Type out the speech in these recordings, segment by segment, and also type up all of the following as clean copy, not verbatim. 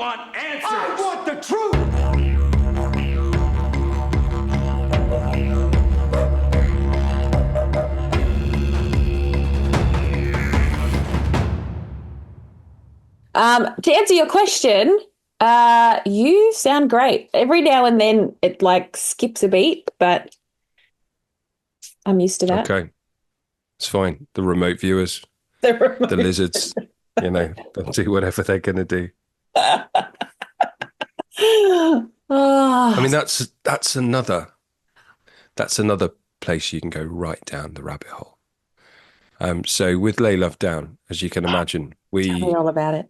want answers. I want the truth. To answer your question, you sound great. Every now and then it like skips a beat, but I'm used to that. Okay, it's fine. The remote viewers, the lizards, they'll do whatever they're going to do. Oh, I mean, that's another place you can go right down the rabbit hole. So with Lay Love Down, as you can imagine, tell me all about it.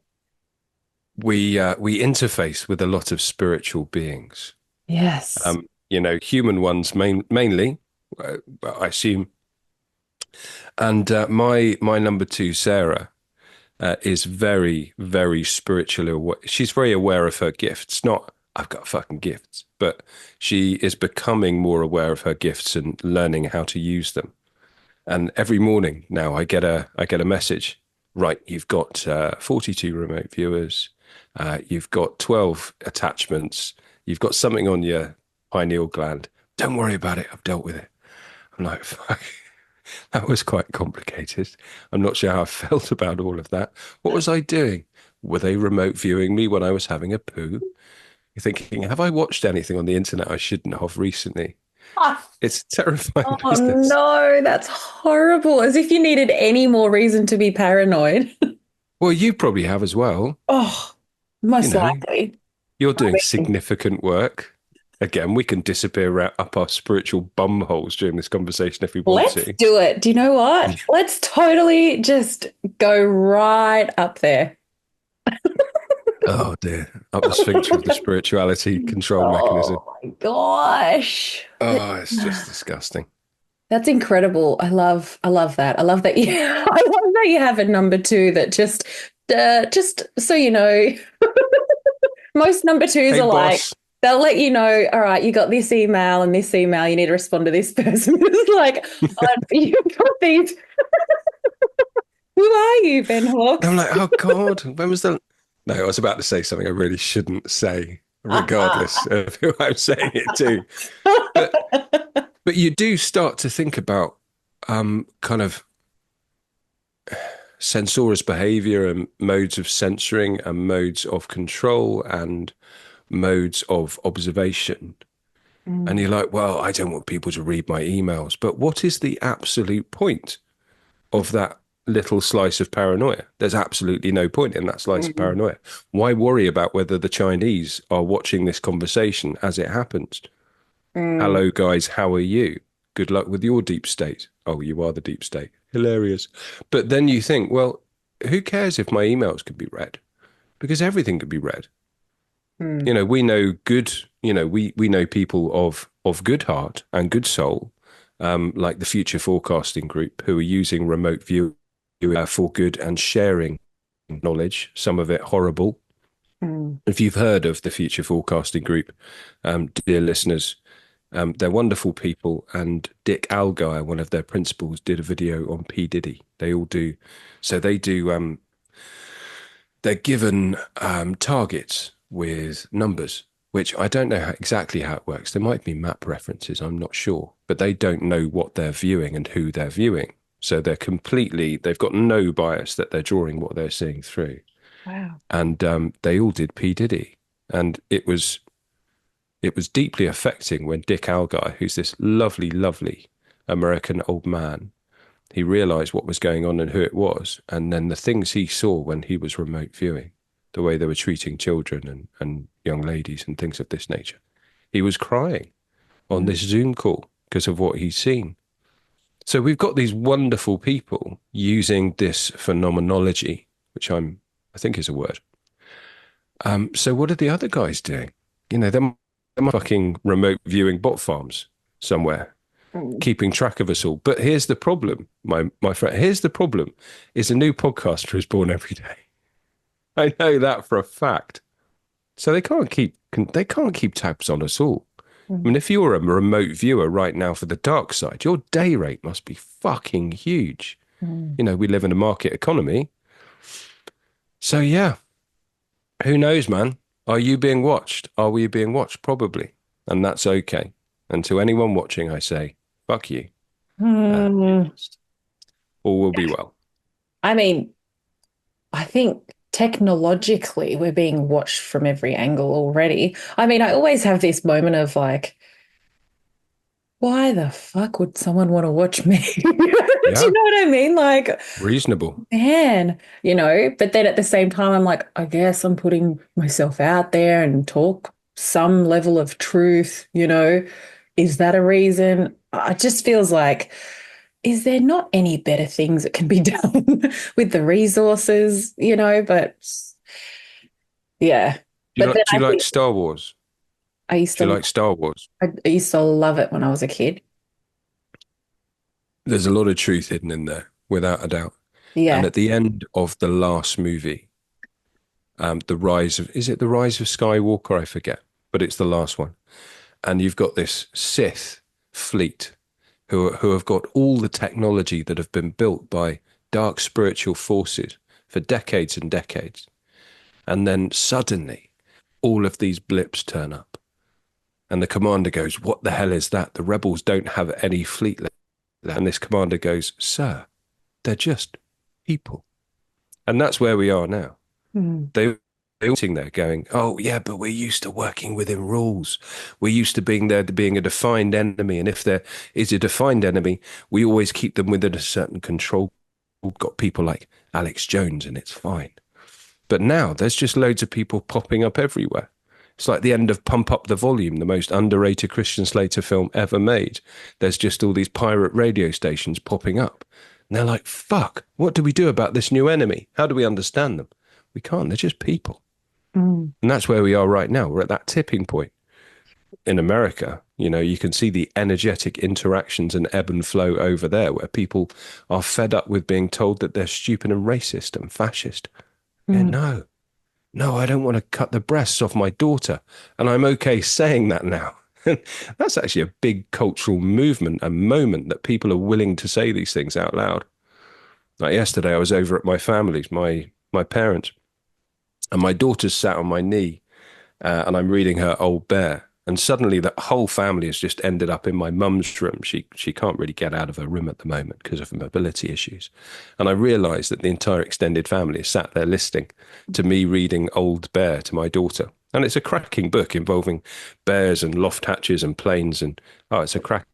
we interface with a lot of spiritual beings. Yes. Human ones mainly, I assume. And my number two, Sarah, is very, very spiritually aware. She's very aware of her gifts. Not, I've got fucking gifts, but she is becoming more aware of her gifts and learning how to use them. And every morning now I get a message. Right, you've got 42 remote viewers. You've got 12 attachments. You've got something on your pineal gland. Don't worry about it. I've dealt with it. I'm like, fuck. That was quite complicated. I'm not sure how I felt about all of that. What was I doing? Were they remote viewing me when I was having a poo? You're thinking, have I watched anything on the internet I shouldn't have recently? It's terrifying business. No, that's horrible. As if you needed any more reason to be paranoid. Well, you probably have as well. Oh, most likely. You're doing significant work. Again, we can disappear up our spiritual bum holes during this conversation if we want to. Let's do it. Do you know what? Let's totally just go right up there. Oh dear. Up the sphincter of the spirituality control mechanism. Oh my gosh. Oh, it's just disgusting. That's incredible. I love that. I love that you I love that you have a number two that just so you know. Most number twos are like, they'll let you know, all right, you got this email and this email, you need to respond to this person. It's like, you've got these. Who are you, Ben Hawks? I'm like, oh God, when was the... No, I was about to say something I really shouldn't say, regardless of who I'm saying it to. But you do start to think about kind of censorious behavior and modes of censoring and modes of control and modes of observation. And you're like, well, I don't want people to read my emails. But what is the absolute point of that little slice of paranoia? There's absolutely no point in that slice of paranoia. Why worry about whether the Chinese are watching this conversation as it happens? Hello, guys. How are you? Good luck with your deep state. Oh, you are the deep state. Hilarious. But then you think, well, who cares if my emails could be read? Because everything could be read. We know good, we know people of good heart and good soul, like the Future Forecasting Group, who are using remote view for good and sharing knowledge, some of it horrible. If you've heard of the Future Forecasting Group, dear listeners, they're wonderful people. And Dick Algire, one of their principals, did a video on P. Diddy. They all do. So they do, they're given targets with numbers, which I don't know exactly how it works. There might be map references, I'm not sure. But they don't know what they're viewing and who they're viewing. So they've got no bias that they're drawing what they're seeing through. Wow. And they all did P. Diddy. And it was deeply affecting when Dick Algire, who's this lovely, lovely American old man, he realized what was going on and who it was. And then the things he saw when he was remote viewing, the way they were treating children and young ladies and things of this nature. He was crying on this Zoom call because of what he's seen. So we've got these wonderful people using this phenomenology, which I think is a word. So what are the other guys doing? They're fucking remote viewing bot farms somewhere, keeping track of us all. But here's the problem, my friend. Here's the problem: is a new podcaster is born every day. I know that for a fact. So they can't keep tabs on us all. I mean, if you're a remote viewer right now for the dark side, your day rate must be fucking huge. We live in a market economy. So yeah, Who knows, man? Are you being watched? Are we being watched? Probably. And that's okay. And to anyone watching, I say, fuck you. Be Hmm. honest. All will be well. I mean, I think technologically we're being watched from every angle already. I mean, I always have this moment of like, why the fuck would someone want to watch me? Do you Yeah. know what I mean? Like, Reasonable. man, but then at the same time, I'm like, I guess I'm putting myself out there and talk some level of truth. Is that a reason? It just feels like, is there not any better things that can be done with the resources? But yeah. But then Do you I like think Star Wars? I used Do you to, like Star Wars? I used to love it when I was a kid. There's a lot of truth hidden in there, without a doubt. And Yeah. at the end of the last movie, is it the rise of Skywalker? I forget, but it's the last one. And you've got this Sith fleet who have got all the technology that have been built by dark spiritual forces for decades and decades. And then suddenly all of these blips turn up. And the commander goes, "What the hell is that? The rebels don't have any fleet left." And this commander goes, "Sir, they're just people." And that's where we are now. Mm. They're all sitting there going, "Oh, yeah, but we're used to working within rules. We're used to being there, to being a defined enemy. And if there is a defined enemy, we always keep them within a certain control. We've got people like Alex Jones, and it's fine." But now there's just loads of people popping up everywhere. It's like the end of Pump Up the Volume, the most underrated Christian Slater film ever made. There's just all these pirate radio stations popping up. And they're like, fuck, what do we do about this new enemy? How do we understand them? We can't, they're just people. Mm. And that's where we are right now. We're at that tipping point. In America, you can see the energetic interactions and ebb and flow over there where people are fed up with being told that they're stupid and racist and fascist. Yeah, Mm. no, no, I don't want to cut the breasts off my daughter. And I'm okay saying that now. That's actually a big cultural movement and moment that people are willing to say these things out loud. Like yesterday, I was over at my family's, my parents, and my daughter's sat on my knee, and I'm reading her Old Bear. And suddenly, the whole family has just ended up in my mum's room. She can't really get out of her room at the moment because of mobility issues. And I realised that the entire extended family is sat there listening to me reading Old Bear to my daughter. And it's a cracking book involving bears and loft hatches and planes. And oh, it's a crack.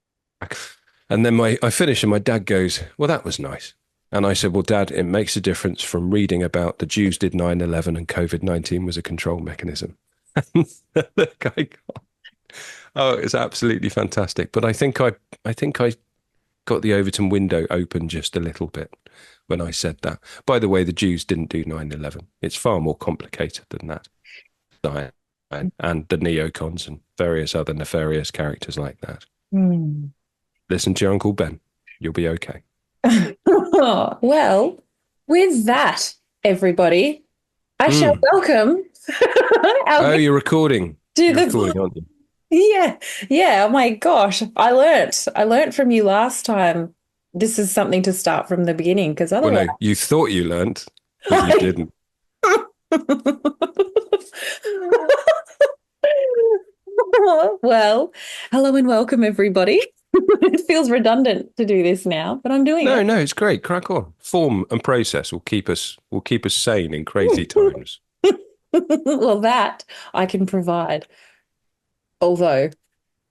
And then I finish, and my dad goes, "Well, that was nice." And I said, "Well, Dad, it makes a difference from reading about the Jews did 9/11 and COVID-19 was a control mechanism." The guy, oh, it's absolutely fantastic. But I think I got the Overton window open just a little bit when I said that. By the way, the Jews didn't do 9/11. It's far more complicated than that. And the neocons and various other nefarious characters like that. Mm. Listen to your Uncle Ben. You'll be okay. Well, with that, everybody, I shall Mm. welcome our Oh, guest you're recording. to You're the recording, aren't you? yeah, yeah. Oh my gosh, I learnt from you last time. This is something to start from the beginning because Well, otherwise, no, you thought you learned, but you I... didn't. Well, hello and welcome, everybody. It feels redundant to do this now, but I'm doing No, it. no, it's great. Crack on. Form and process will keep us sane in crazy times. Well, that I can provide, although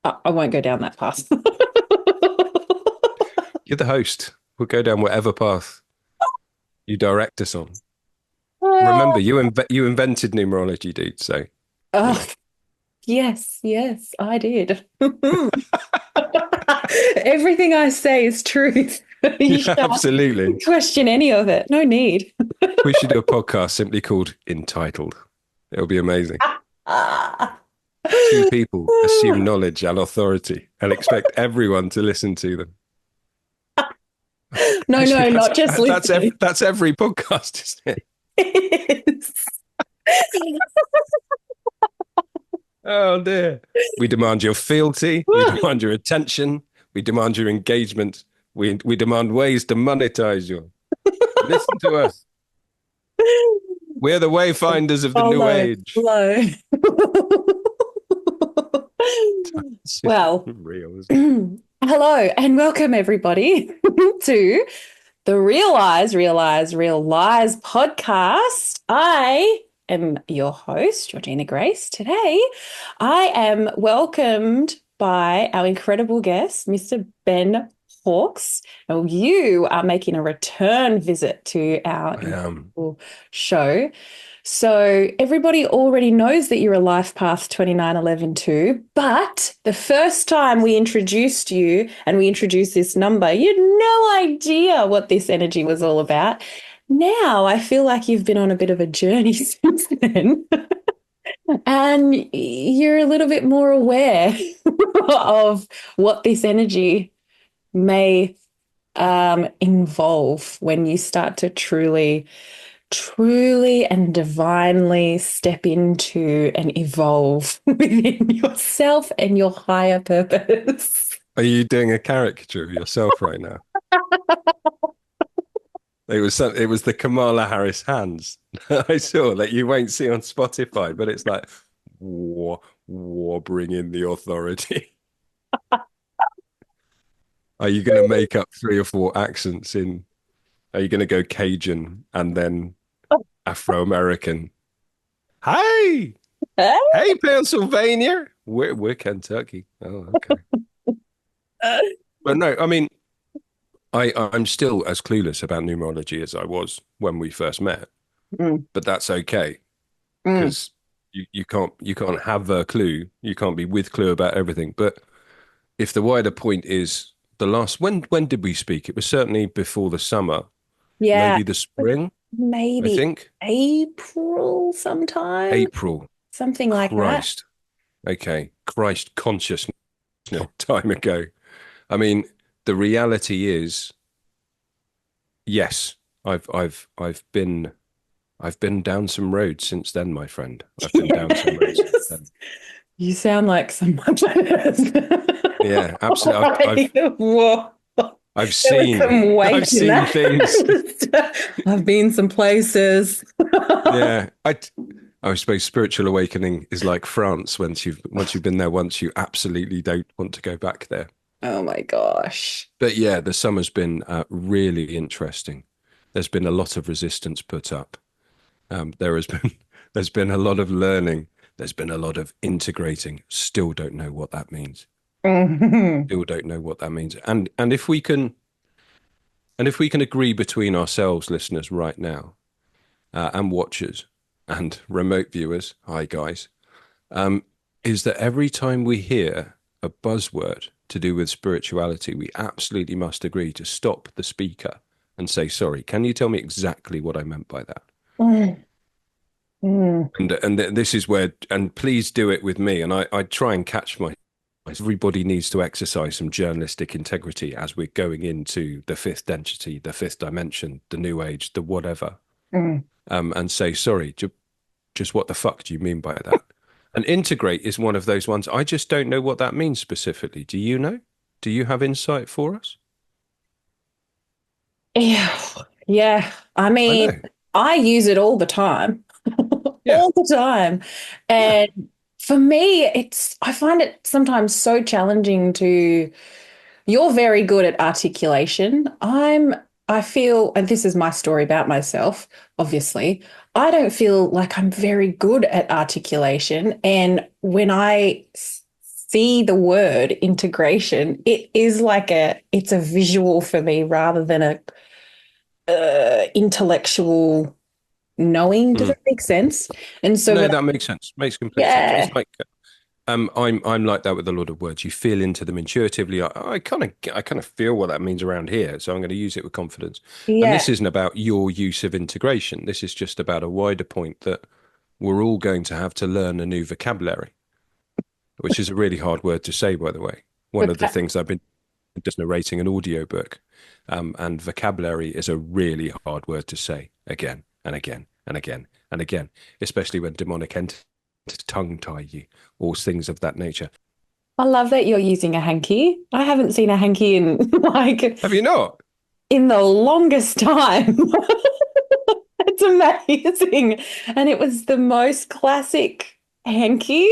I won't go down that path. You're the host. We'll go down whatever path you direct us on. Remember, Well, you invented numerology, dude. So you oh, know. yes, yes, I did. Everything I say is truth. You Yeah, shan't absolutely. question any of it. No need. We should do a podcast simply called Entitled. It'll be amazing. Ah. Two people assume knowledge and authority and expect everyone to listen to them. No, Actually, no, not just listening. that's every podcast, isn't it? Yes. Oh dear. We demand your fealty. We demand your attention. We demand your engagement. We demand ways to monetize you. Listen to us. We're the wayfinders of the new Follow, age. follow. It's Well, real, isn't it? hello and welcome everybody to the Real Lies podcast. I am your host, Georgina Grace. Today, I am welcomed by our incredible guest, Mr. Ben Hawkes. Now, you are making a return visit to our I am. incredible show. So everybody already knows that you're a LifePath 2911 too, but the first time we introduced you and we introduced this number, you had no idea what this energy was all about. Now I feel like you've been on a bit of a journey since then, and you're a little bit more aware of what this energy may involve when you start to truly and divinely step into and evolve within yourself and your higher purpose. Are you doing a caricature of yourself right now? It was the Kamala Harris hands I saw that you won't see on Spotify, but it's like war, bring in the authority. Are you going to make up 3 or 4 accents in? Are you going to go Cajun and then Afro-American? Hey, hey, Pennsylvania. We're Kentucky. Oh, okay. But no, I mean, I'm still as clueless about numerology as I was when we first met, Mm, but that's okay mm. because you can't have a clue. You can't be with clue about everything. But if the wider point is the last when did we speak? It was certainly before the summer, Yeah, maybe the spring, I maybe think. April sometime, April. something like that. Christ. Okay. Christ consciousness time ago. I mean, the reality is, yes, I've been down some roads since then, my friend. I've been down some roads since Yes. then. You sound like someone. Yeah, absolutely. Whoa. I've There was seen some I've weight in seen things. that. I've been some places. Yeah. I suppose spiritual awakening is like France. Once you've been there once, you absolutely don't want to go back there. Oh my gosh. But yeah, the summer's been really interesting. There's been a lot of resistance put up. There has been there's been a lot of learning. There's been a lot of integrating. Still don't know what that means. Mhm. Still don't know what that means. And if we can agree between ourselves, listeners, right now, and watchers and remote viewers, hi guys, um, is that every time we hear a buzzword to do with spirituality, we absolutely must agree to stop the speaker and say, sorry, can you tell me exactly what I meant by that? Mm, mm, And this is where, and please do it with me. And I try and catch my. Everybody needs to exercise some journalistic integrity as we're going into the fifth density, the fifth dimension, the new age, the whatever, mm. and say, sorry, just what the fuck do you mean by that? And integrate is one of those ones. I just don't know what that means specifically. Do you know? Do you have insight for us? Yeah. Yeah. I I mean, know. I use it all the time. Yeah. All the time. Yeah. And for me, I find it sometimes so challenging to, you're very good at articulation. I feel, and this is my story about myself, obviously, I don't feel like I'm very good at articulation. And when I see the word integration, it is like it's a visual for me rather than a intellectual knowing. Does Mm. that make sense? And so No, when that makes sense. Makes complete sense. It's yeah, like I'm like that with a lot of words. You feel into them intuitively. I kind of feel what that means around here, so I'm going to use it with confidence. And yeah. this isn't about your use of integration. This is just about a wider point that we're all going to have to learn a new vocabulary, which is a really hard word to say, by the way. One of the Voca- things I've been just narrating an audiobook, and vocabulary is a really hard word to say again and again and again and again, especially when demonic entities tongue tie you, or things of that nature. I love that you're using a hanky. I haven't seen a hanky in like Have you not? in the longest time. It's amazing. And it was the most classic hanky.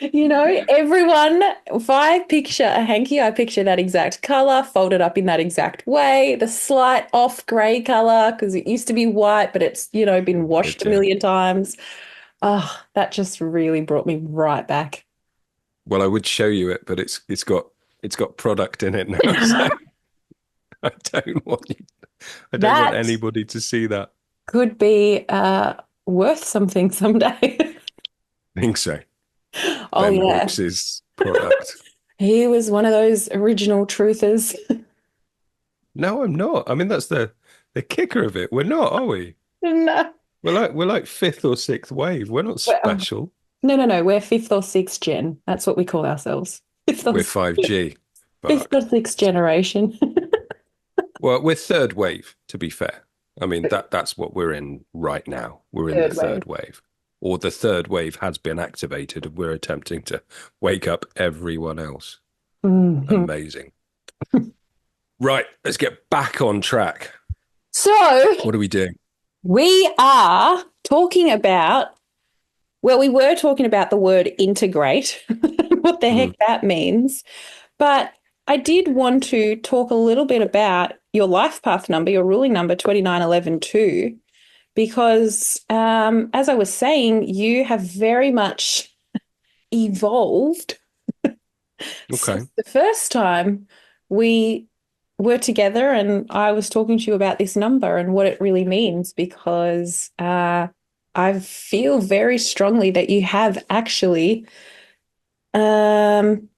Everyone, if I picture a hanky, I picture that exact color, folded up in that exact way, the slight off gray color, because it used to be white, but it's, been washed It, a million times. Oh, that just really brought me right back. well, I would show you it, but it's got product in it now, so I don't want you, I don't want That anybody to see that. could be worth something someday. I think so. Oh, Ben yeah. Hooks's product. He was one of those original truthers. No, I'm not. I mean, that's the kicker of it. We're not, are we? No. We're like fifth or sixth wave. We're not Well, special. no, no, no. We're fifth or sixth gen. That's what we call ourselves. Fifth or, We're 5G. fifth or Fuck. sixth generation. Well, we're third wave, to be fair. I mean, that's what we're in right now. We're in the Third wave. third wave. Or the third wave has been activated and we're attempting to wake up everyone else. Mhm. Amazing. Right, let's get back on track. So What are we doing? we are talking about, well, we were talking about the word integrate, what the heck Mm, that means. But I did want to talk a little bit about your life path number, your ruling number 29112, because as I was saying, you have very much evolved okay. since the first time we were together and I was talking to you about this number and what it really means, because I feel very strongly that you have actually um,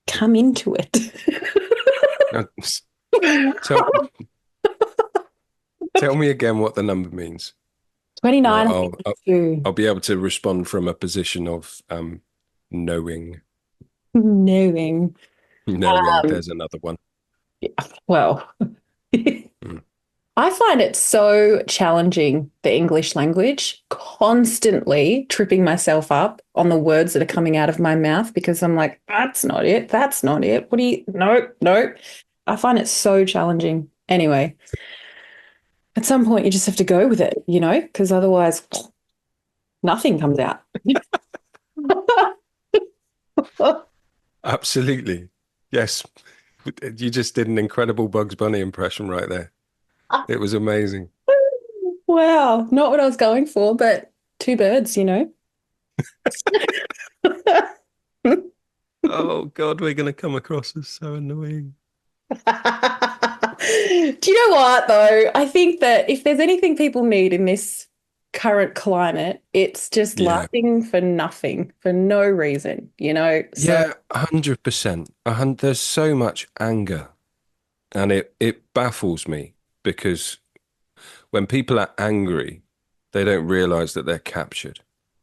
come into it. Now, tell tell me again what the number means. And I'll 2952. be able to respond from a position of knowing Knowing. knowing there's another one. Yeah, well, Mm. I find it so challenging, the English language, constantly tripping myself up on the words that are coming out of my mouth because I'm like, that's not it. That's not it. What do you, no, no. I find it so challenging. Anyway, at some point you just have to go with it, because otherwise nothing comes out. Absolutely. Yes. You just did an incredible Bugs Bunny impression right there. It was amazing. Wow, not what I was going for, but two birds. Oh God, we're gonna come across as so annoying. Do you know what, though? I think that if there's anything people need in this current climate, it's just Yeah. laughing for nothing, for no reason. So, Yeah, 100%. There's so much anger, and it baffles me because when people are angry, they don't realize that they're captured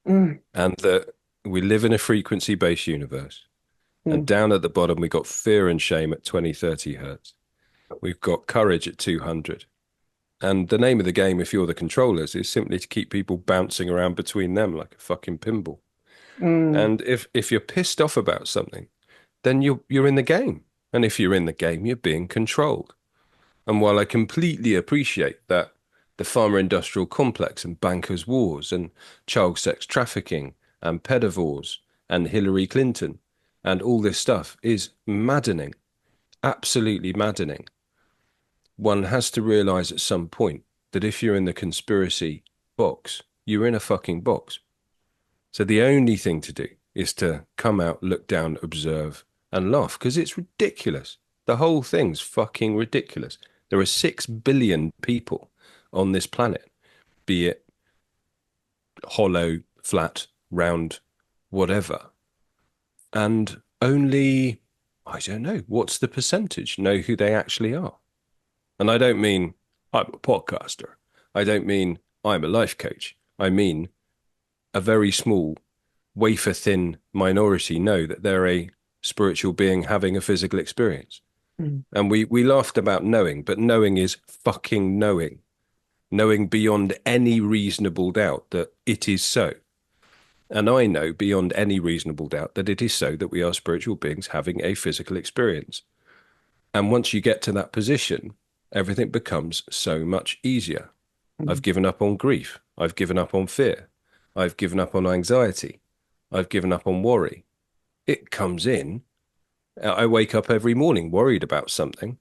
mm, and that we live in a frequency-based universe. And mm, down at the bottom, we got fear and shame at 20, 30 hertz. We've got courage at 200. And the name of the game, if you're the controllers, is simply to keep people bouncing around between them like a fucking pinball. mm, And if you're pissed off about something, then you're in the game. And if you're in the game, you're being controlled. And while I completely appreciate that the farmer industrial complex and bankers' wars and child sex trafficking and pedivores and Hillary Clinton and all this stuff is maddening, absolutely maddening, one has to realize at some point that if you're in the conspiracy box, you're in a fucking box. So the only thing to do is to come out, look down, observe, and laugh because it's ridiculous. The whole thing's fucking ridiculous. There are 6 billion people on this planet, be it hollow, flat, round, whatever. And only, I don't know, what's the percentage, know who they actually are. And I don't mean I'm a podcaster. I don't mean I'm a life coach. I mean a very small, wafer thin minority know that they're a spiritual being having a physical experience. mm, And we laughed about knowing, but knowing is fucking knowing. Knowing beyond any reasonable doubt that it is so. And I know beyond any reasonable doubt that it is so that we are spiritual beings having a physical experience. And once you get to that position, everything becomes so much easier. I've given up on grief. I've given up on fear. I've given up on anxiety. I've given up on worry. It comes in. I wake up every morning worried about something.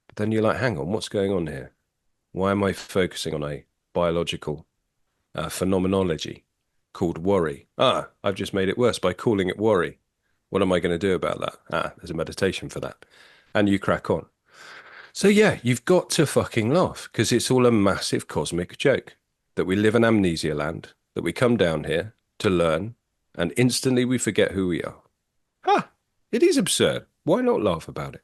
But then you're like, hang on, what's going on here? Why am I focusing on a biological phenomenology called worry? Ah, I've just made it worse by calling it worry. What am I going to do about that? Ah, there's a meditation for that. And you crack on. So, yeah, you've got to fucking laugh because it's all a massive cosmic joke that we live in amnesia land, that we come down here to learn, and instantly we forget who we are. Ah, it is absurd. Why not laugh about it?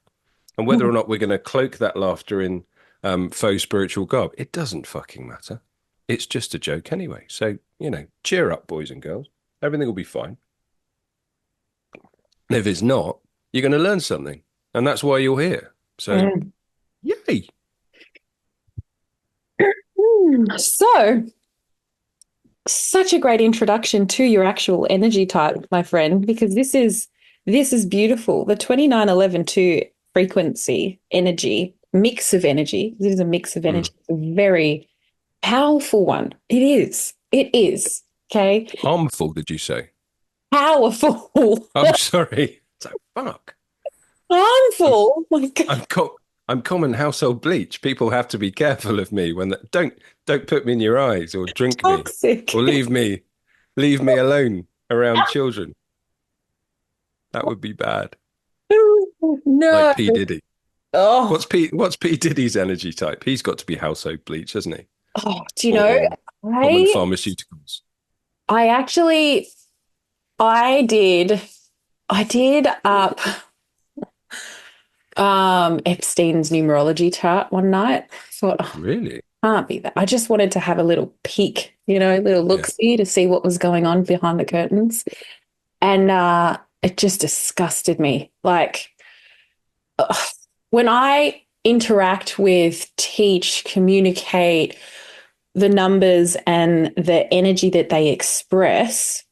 And whether or not we're going to cloak that laughter in faux spiritual garb, it doesn't fucking matter. It's just a joke anyway. So, cheer up, boys and girls. Everything will be fine. And if it's not, you're going to learn something. And that's why you're here. So, Mm. yay. So, such a great introduction to your actual energy type, my friend, because this is beautiful. The 29112 frequency energy, mix of energy. It is a mix of Mm. energy. It's a very powerful one. It is. It is. Okay. Harmful, did you say? Powerful. Oh, sorry. It's like, fuck. I'm, Harmful. Oh my God. I'm common household bleach. People have to be careful of me when don't put me in your eyes or drink me Toxic. or leave me alone around children. That would be bad. Like No. P. Diddy. Oh, What's P. Diddy's energy type? He's got to be household bleach, hasn't he? do you know, Or common I pharmaceuticals. I actually I did up Epstein's numerology chart one night. Thought, oh, Really? can't be that. I just wanted to have a little peek, little Yeah. look-see to see what was going on behind the curtains. And it just disgusted me. Like ugh, when I interact with, teach, communicate the numbers and the energy that they express,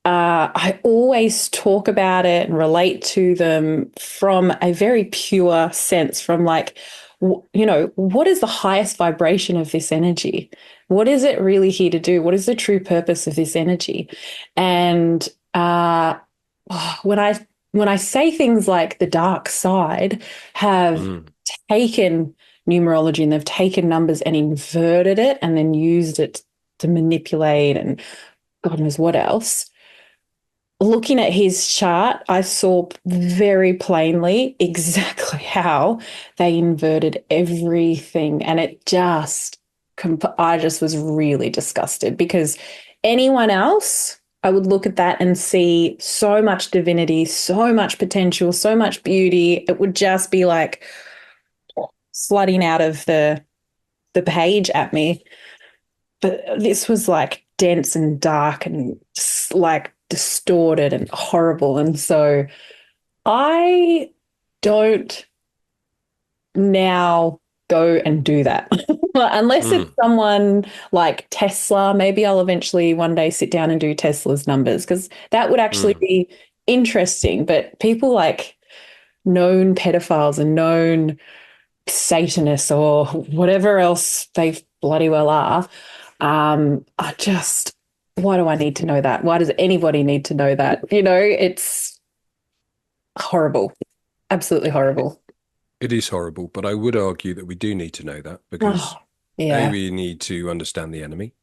I always talk about it and relate to them from a very pure sense, from like, what is the highest vibration of this energy? What is it really here to do? What is the true purpose of this energy? And when I say things like the dark side have Mm. taken numerology and they've taken numbers and inverted it and then used it to manipulate and God knows what else. Looking at his chart, I saw very plainly exactly how they inverted everything. And I just was really disgusted because anyone else, I would look at that and see so much divinity, so much potential, so much beauty. It would just be like flooding out of the page at me. But this was like dense and dark and just like distorted and horrible. And so I don't now go and do that. Unless it's Mm. someone like Tesla, maybe I'll eventually one day sit down and do Tesla's numbers because that would actually Mm. be interesting. But people like known pedophiles and known Satanists or whatever else they bloody well are, why do I need to know that? Why does anybody need to know that? It's horrible, absolutely horrible. It is horrible, but I would argue that we do need to know that because Oh, A, yeah. we need to understand the enemy.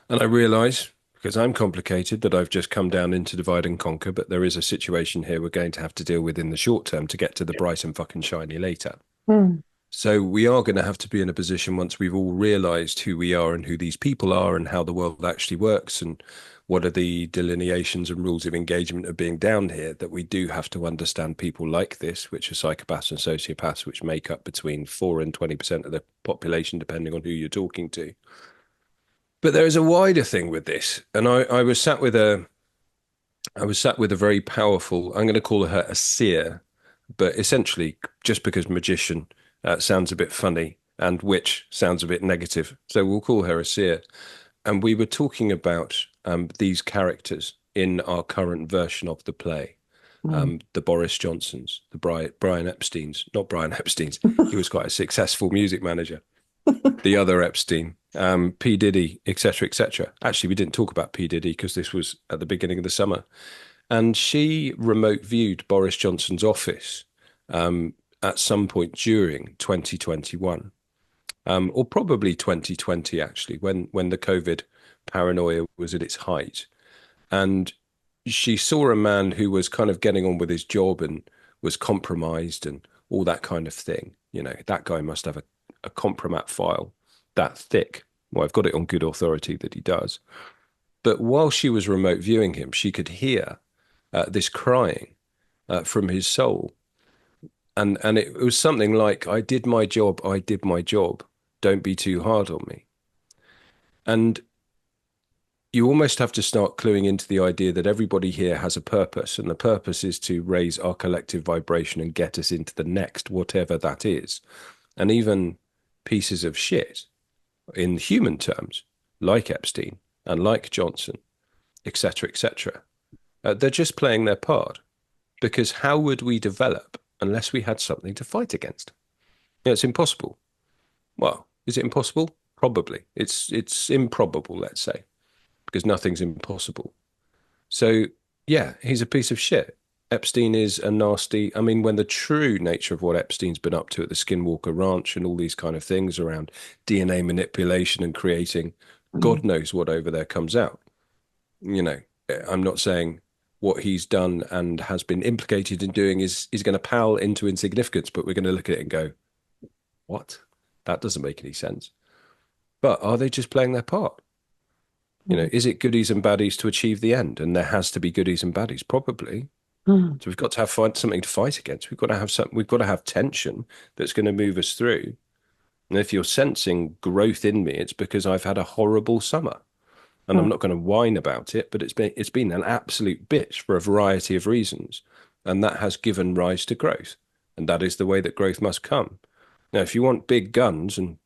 And I realize, because I'm complicated, that I've just come down into divide and conquer, but there is a situation here we're going to have to deal with in the short term to get to the bright and fucking shiny later. Mm. So we are going to have to be in a position once we've all realized who we are and who these people are and how the world actually works and what are the delineations and rules of engagement of being down here, that we do have to understand people like this, which are psychopaths and sociopaths, which make up between 4 and 20% of the population, depending on who you're talking to. But there is a wider thing with this. And I was sat with a very powerful, I'm going to call her a seer, but essentially just because magician sounds a bit funny and witch sounds a bit negative. So we'll call her a seer. And we were talking about these characters in our current version of the play. Mm. The Boris Johnsons, the Brian Epstein's, not Brian Epstein's. He was quite a successful music manager. The other Epstein, P. Diddy, etc., etc. Actually, we didn't talk about P. Diddy because this was at the beginning of the summer. And she remote viewed Boris Johnson's office at some point during 2021, or probably 2020, actually, when the COVID paranoia was at its height. And she saw a man who was kind of getting on with his job and was compromised and all that kind of thing. You know, that guy must have a compromat file that thick. Well, I've got it on good authority that he does. But while she was remote viewing him, she could hear this crying from his soul. And it was something like, I did my job, I did my job. Don't be too hard on me. And you almost have to start cluing into the idea that everybody here has a purpose, and the purpose is to raise our collective vibration and get us into the next, whatever that is. And even pieces of shit in human terms, like Epstein and like Johnson, etc., etc., they're just playing their part. Because how would we develop unless we had something to fight against? Yeah, it's impossible. Well, is it impossible? Probably. It's improbable, let's say, because nothing's impossible. So, yeah, he's a piece of shit. Epstein is a nasty. I mean, when the true nature of what Epstein's been up to at the Skinwalker Ranch and all these kind of things around DNA manipulation and creating Mm. God knows what over there comes out. You know, I'm not saying what he's done and has been implicated in doing is going to pale into insignificance, but we're going to look at it and go, what? That doesn't make any sense. But are they just playing their part? You know, Mm. is it goodies and baddies to achieve the end? And there has to be goodies and baddies, probably. Mm. So we've got to have find something to fight against. We've got to have something. We've got to have tension that's going to move us through. And if you're sensing growth in me, it's because I've had a horrible summer, and I'm Mm. not going to whine about it. But it's been an absolute bitch for a variety of reasons, and that has given rise to growth. And that is the way that growth must come. Now, if you want big guns, and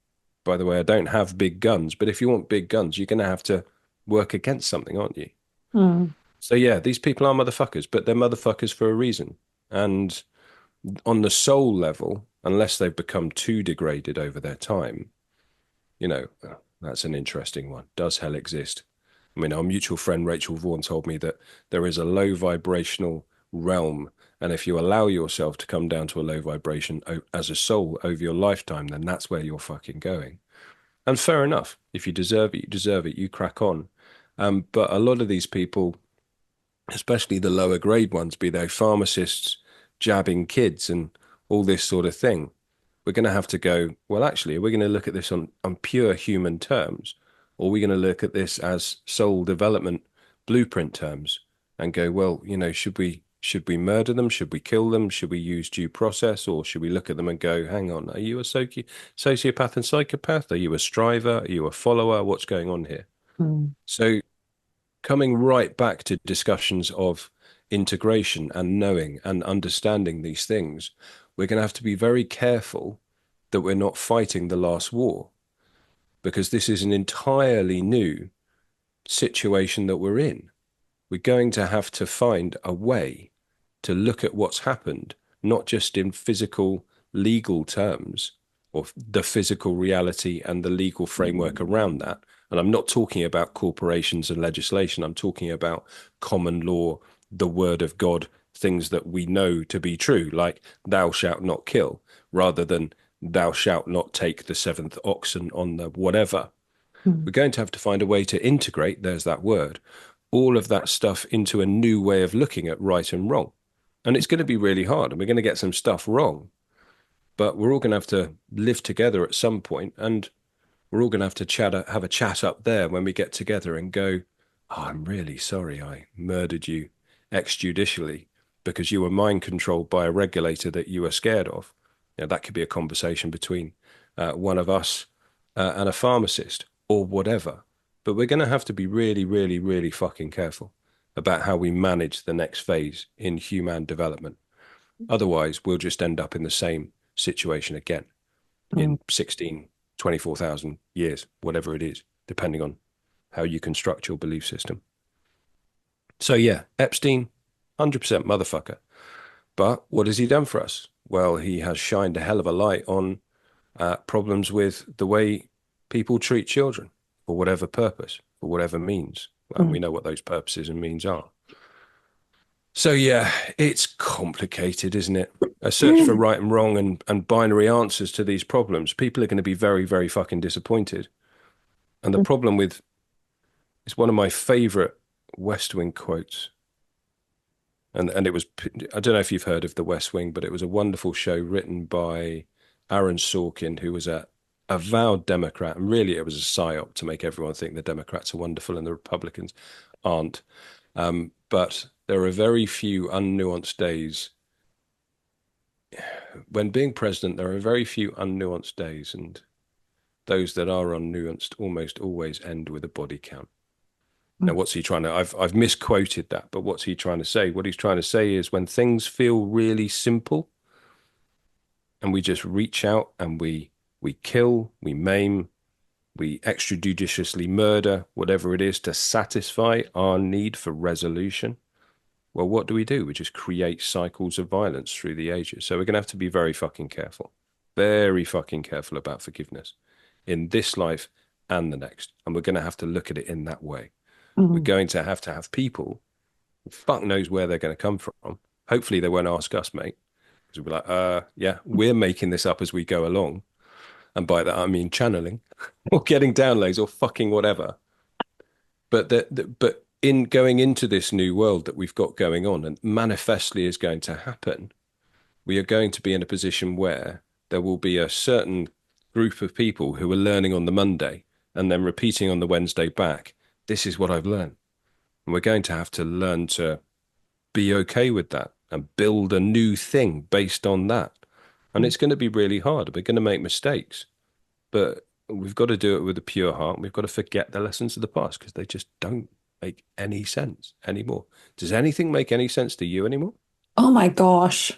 by the way, I don't have big guns, but if you want big guns, you're going to have to work against something, aren't you? Mm. So yeah, these people are motherfuckers, but they're motherfuckers for a reason. And on the soul level, unless they've become too degraded over their time, you know, that's an interesting one. Does hell exist? I mean, our mutual friend Rachel Vaughan told me that there is a low vibrational realm. And if you allow yourself to come down to a low vibration as a soul over your lifetime, then that's where you're fucking going. And fair enough. If you deserve it, you deserve it. You crack on. But a lot of these people, especially the lower grade ones, be they pharmacists jabbing kids and all this sort of thing, we're going to have to go, well, actually, we're going to look at this on pure human terms, or we're going to look at this as soul development blueprint terms and go, well, you know, should we murder them? Should we kill them? Should we use due process? Or should we look at them and go, hang on, are you a sociopath and psychopath? Are you a striver? Are you a follower? What's going on here? Mm. So coming right back to discussions of integration and knowing and understanding these things, we're going to have to be very careful that we're not fighting the last war, because this is an entirely new situation that we're in. We're going to have to find a way to look at what's happened, not just in physical, legal terms or the physical reality and the legal framework around that. And I'm not talking about corporations and legislation. I'm talking about common law, the word of God, things that we know to be true, like thou shalt not kill, rather than thou shalt not take the seventh oxen on the whatever. Mm. We're going to have to find a way to integrate, there's that word, all of that stuff into a new way of looking at right and wrong. And it's going to be really hard, and we're going to get some stuff wrong, but we're all going to have to live together at some point, and we're all going to have to have a chat up there when we get together and go, oh, I'm really sorry I murdered you extrajudicially because you were mind controlled by a regulator that you were scared of. You know, that could be a conversation between one of us and a pharmacist or whatever. But we're going to have to be really, really, really fucking careful about how we manage the next phase in human development. Otherwise, we'll just end up in the same situation again Mm. in 16, 24,000 years, whatever it is, depending on how you construct your belief system. So, yeah, Epstein, 100% motherfucker. But what has he done for us? Well, he has shined a hell of a light on problems with the way people treat children for whatever purpose, for whatever means. And Mm. we know what those purposes and means are. So, yeah, it's complicated, isn't it? A search for right and wrong and binary answers to these problems. People are going to be very, very fucking disappointed. And the problem with it's one of my favorite West Wing quotes. And it was, I don't know if you've heard of the West Wing, but it was a wonderful show written by Aaron Sorkin, who was a avowed Democrat. And really, it was a psyop to make everyone think the Democrats are wonderful and the Republicans aren't. But there are very few unnuanced days. When being president, there are very few unnuanced days, and those that are unnuanced almost always end with a body count. Now, what's he trying to? I've misquoted that, but what's he trying to say? What he's trying to say is when things feel really simple, and we just reach out and we kill, we maim, we extrajudiciously murder, whatever it is, to satisfy our need for resolution. Well, what do? We just create cycles of violence through the ages. So we're going to have to be very fucking careful, very fucking careful about forgiveness in this life and the next. And we're going to have to look at it in that way. We're Mm. going to have people, fuck knows where they're going to come from. Hopefully they won't ask us, mate. Because we'll be like, yeah, we're making this up as we go along. And by that, I mean channeling or getting downloads or fucking whatever. But in going into this new world that we've got going on and manifestly is going to happen, we are going to be in a position where there will be a certain group of people who are learning on the Monday and then repeating on the Wednesday back. This is what I've learned. And we're going to have to learn to be okay with that and build a new thing based on that. And it's going to be really hard. We're going to make mistakes, but we've got to do it with a pure heart. We've got to forget the lessons of the past because they just don't make any sense anymore. Does anything make any sense to you anymore? Oh my gosh.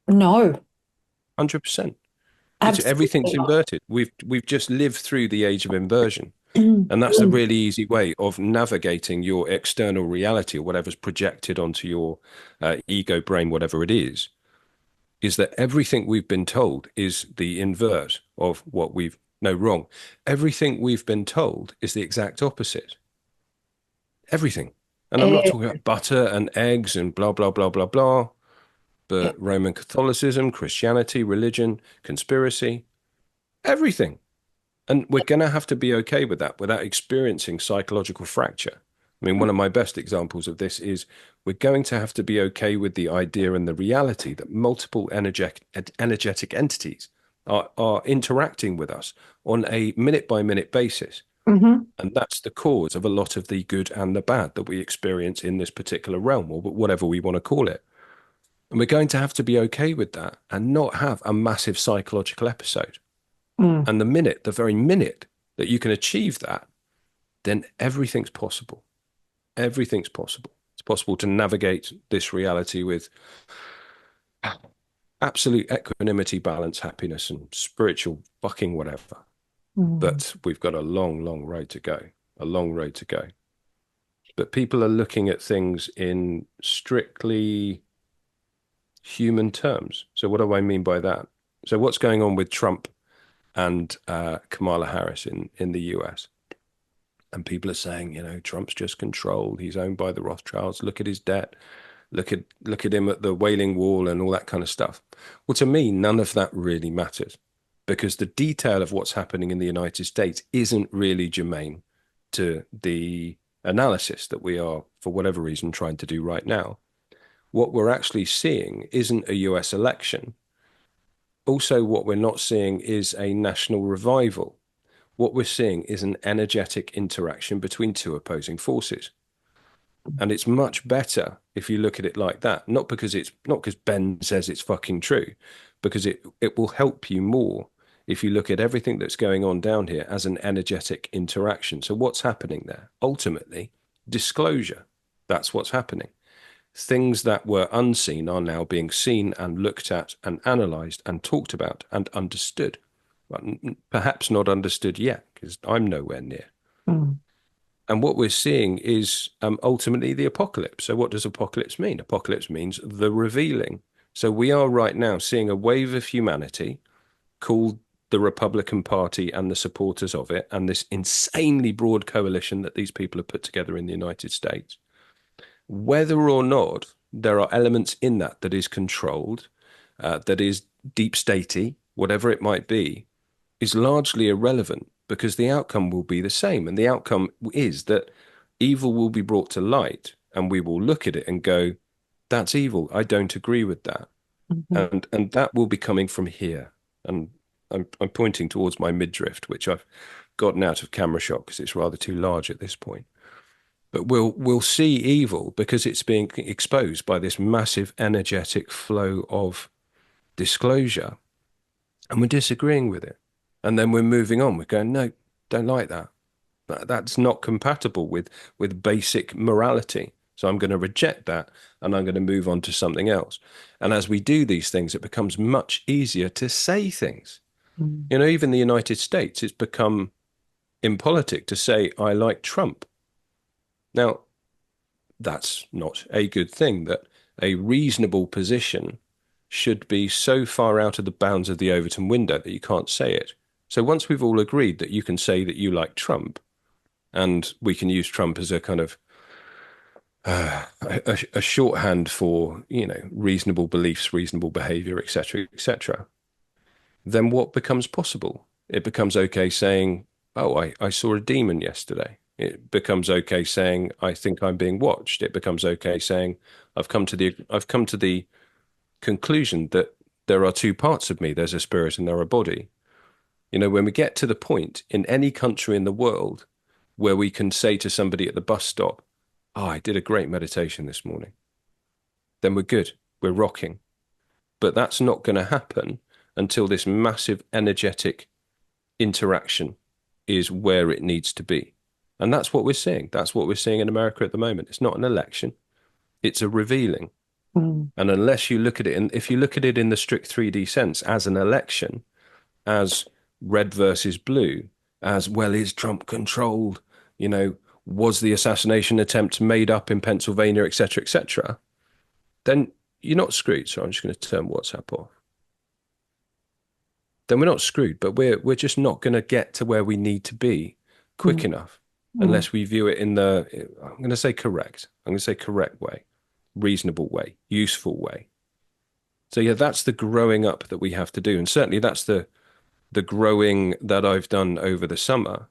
No, 100%. It's absolutely everything's not. inverted. We've just lived through the age of inversion. And that's the really easy way of navigating your external reality or whatever's projected onto your ego brain, whatever it is that everything we've been told is the inverse of what we've, no, wrong. Everything we've been told is the exact opposite. Everything. And I'm not Eh, talking about butter and eggs and blah, blah, blah, blah, blah, but Roman Catholicism, Christianity, religion, conspiracy, everything. And we're going to have to be okay with that without experiencing psychological fracture. I mean, one of my best examples of this is we're going to have to be okay with the idea and the reality that multiple energetic entities are interacting with us on a minute by minute basis. mhm. And that's the cause of a lot of the good and the bad that we experience in this particular realm, or whatever we want to call it. And we're going to have to be okay with that and not have a massive psychological episode. Mm. And the very minute that you can achieve that, then everything's possible. Everything's possible. It's possible to navigate this reality with absolute equanimity, balance, happiness, and spiritual fucking whatever. Mm. But we've got a long, long road to go. A long road to go. But people are looking at things in strictly human terms. So what do I mean by that? So what's going on with Trump and Kamala Harris in the US? And people are saying, Trump's just controlled. He's owned by the Rothschilds. Look at his debt. Look at him at the Wailing Wall and all that kind of stuff. Well, to me, none of that really matters because the detail of what's happening in the United States isn't really germane to the analysis that we are, for whatever reason, trying to do right now. What we're actually seeing isn't a US election. Also, what we're not seeing is a national revival. What we're seeing is an energetic interaction between two opposing forces. And it's much better if you look at it like that, not because Ben says it's fucking true, because it will help you more if you look at everything that's going on down here as an energetic interaction. So what's happening there? Ultimately, disclosure. That's what's happening. Things that were unseen are now being seen and looked at and analyzed and talked about and understood. Well, perhaps not understood yet, because I'm nowhere near. Mm. And what we're seeing is ultimately the apocalypse. So what does apocalypse mean? Apocalypse means the revealing. So we are right now seeing a wave of humanity called the Republican Party and the supporters of it, and this insanely broad coalition that these people have put together in the United States. Whether or not there are elements in that that is controlled, that is deep statey, whatever it might be, is largely irrelevant because the outcome will be the same. And the outcome is that evil will be brought to light and we will look at it and go, that's evil. I don't agree with that. Mhm. And that will be coming from here. And I'm pointing towards my midriff, which I've gotten out of camera shot because it's rather too large at this point. But we'll see evil because it's being exposed by this massive energetic flow of disclosure, and we're disagreeing with it. And then we're moving on. We're going, no, don't like that. That's not compatible with basic morality. So I'm going to reject that and I'm going to move on to something else. And as we do these things, it becomes much easier to say things. Mm. You know, even the United States, it's become impolitic to say, I like Trump. Now, that's not a good thing, that a reasonable position should be so far out of the bounds of the Overton window that you can't say it. So once we've all agreed that you can say that you like Trump, and we can use Trump as a kind of a shorthand for, you know, reasonable beliefs, reasonable behavior, etc., etc., then what becomes possible? It becomes okay saying, oh, I saw a demon yesterday. It becomes okay saying, I think I'm being watched. It becomes okay saying, I've come to the conclusion that there are two parts of me. There's a spirit and there are a body. You know, when we get to the point in any country in the world where we can say to somebody at the bus stop, oh, I did a great meditation this morning, then we're good. We're rocking. But that's not going to happen until this massive energetic interaction is where it needs to be. And that's what we're seeing. That's what we're seeing in America at the moment. It's not an election, it's a revealing. Mm. And unless you look at it, and if you look at it in the strict 3D sense as an election, as red versus blue, as well, is Trump controlled? You know, was the assassination attempt made up in Pennsylvania, etc., etc., then you're not screwed. So I'm just going to turn WhatsApp off. Then we're not screwed, but we're just not going to get to where we need to be quick Mm. enough Mm. unless we view it in the, I'm going to say correct. I'm going to say correct way, reasonable way, useful way. So yeah, that's the growing up that we have to do. And certainly that's the growing that I've done over the summer.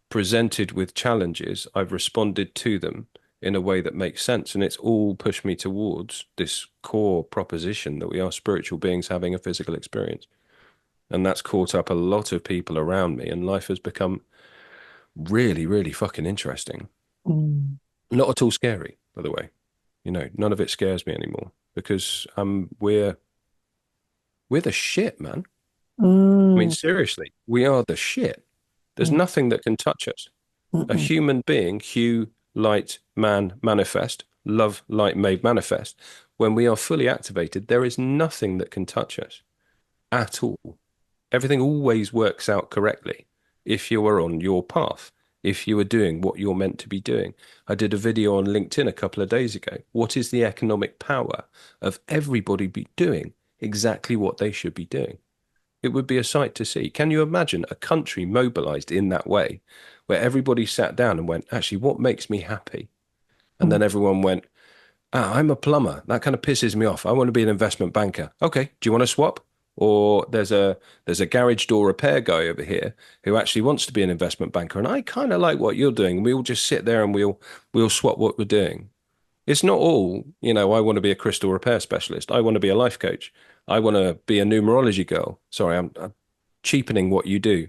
Presented with challenges, I've responded to them in a way that makes sense. And it's all pushed me towards this core proposition that we are spiritual beings having a physical experience. And that's caught up a lot of people around me, and life has become really, really fucking interesting. Mm. Not at all scary, by the way. You know, none of it scares me anymore because we're the shit, man. I mean, Mm. seriously, we are the shit. There's Mm. nothing that can touch us. A Mm. human being, hue, light, man, manifest, love, light, made manifest. When we are fully activated, there is nothing that can touch us at all. Everything always works out correctly if you are on your path, if you are doing what you're meant to be doing. I did a video on LinkedIn a couple of days ago. What is the economic power of everybody be doing exactly what they should be doing? It would be a sight to see. Can you imagine a country mobilized in that way, where everybody sat down and went, actually, what makes me happy? And Mm. then everyone went, ah, I'm a plumber. That kind of pisses me off. I want to be an investment banker. Okay, do you want to swap? Or there's a garage door repair guy over here who actually wants to be an investment banker, and I kind of like what you're doing. We'll just sit there and we'll swap what we're doing. It's not all, you know, I want to be a crystal repair specialist. I want to be a life coach. I want to be a numerology girl. Sorry, I'm cheapening what you do.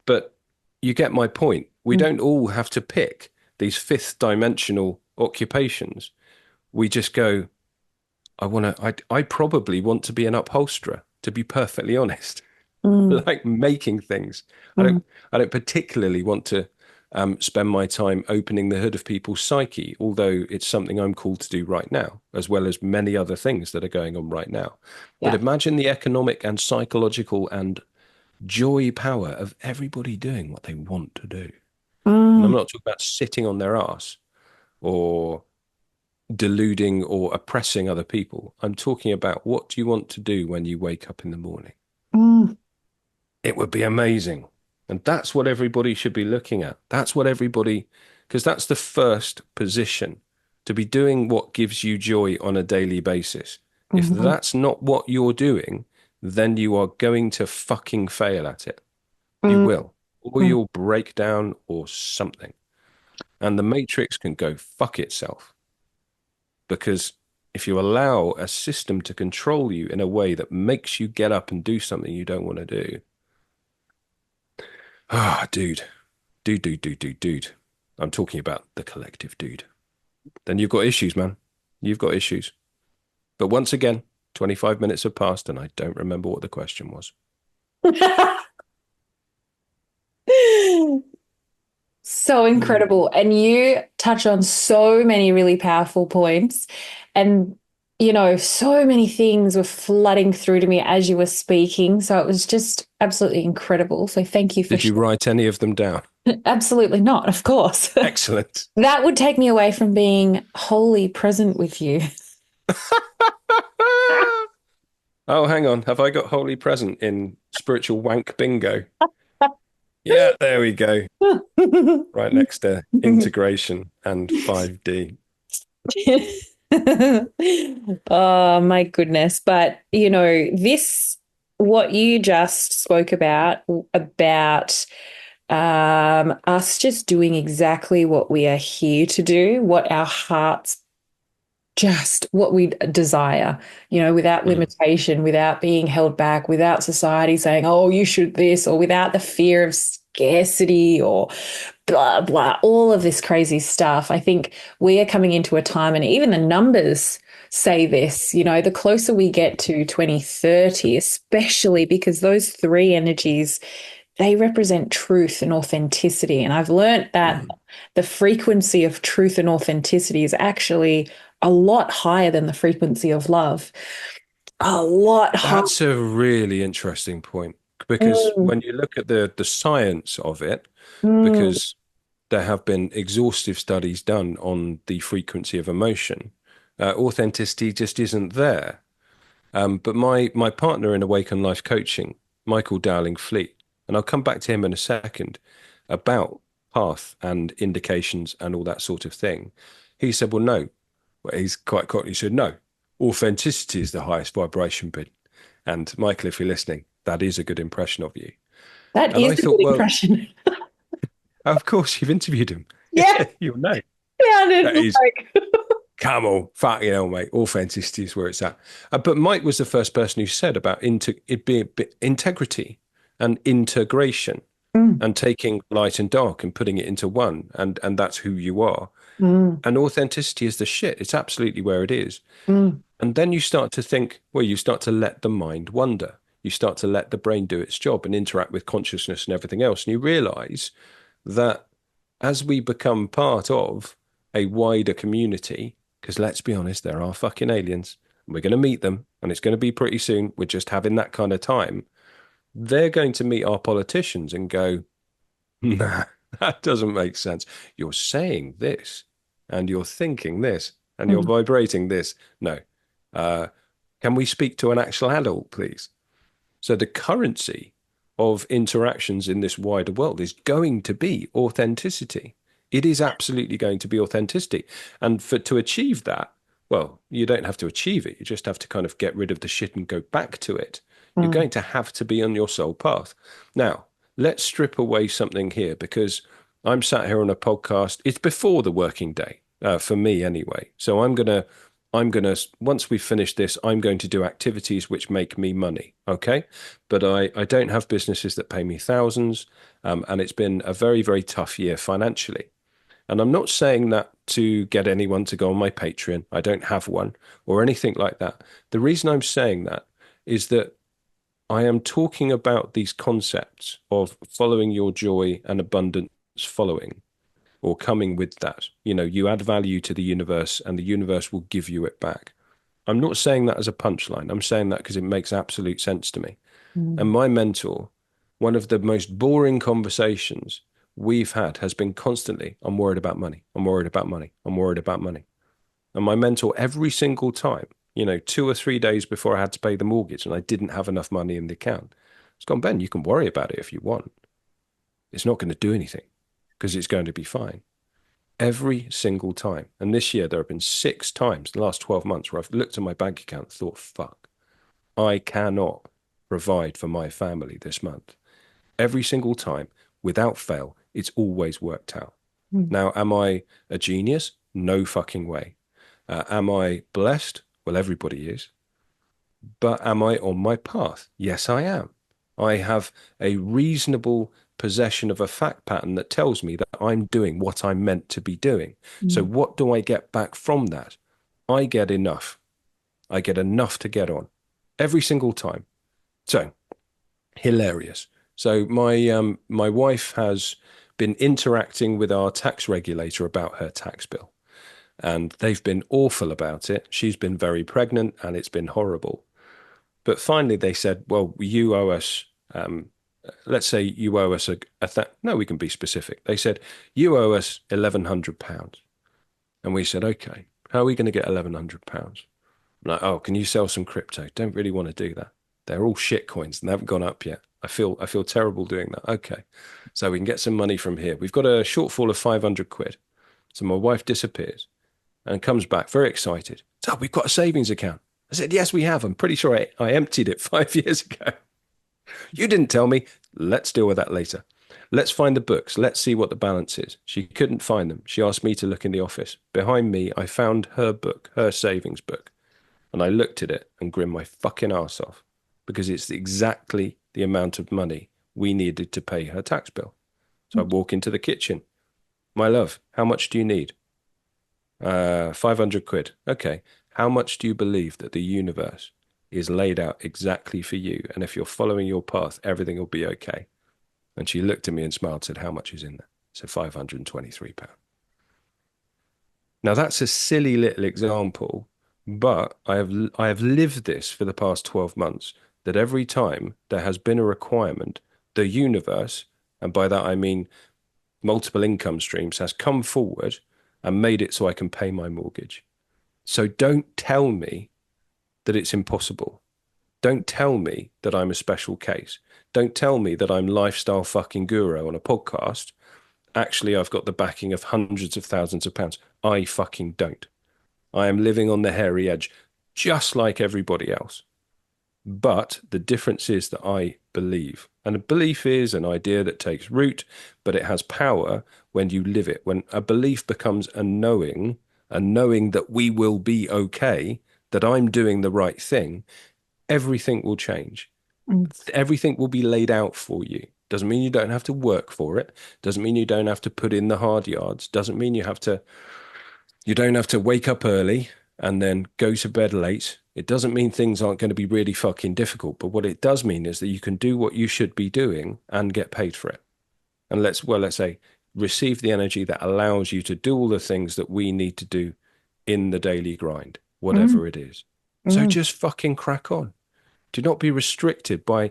But you get my point. We Mm. don't all have to pick these fifth dimensional occupations. We just go, I probably want to be an upholsterer, to be perfectly honest. Mm. Like making things. I Mm. don't I don't particularly want to spend my time opening the hood of people's psyche, although it's something I'm called to do right now, as well as many other things that are going on right now. But Yeah. imagine the economic and psychological and joy power of everybody doing what they want to do. I'm Mm, not talking about sitting on their ass or deluding or oppressing other people. I'm talking about what do you want to do when you wake up in the morning? mm, It would be amazing. And that's what everybody should be looking at. That's what everybody, because that's the first position to be doing what gives you joy on a daily basis. If mhm, that's not what you're doing, then you are going to fucking fail at it. You mm, will, or mm. you'll break down or something. And the matrix can go fuck itself because if you allow a system to control you in a way that makes you get up and do something you don't want to do, dude, dude. I'm talking about the collective dude. Then you've got issues, man. You've got issues. But once again, 25 minutes have passed and I don't remember what the question was. So Hmm. incredible. And you touch on so many really powerful points. And, so many things were flooding through to me as you were speaking. So it was just absolutely incredible. So thank you for Did you sharing. write any of them down? Absolutely not, of course. Excellent. That would take me away from being wholly present with you. Oh, hang on. Have I got Holy Present in spiritual wank bingo? Yeah, there we go. Right next to integration and 5D. Oh my goodness. But what you just spoke about us just doing exactly what we are here to do, what our hearts just what we desire, without Mm. limitation, without being held back, without society saying, oh, you should this, or without the fear of scarcity or blah, blah, all of this crazy stuff. I think we are coming into a time, and even the numbers say this, the closer we get to 2030, especially because those three energies, they represent truth and authenticity. And I've learned that Mm. the frequency of truth and authenticity is actually a lot higher than the frequency of love. A lot higher. That's a really interesting point because Mm, when you look at the science of it, mm, because there have been exhaustive studies done on the frequency of emotion, authenticity just isn't there. But my partner in Awaken Life Coaching, Michael Dowling Fleet, and I'll come back to him in a second about path and indications and all that sort of thing. He said, well, no. Well, he's quite cocky. He said, no, authenticity is the highest vibration bid. And Michael, if you're listening, that is a good impression of you. that And is I a good thought, well, impression. of course, you've interviewed him. Yeah, You'll know. yeah, That it's is, like, come on, fuck, mate. Authenticity is where it's at. But Mike was the first person who said about it being integrity and integration mm, and taking light and dark and putting it into one. And that's who you are. mm, And authenticity is the shit. It's absolutely where it is. mm, And then you start to think, well, you start to let the mind wander. You start to let the brain do its job and interact with consciousness and everything else. And you realize that as we become part of a wider community, because let's be honest, there are fucking aliens, and we're going to meet them, and it's going to be pretty soon. We're just having that kind of time. They're going to meet our politicians and go, nah, that doesn't make sense. You're saying this, and you're thinking this, and you're mm, vibrating this. No. Uh, can we speak to an actual adult, please? So the currency of interactions in this wider world is going to be authenticity. It is absolutely going to be authenticity. And for to achieve that, well, you don't have to achieve it. You just have to kind of get rid of the shit and go back to it. You're mm, going to have to be on your soul path. Now, let's strip away something here because I'm sat here on a podcast. It's before the working day, for me anyway. So I'm gonna once we finish this, I'm going to do activities which make me money. Okay. But I don't have businesses that pay me thousands. And it's been a very, very tough year financially. And I'm not saying that to get anyone to go on my Patreon. I don't have one or anything like that. The reason I'm saying that is that I am talking about these concepts of following your joy and abundance following or coming with that. You add value to the universe and the universe will give you it back. I'm not saying that as a punchline. I'm saying that because it makes absolute sense to me. And mm, my mentor, one of the most boring conversations we've had has been constantly, I'm worried about money. I'm worried about money. I'm worried about money. And my mentor, every single time, 2 or 3 days before I had to pay the mortgage and I didn't have enough money in the account, it's gone, Ben, you can worry about it if you want. It's not going to do anything because it's going to be fine. Every single time. And this year, there have been 6 times in the last 12 months where I've looked at my bank account and thought, fuck, I cannot provide for my family this month. Every single time, without fail, it's always worked out. Mm. Now, am I a genius? No fucking way. Am I blessed? Well, everybody is. But am I on my path? Yes, I am. I have a reasonable possession of a fact pattern that tells me that I'm doing what I'm meant to be doing. So, Mm. what do I get back from that? I get enough. I get enough to get on every single time. So, hilarious. So, my wife has been interacting with our tax regulator about her tax bill, and they've been awful about it. She's been very pregnant, and it's been horrible. But finally, they said, well, you owe us, let's say you owe us no, we can be specific. They said, you owe us £1,100. And we said, okay, how are we going to get £1,100? Like, oh, can you sell some crypto? Don't really want to do that. They're all shit coins and they haven't gone up yet. I feel terrible doing that. Okay. So we can get some money from here. We've got a shortfall of 500 quid. So my wife disappears and comes back very excited. So we've got a savings account. I said, yes, we have. I'm pretty sure I emptied it 5 years ago. You didn't tell me. Let's deal with that later. Let's find the books. Let's see what the balance is. She couldn't find them. She asked me to look in the office. Behind me, I found her book, her savings book. And I looked at it and grinned my fucking ass off because it's exactly the amount of money we needed to pay her tax bill. So I walk into the kitchen. My love, how much do you need? 500 quid. Okay. How much do you believe that the universe is laid out exactly for you? And if you're following your path, everything will be okay. And she looked at me and smiled, said, how much is in there? I said, £523. Now that's a silly little example, but I have lived this for the past 12 months, that every time there has been a requirement, the universe, and by that I mean multiple income streams, has come forward and made it so I can pay my mortgage. So don't tell me that it's impossible. Don't tell me that I'm a special case. Don't tell me that I'm lifestyle fucking guru on a podcast. Actually, I've got the backing of hundreds of thousands of pounds. I fucking don't. I am living on the hairy edge, just like everybody else. But the difference is that I believe. And a belief is an idea that takes root, but it has power when you live it. When a belief becomes a knowing that we will be okay, that I'm doing the right thing, everything will change. Mm. Everything will be laid out for you. Doesn't mean you don't have to work for it. Doesn't mean you don't have to put in the hard yards. Doesn't mean you don't have to wake up early and then go to bed late. It doesn't mean things aren't going to be really fucking difficult. But what it does mean is that you can do what you should be doing and get paid for it. And let's say, receive the energy that allows you to do all the things that we need to do in the daily grind, Mm. whatever it is. So Mm. just fucking crack on. Do not be restricted by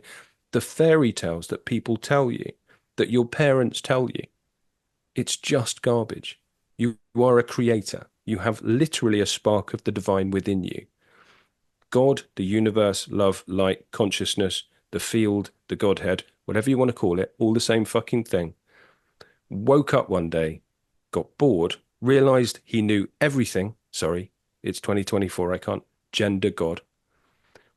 the fairy tales that people tell you, that your parents tell you. It's just garbage. You are a creator. You have literally a spark of the divine within you. God, the universe, love, light, consciousness, the field, the Godhead, whatever you want to call it, all the same fucking thing. Woke up one day, got bored, realized he knew everything. Sorry, it's 2024. I can't gender God.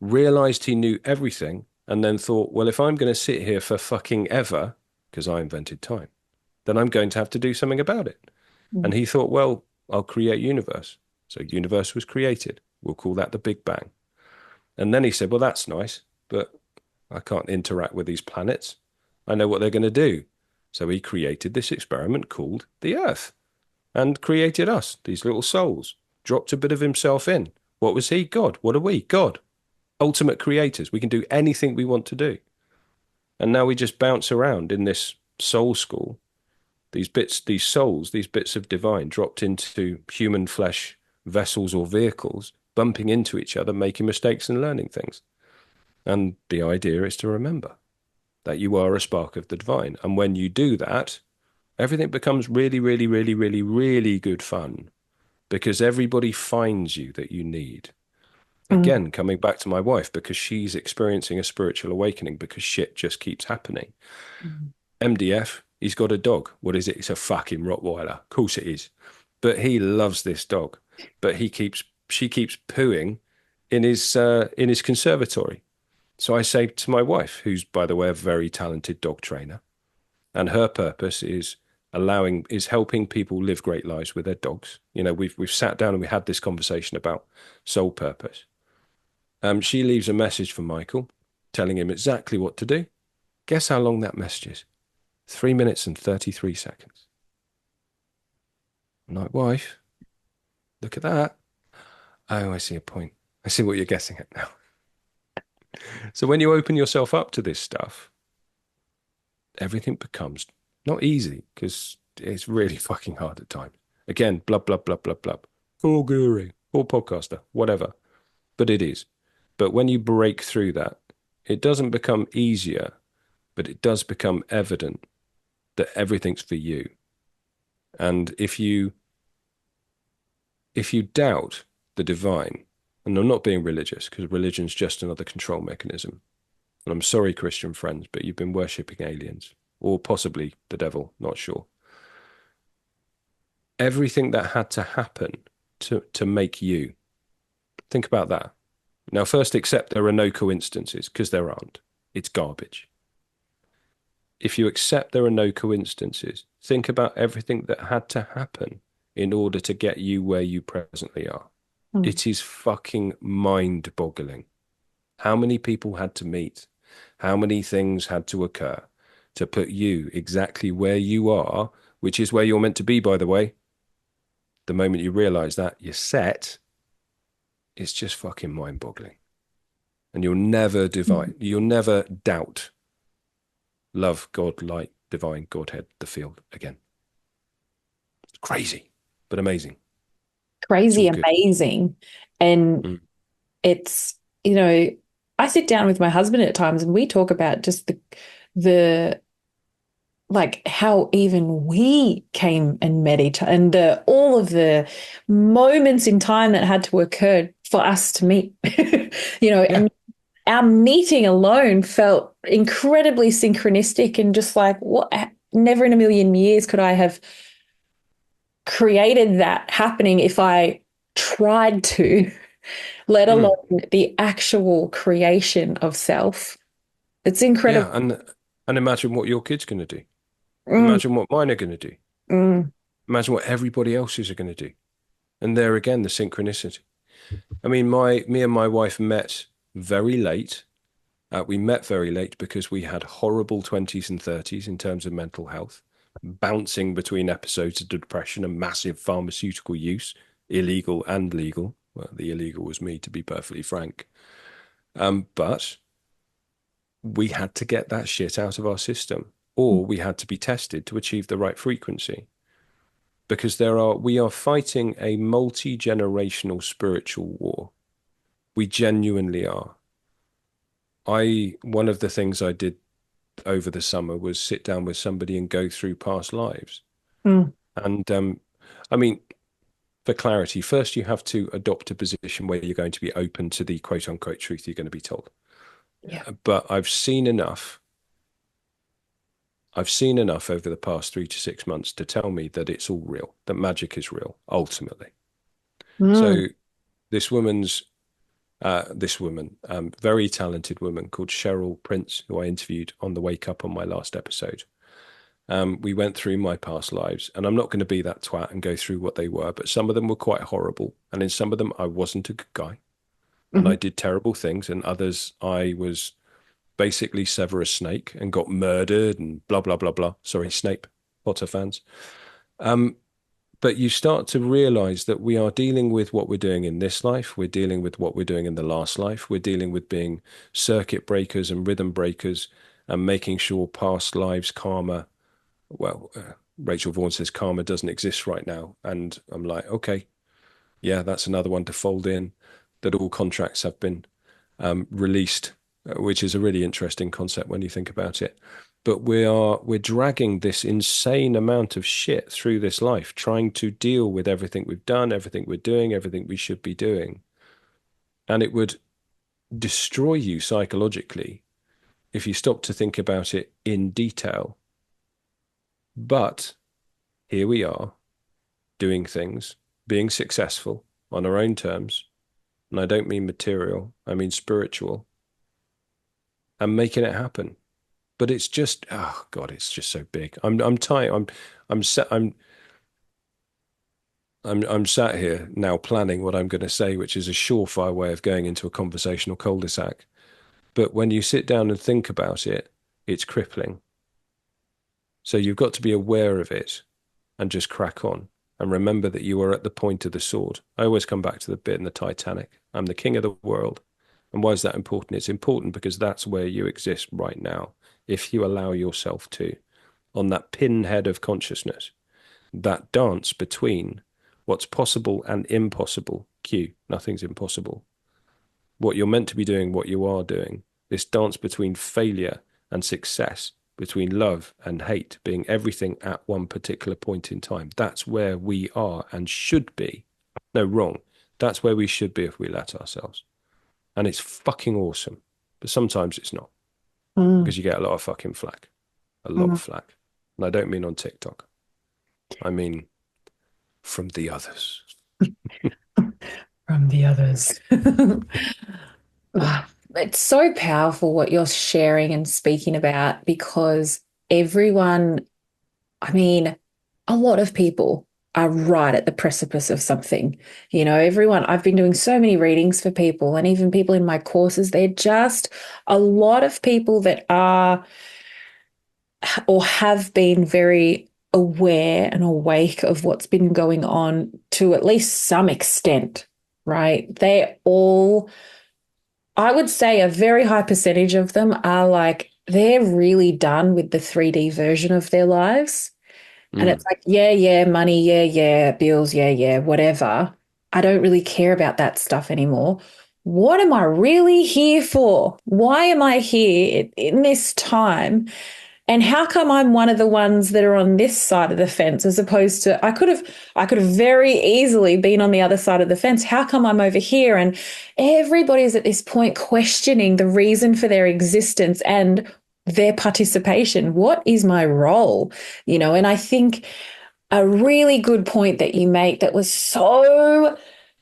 Realized he knew everything and then thought, well, if I'm going to sit here for fucking ever, because I invented time, then I'm going to have to do something about it. Mm. And he thought, well, I'll create universe. So universe was created. We'll call that the Big Bang. And then he said, well, that's nice, but I can't interact with these planets. I know what they're going to do. So he created this experiment called the Earth and created us, these little souls, dropped a bit of himself in. What was he? God. What are we? God. Ultimate creators. We can do anything we want to do. And now we just bounce around in this soul school. These bits, these souls, these bits of divine dropped into human flesh vessels or vehicles, bumping into each other, making mistakes and learning things. And the idea is to remember that you are a spark of the divine. And when you do that, Everything becomes really, really, really, really, really good fun because everybody finds you that you need. Mm, Again, coming back to my wife, because she's experiencing a spiritual awakening because shit just keeps happening. mm, MDF, he's got a dog. What is it? It's a fucking Rottweiler. Of course it is. But he loves this dog. But she keeps pooing in his conservatory. So I say to my wife, who's by the way a very talented dog trainer, and her purpose is helping people live great lives with their dogs. You know, we've sat down and we had this conversation about soul purpose. She leaves a message for Michael, telling him exactly what to do. Guess how long that message is? 3 minutes and 33 seconds. I'm like, wife, look at that. Oh, I see a point. I see what you're guessing at now. So when you open yourself up to this stuff, everything becomes not easy because it's really fucking hard at times. Again, blub, blub, blub, blub, blub. Full guru, full podcaster, whatever. But it is. But when you break through that, it doesn't become easier, but it does become evident that everything's for you. And if you doubt the divine, and I'm not being religious because religion's just another control mechanism. And I'm sorry, Christian friends, but you've been worshipping aliens or possibly the devil, not sure. Everything that had to happen to make you. Think about that. Now, first, accept there are no coincidences because there aren't. It's garbage. If you accept there are no coincidences, think about everything that had to happen in order to get you where you presently are. mm, It is fucking mind-boggling. How many people had to meet? How many things had to occur to put you exactly where you are, which is where you're meant to be, by the way. The moment you realize that you're set, it's just fucking mind-boggling. And mm. you'll never doubt love, God, light, divine, Godhead, the field again. It's crazy, but amazing. It's Crazy all good. amazing. And Mm. it's, you know, I sit down with my husband at times and we talk about just the like how even we came and met each other and all of the moments in time that had to occur for us to meet. Yeah, And our meeting alone felt incredibly synchronistic and just like what, never in a million years could I have created that happening if I tried to, let alone mm. the actual creation of self. It's incredible. Yeah, and imagine what your kid's going to do. Mm, Imagine what mine are going to do. mm, Imagine what everybody else's are going to do. And there again, the synchronicity. I mean, my me and my wife met very late. We met very late because we had horrible 20s and 30s in terms of mental health, bouncing between episodes of depression and massive pharmaceutical use, illegal and legal. Well, the illegal was me, to be perfectly frank. But we had to get that shit out of our system, or we had to be tested to achieve the right frequency. Because we are fighting a multi-generational spiritual war. We genuinely are. One of the things I did over the summer was sit down with somebody and go through past lives. mm. And I mean, for clarity, first you have to adopt a position where you're going to be open to the quote unquote truth you're going to be told. Yeah. But I've seen enough. I've seen enough over the past 3 to 6 months to tell me that it's all real, that magic is real, ultimately. Mm, So this woman, very talented woman called Cheryl Prince, who I interviewed on the Wake Up on my last episode. We went through my past lives, and I'm not going to be that twat and go through what they were, but some of them were quite horrible. And in some of them, I wasn't a good guy and mhm. I did terrible things. And others, I was basically Severus Snake and got murdered and blah, blah, blah, blah. Sorry, Snape, Potter fans. Um, but you start to realize that we are dealing with what we're doing in this life. We're dealing with what we're doing in the last life. We're dealing with being circuit breakers and rhythm breakers and making sure past lives karma. Well, Rachel Vaughan says karma doesn't exist right now. And I'm like, okay, yeah, that's another one to fold in, that all contracts have been released, which is a really interesting concept when you think about it. but we're dragging this insane amount of shit through this life, trying to deal with everything we've done, everything we're doing, everything we should be doing. And it would destroy you psychologically if you stop to think about it in detail. But here we are doing things, being successful on our own terms. And I don't mean material, I mean spiritual, and making it happen. But it's just, oh God, it's just so big. I'm tired. I'm sat I'm sat here now planning what I'm going to say, which is a surefire way of going into a conversational cul-de-sac. But when you sit down and think about it, it's crippling. So you've got to be aware of it and just crack on and remember that you are at the point of the sword. I always come back to the bit in the Titanic. I'm the king of the world. And why is that important? It's important because that's where you exist right now, if you allow yourself to, on that pinhead of consciousness, that dance between what's possible and impossible. Q, nothing's impossible. What you're meant to be doing, what you are doing, this dance between failure and success, between love and hate, being everything at one particular point in time. That's where we are and should be. No, wrong. That's where we should be if we let ourselves. And it's fucking awesome. But sometimes it's not, Mm, because you get a lot of fucking flack. A lot mm. of flack. And I don't mean on TikTok. I mean from the others. From the others. Ah, it's so powerful what you're sharing and speaking about because everyone, I mean, a lot of people are right at the precipice of something. Everyone, I've been doing so many readings for people and even people in my courses, they're just a lot of people that are or have been very aware and awake of what's been going on to at least some extent, right? They all, I would say a very high percentage of them are like, they're really done with the 3D version of their lives. And it's Mm. like, yeah, yeah, money, yeah, yeah, bills, yeah, yeah, whatever. I don't really care about that stuff anymore. What am I really here for? Why am I here in this time? And how come I'm one of the ones that are on this side of the fence as opposed to I could have very easily been on the other side of the fence. How come I'm over here? And everybody's at this point questioning the reason for their existence and their participation. What is my role? And I think a really good point that you make that was so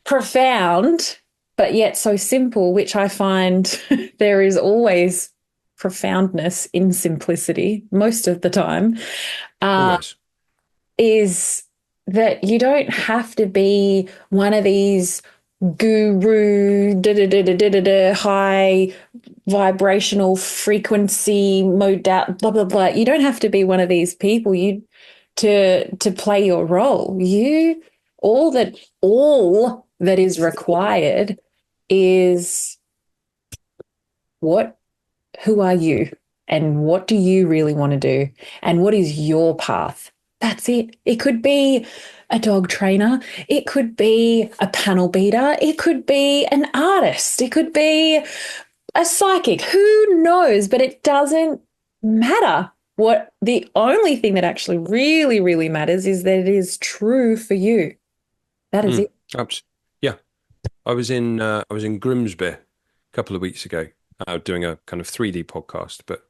profound, but yet so simple, which I find there is always profoundness in simplicity most of the time, uh, Always. is that you don't have to be one of these guru high vibrational frequency modal blah blah blah. You don't have to be one of these people you to play your role. You all that is required is what who are you and what do you really want to do and what is your path. That's it. It could be a dog trainer, it could be a panel beater, it could be an artist, it could be a psychic, who knows, but it doesn't matter. What the only thing that actually really really matters is that it is true for you. That is Mm. it. Yeah. I was in Grimsby a couple of weeks ago, doing a kind of 3D podcast, but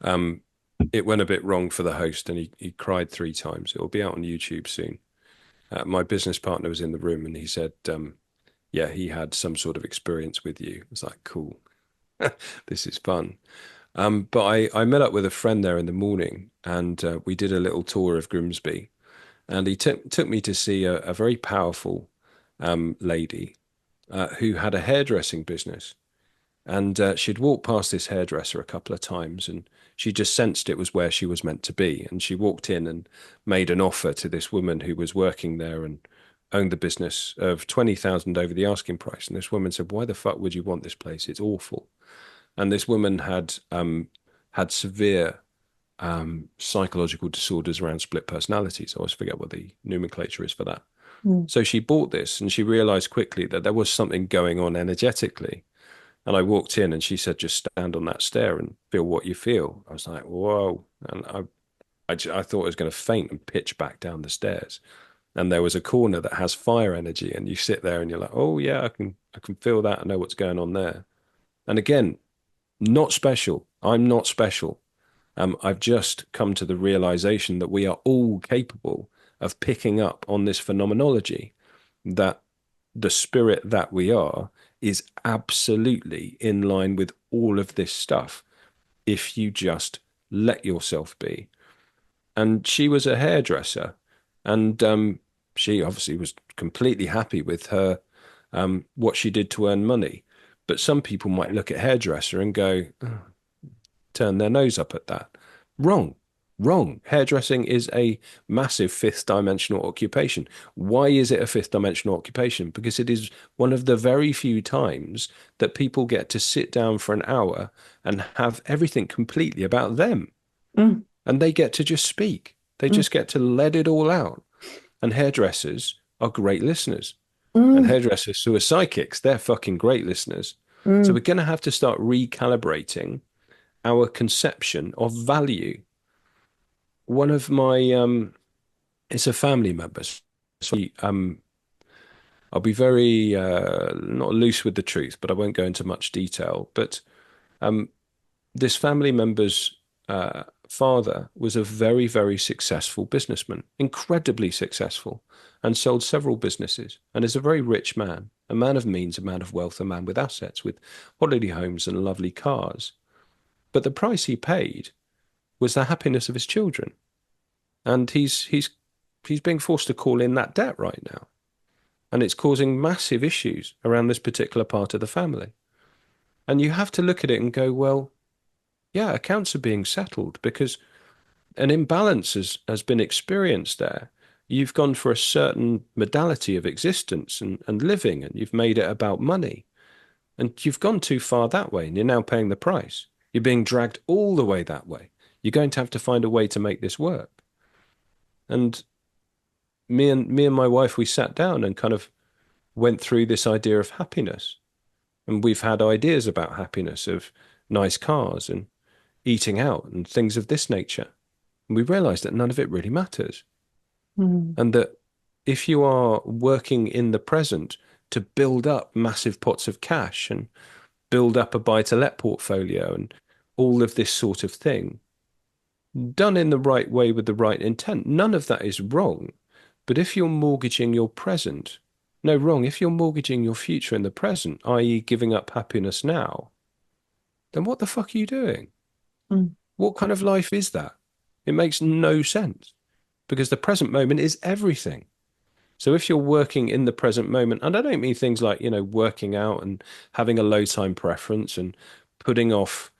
um, it went a bit wrong for the host, and he cried 3 times. It will be out on YouTube soon. My business partner was in the room, and he said, "Yeah, he had some sort of experience with you." I was like, "Cool, this is fun." But I met up with a friend there in the morning, and we did a little tour of Grimsby, and he took me to see a very powerful lady who had a hairdressing business. And she'd walked past this hairdresser a couple of times and she just sensed it was where she was meant to be. And she walked in and made an offer to this woman who was working there and owned the business of 20,000 over the asking price. And this woman said, "Why the fuck would you want this place? It's awful." And this woman had severe psychological disorders around split personalities. I always forget what the nomenclature is for that. Mm. So she bought this and she realized quickly that there was something going on energetically. And I walked in and she said, just stand on that stair and feel what you feel. I was like, whoa. And I thought I was going to faint and pitch back down the stairs. And there was a corner that has fire energy, and you sit there and you're like, oh yeah, I can feel that. I know what's going on there. And again, not special. I'm not special. I've just come to the realization that we are all capable of picking up on this phenomenology, that the spirit that we are is absolutely in line with all of this stuff if you just let yourself be. And she was a hairdresser, and she obviously was completely happy with her what she did to earn money. But some people might look at hairdresser and go, "Oh," turn their nose up at that. Wrong. Wrong. Hairdressing is a massive fifth dimensional occupation. Why is it a fifth dimensional occupation? Because it is one of the very few times that people get to sit down for an hour and have everything completely about them. Mm, And they get to just speak. They mm, just get to let it all out. And hairdressers are great listeners. And mm, hairdressers who are psychics, they're fucking great listeners. So we're mm, going to have to start recalibrating our conception of value. One of my it's a family member. So I'll be very not loose with the truth, but I won't go into much detail. But um, this family member's father was a very, very successful businessman, incredibly successful, and sold several businesses, and is a very rich man, a man of means, a man of wealth, a man with assets, with holiday homes and lovely cars. But the price he paid was the happiness of his children, and he's being forced to call in that debt right now, and it's causing massive issues around this particular part of the family. And you have to look at it and go, well, yeah, accounts are being settled because an imbalance has been experienced there. You've gone for a certain modality of existence and living, and you've made it about money. And you've gone too far that way, and you're now paying the price. You're being dragged all the way that way. You're going to have to find a way to make this work. And me and my wife, we sat down and kind of went through this idea of happiness. And we've had ideas about happiness, of nice cars and eating out and things of this nature. And we realized that none of it really matters. mm, And that if you are working in the present to build up massive pots of cash and build up a buy to let portfolio and all of this sort of thing, done in the right way with the right intent, none of that is wrong. But if you're mortgaging your present, no, wrong. If you're mortgaging your future in the present, i.e., giving up happiness now, then what the fuck are you doing? mm, What kind of life is that? It makes no sense because the present moment is everything. So if you're working in the present moment, and I don't mean things like, working out and having a low time preference and putting off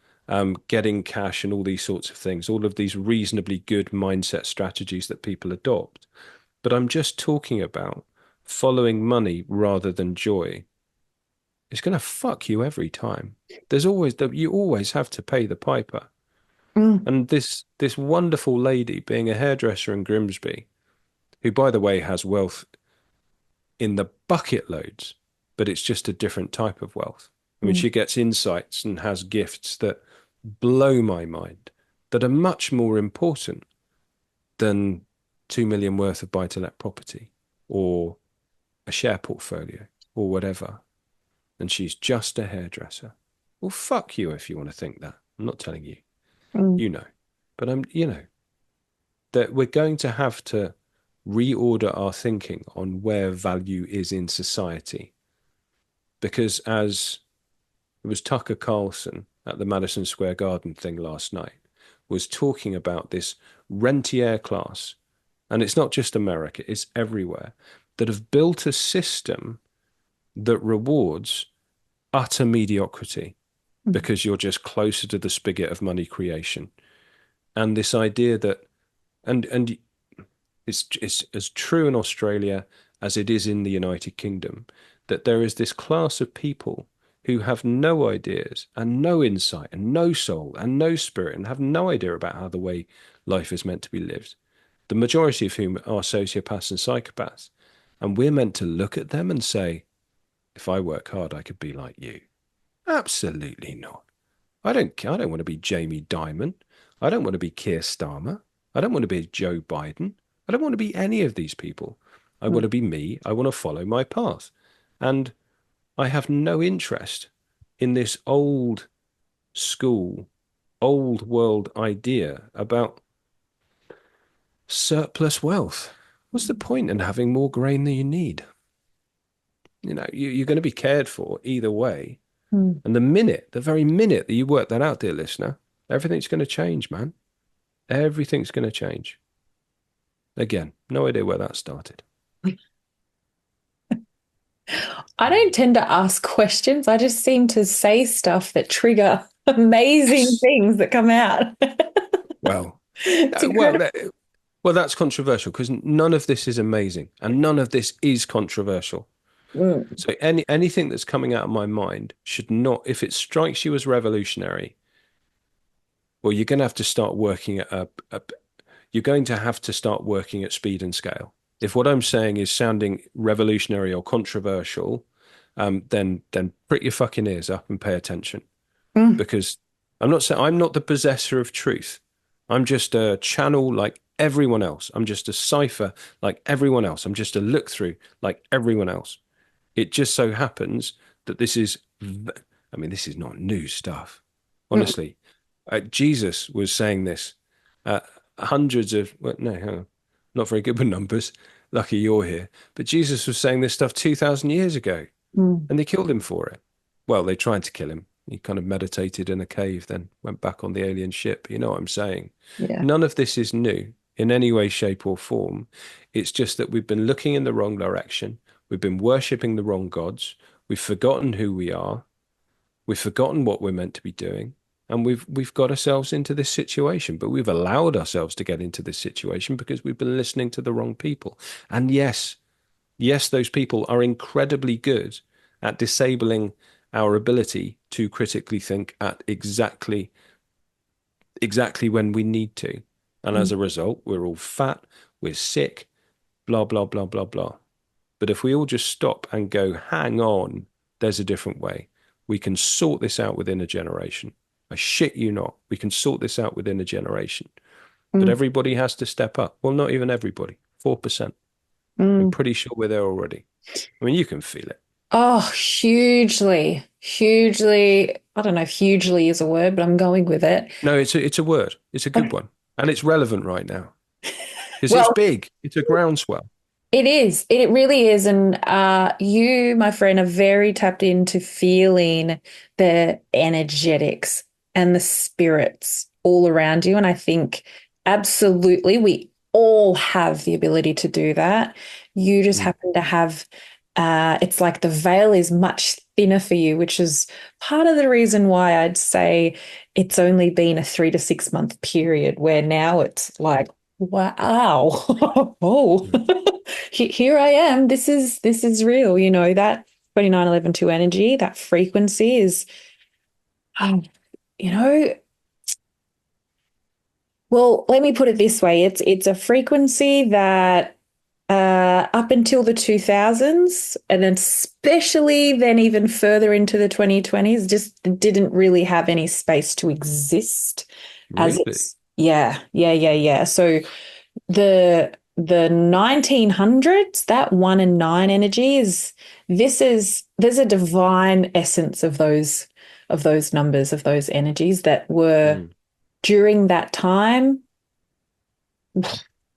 getting cash and all these sorts of things, all of these reasonably good mindset strategies that people adopt. But I'm just talking about following money rather than joy. It's going to fuck you every time. There's always that you always have to pay the piper. mm, And this wonderful lady being a hairdresser in Grimsby, who by the way has wealth in the bucket loads, but it's just a different type of wealth. I mean, mm, she gets insights and has gifts that blow my mind, that are much more important than 2 million worth of buy to let property or a share portfolio or whatever. And she's just a hairdresser. Well, fuck you if you want to think that. I'm not telling you, mm, you know, but that we're going to have to reorder our thinking on where value is in society. Because as it was Tucker Carlson at the Madison Square Garden thing last night, was talking about this rentier class, and it's not just America, it's everywhere, that have built a system that rewards utter mediocrity mm, because you're just closer to the spigot of money creation. And this idea that and it's as true in Australia as it is in the United Kingdom, that there is this class of people who have no ideas and no insight and no soul and no spirit and have no idea about how the way life is meant to be lived. The majority of whom are sociopaths and psychopaths. And we're meant to look at them and say, if I work hard, I could be like you. Absolutely not. I don't want to be Jamie Dimon. I don't want to be Keir Starmer. I don't want to be Joe Biden. I don't want to be any of these people. I want Mm, to be me. I want to follow my path. And I have no interest in this old school, old world idea about surplus wealth. What's the point in having more grain than you need? You're going to be cared for either way. mm. And the very minute that you work that out, dear listener, everything's going to change, man. Everything's going to change. Again, no idea where that started. I don't tend to ask questions. I just seem to say stuff that trigger amazing Yes. things that come out. Well, It's uh, well, incredible. that, well, that's controversial because none of this is amazing and none of this is controversial. Mm, So anything that's coming out of my mind should not, if it strikes you as revolutionary, well, you're going to have to start working at you're going to have to start working at speed and scale. If what I'm saying is sounding revolutionary or controversial, then prick your fucking ears up and pay attention mm, because I'm not the possessor of truth. I'm just a channel like everyone else. I'm just a cipher like everyone else. I'm just a look through like everyone else. It just so happens that I mean, this is not new stuff. mm, Honestly, Jesus was saying this uh, hundreds of, well, no, hang on, not very good with numbers. Lucky you're here. But Jesus was saying this stuff 2,000 years ago mm. and they killed him for it. Well, they tried to kill him. He kind of meditated in a cave, then went back on the alien ship. You know what I'm saying? Yeah. None of this is new in any way, shape, or form. It's just that we've been looking in the wrong direction. We've been worshipping the wrong gods. We've forgotten who we are. We've forgotten what we're meant to be doing. And we've got ourselves into this situation, but we've allowed ourselves to get into this situation because we've been listening to the wrong people. And yes, those people are incredibly good at disabling our ability to critically think at exactly when we need to. And Mm, as a result, we're all fat, we're sick, blah, blah, blah, blah, blah. But if we all just stop and go, hang on, there's a different way. We can sort this out within a generation. I shit you not. We can sort this out within a generation. But mm, everybody has to step up. Well, not even everybody. 4%. I'm mm. pretty sure we're there already. I mean, you can feel it. Oh, hugely, hugely. I don't know if hugely is a word, but I'm going with it. No, it's a word. It's a good one. And it's relevant right now because it's Well, big. It's a groundswell. it is. It really is. And you, my friend, are very tapped into feeling the energetics and the spirits all around you. And I think absolutely we all have the ability to do that. You just Mm, happen to have, it's like the veil is much thinner for you, which is part of the reason why I'd say it's only been a 3 to 6 month period where now it's like, wow. Oh. mm, Here I am. This is real. That 2911 energy, that frequency is, um, you know, well, let me put it this way. It's a frequency that up until the 2000s, and then especially then even further into the 2020s, just didn't really have any space to exist as really? it's, yeah, yeah, yeah, yeah. So the 1900s, that 1 and 9 energy is there's a divine essence of those numbers, of those energies that were Mm, during that time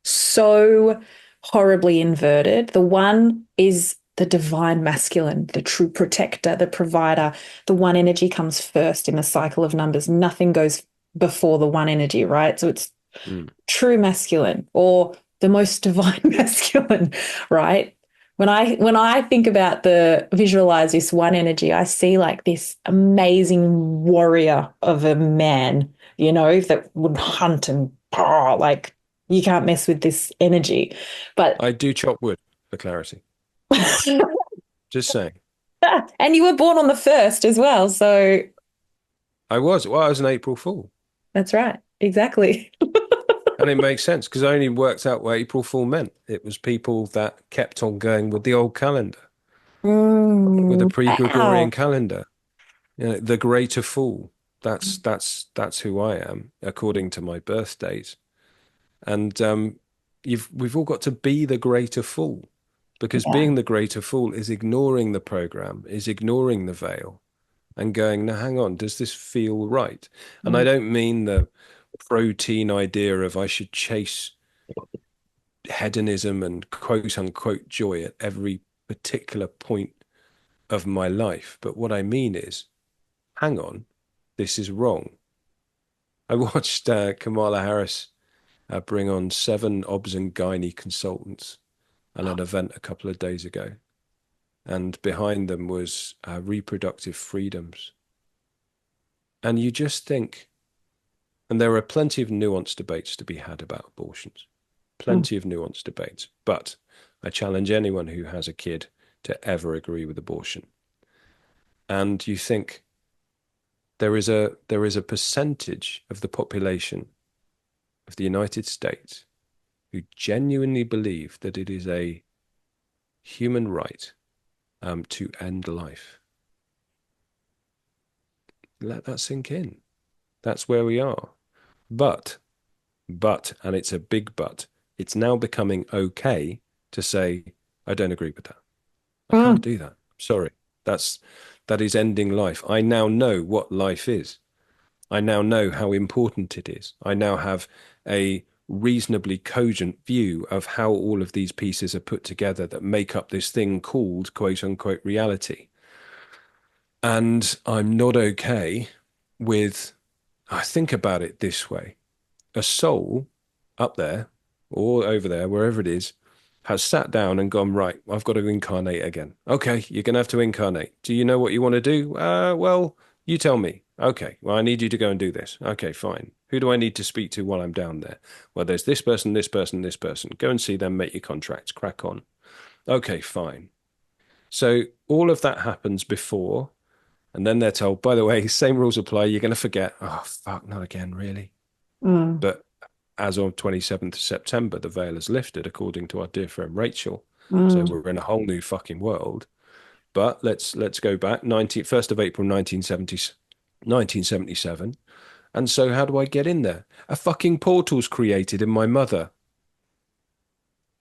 so horribly inverted. The one is the divine masculine, the true protector, the provider. The one energy comes first in the cycle of numbers. Nothing goes before the one energy, right? So it's mm. true masculine or the most divine masculine, right? When I think about the visualize this one energy, I see like this amazing warrior of a man, that would hunt and like you can't mess with this energy. But I do chop wood for clarity. Just saying. and you were born on the first as well, so I was an April Fool. that's right. Exactly. And it makes sense because I only worked out what April Fool meant. It was people that kept on going with the old calendar, with the pre-Gregorian Wow. calendar. The greater fool. That's who I am according to my birth date. And we've all got to be the greater fool, because Yeah. being the greater fool is ignoring the program, is ignoring the veil, and going, now hang on, does this feel right? And I Mm. don't mean the protein idea of I should chase hedonism and quote unquote joy at every particular point of my life. But what I mean is, hang on, this is wrong. I watched Kamala Harris bring on 7 obs and gynae consultants at an event a couple of days ago. And behind them was reproductive freedoms. And you just think, and there are plenty of nuanced debates to be had about abortions, Mm. plenty of nuanced debates. But I challenge anyone who has a kid to ever agree with abortion. And you think there is a percentage of the population of the United States who genuinely believe that it is a human right to end life. Let that sink in. That's where we are. But, and it's a big but, it's now becoming okay to say, I don't agree with that. I can't Mm. do that. Sorry. That's that is ending life. I now know what life is. I now know how important it is. I now have a reasonably cogent view of how all of these pieces are put together that make up this thing called quote unquote reality. And I'm not okay with, I think about it this way: a soul up there or over there, wherever it is, has sat down and gone, right, I've got to incarnate again. Okay, you're going to have to incarnate. Do you know what you want to do? Well, you tell me. Okay, well, I need you to go and do this. Okay, fine. Who do I need to speak to while I'm down there? Well, there's this person, this person, this person. Go and see them, make your contracts, crack on. Okay, fine. So all of that happens before, and then they're told, by the way, same rules apply. You're going to forget. Oh, fuck, not again, really? Mm. But as of 27th of September, the veil is lifted, according to our dear friend Rachel. So Mm. we're in a whole new fucking world. But let's go back 1st of April 1977. And so how do I get in there? A fucking portal's created in my mother.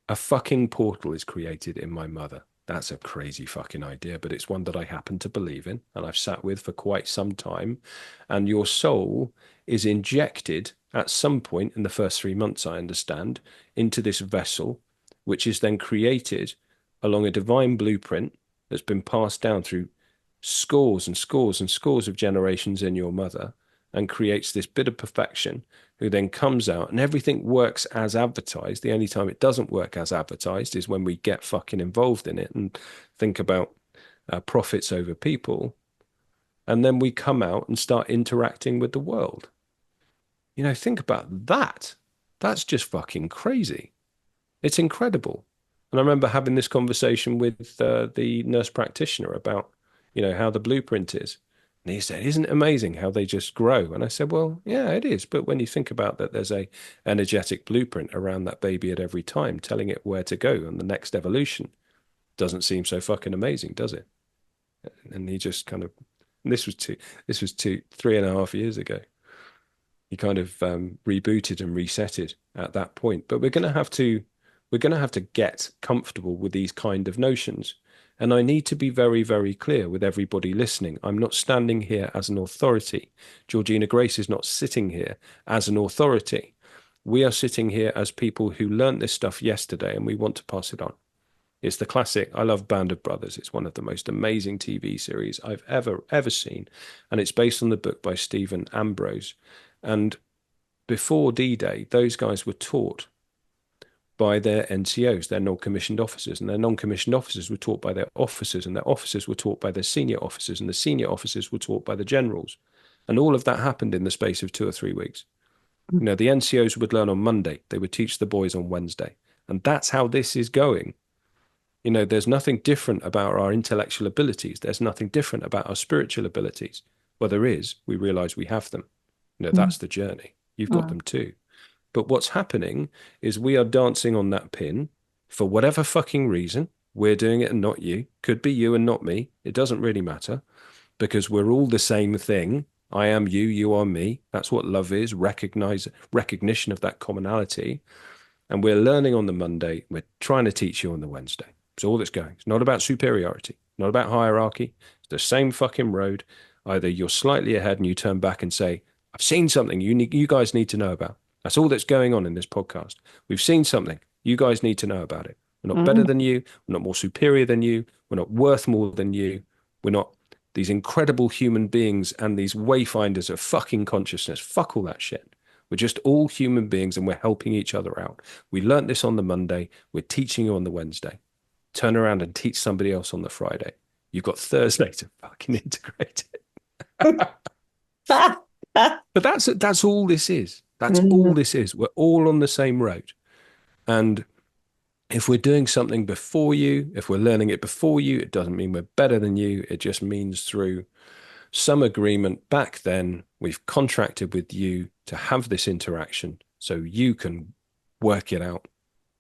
A fucking portal is created in my mother. That's a crazy fucking idea, but it's one that I happen to believe in and I've sat with for quite some time. And your soul is injected at some point in the first 3 months, I understand, into this vessel, which is then created along a divine blueprint that's been passed down through scores and scores and scores of generations in your mother, and creates this bit of perfection, who then comes out and everything works as advertised. The only time it doesn't work as advertised is when we get fucking involved in it and think about profits over people. And then we come out and start interacting with the world. Think about that. That's just fucking crazy. It's incredible. And I remember having this conversation with the nurse practitioner about, how the blueprint is. And he said, isn't it amazing how they just grow? And I said, well, yeah, it is. But when you think about that, there's a energetic blueprint around that baby at every time, telling it where to go and the next evolution. Doesn't seem so fucking amazing, does it? And he just kind of, and this was 3.5 years ago. He kind of rebooted and resetted at that point. But we're going to have to get comfortable with these kind of notions. And I need to be very, very clear with everybody listening. I'm not standing here as an authority. Georgina Grace is not sitting here as an authority. We are sitting here as people who learnt this stuff yesterday and we want to pass it on. It's the classic. I love Band of Brothers. It's one of the most amazing TV series I've ever seen. And it's based on the book by Stephen Ambrose. And before D-Day, those guys were taught by their NCOs, their non-commissioned officers, and their non-commissioned officers were taught by their officers, and their officers were taught by their senior officers, and the senior officers were taught by the generals. And all of that happened in the space of 2 or 3 weeks. The NCOs would learn on Monday. They would teach the boys on Wednesday. And that's how this is going. There's nothing different about our intellectual abilities. There's nothing different about our spiritual abilities. Well, there is. We realize we have them. Mm. That's the journey. You've got Mm. them too. But what's happening is we are dancing on that pin for whatever fucking reason. We're doing it and not you. Could be you and not me. It doesn't really matter. because we're all the same thing. I am you, you are me. That's what love is. Recognition of that commonality. And we're learning on the Monday. We're trying to teach you on the Wednesday. It's all that's going. It's not about superiority, not about hierarchy. It's the same fucking road. Either you're slightly ahead and you turn back and say, I've seen something you guys need to know about. That's all that's going on in this podcast. We've seen something. You guys need to know about it. We're not better Mm. than you. We're not more superior than you. We're not worth more than you. We're not these incredible human beings and these wayfinders of fucking consciousness. Fuck all that shit. We're just all human beings and we're helping each other out. We learnt this on the Monday. We're teaching you on the Wednesday. Turn around and teach somebody else on the Friday. You've got Thursday to fucking integrate it. But that's all this is. That's all Mm. this is. We're all on the same road. And if we're doing something before you, if we're learning it before you, it doesn't mean we're better than you. It just means through some agreement back then, we've contracted with you to have this interaction so you can work it out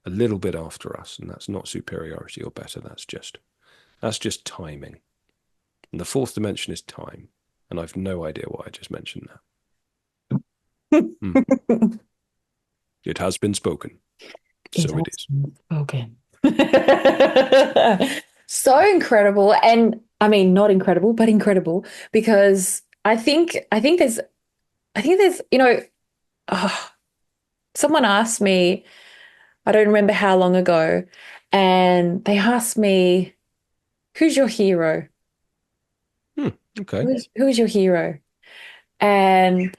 a little bit after us. And that's not superiority or better. That's just timing. And the fourth dimension is time. And I've no idea why I just mentioned that. Hmm. It has been spoken. It So it has is. been spoken. So incredible. And I mean, not incredible, but incredible because I think there's, oh, someone asked me, I don't remember how long ago, and they asked me, who's your hero? Hmm. Okay. Who's your hero? And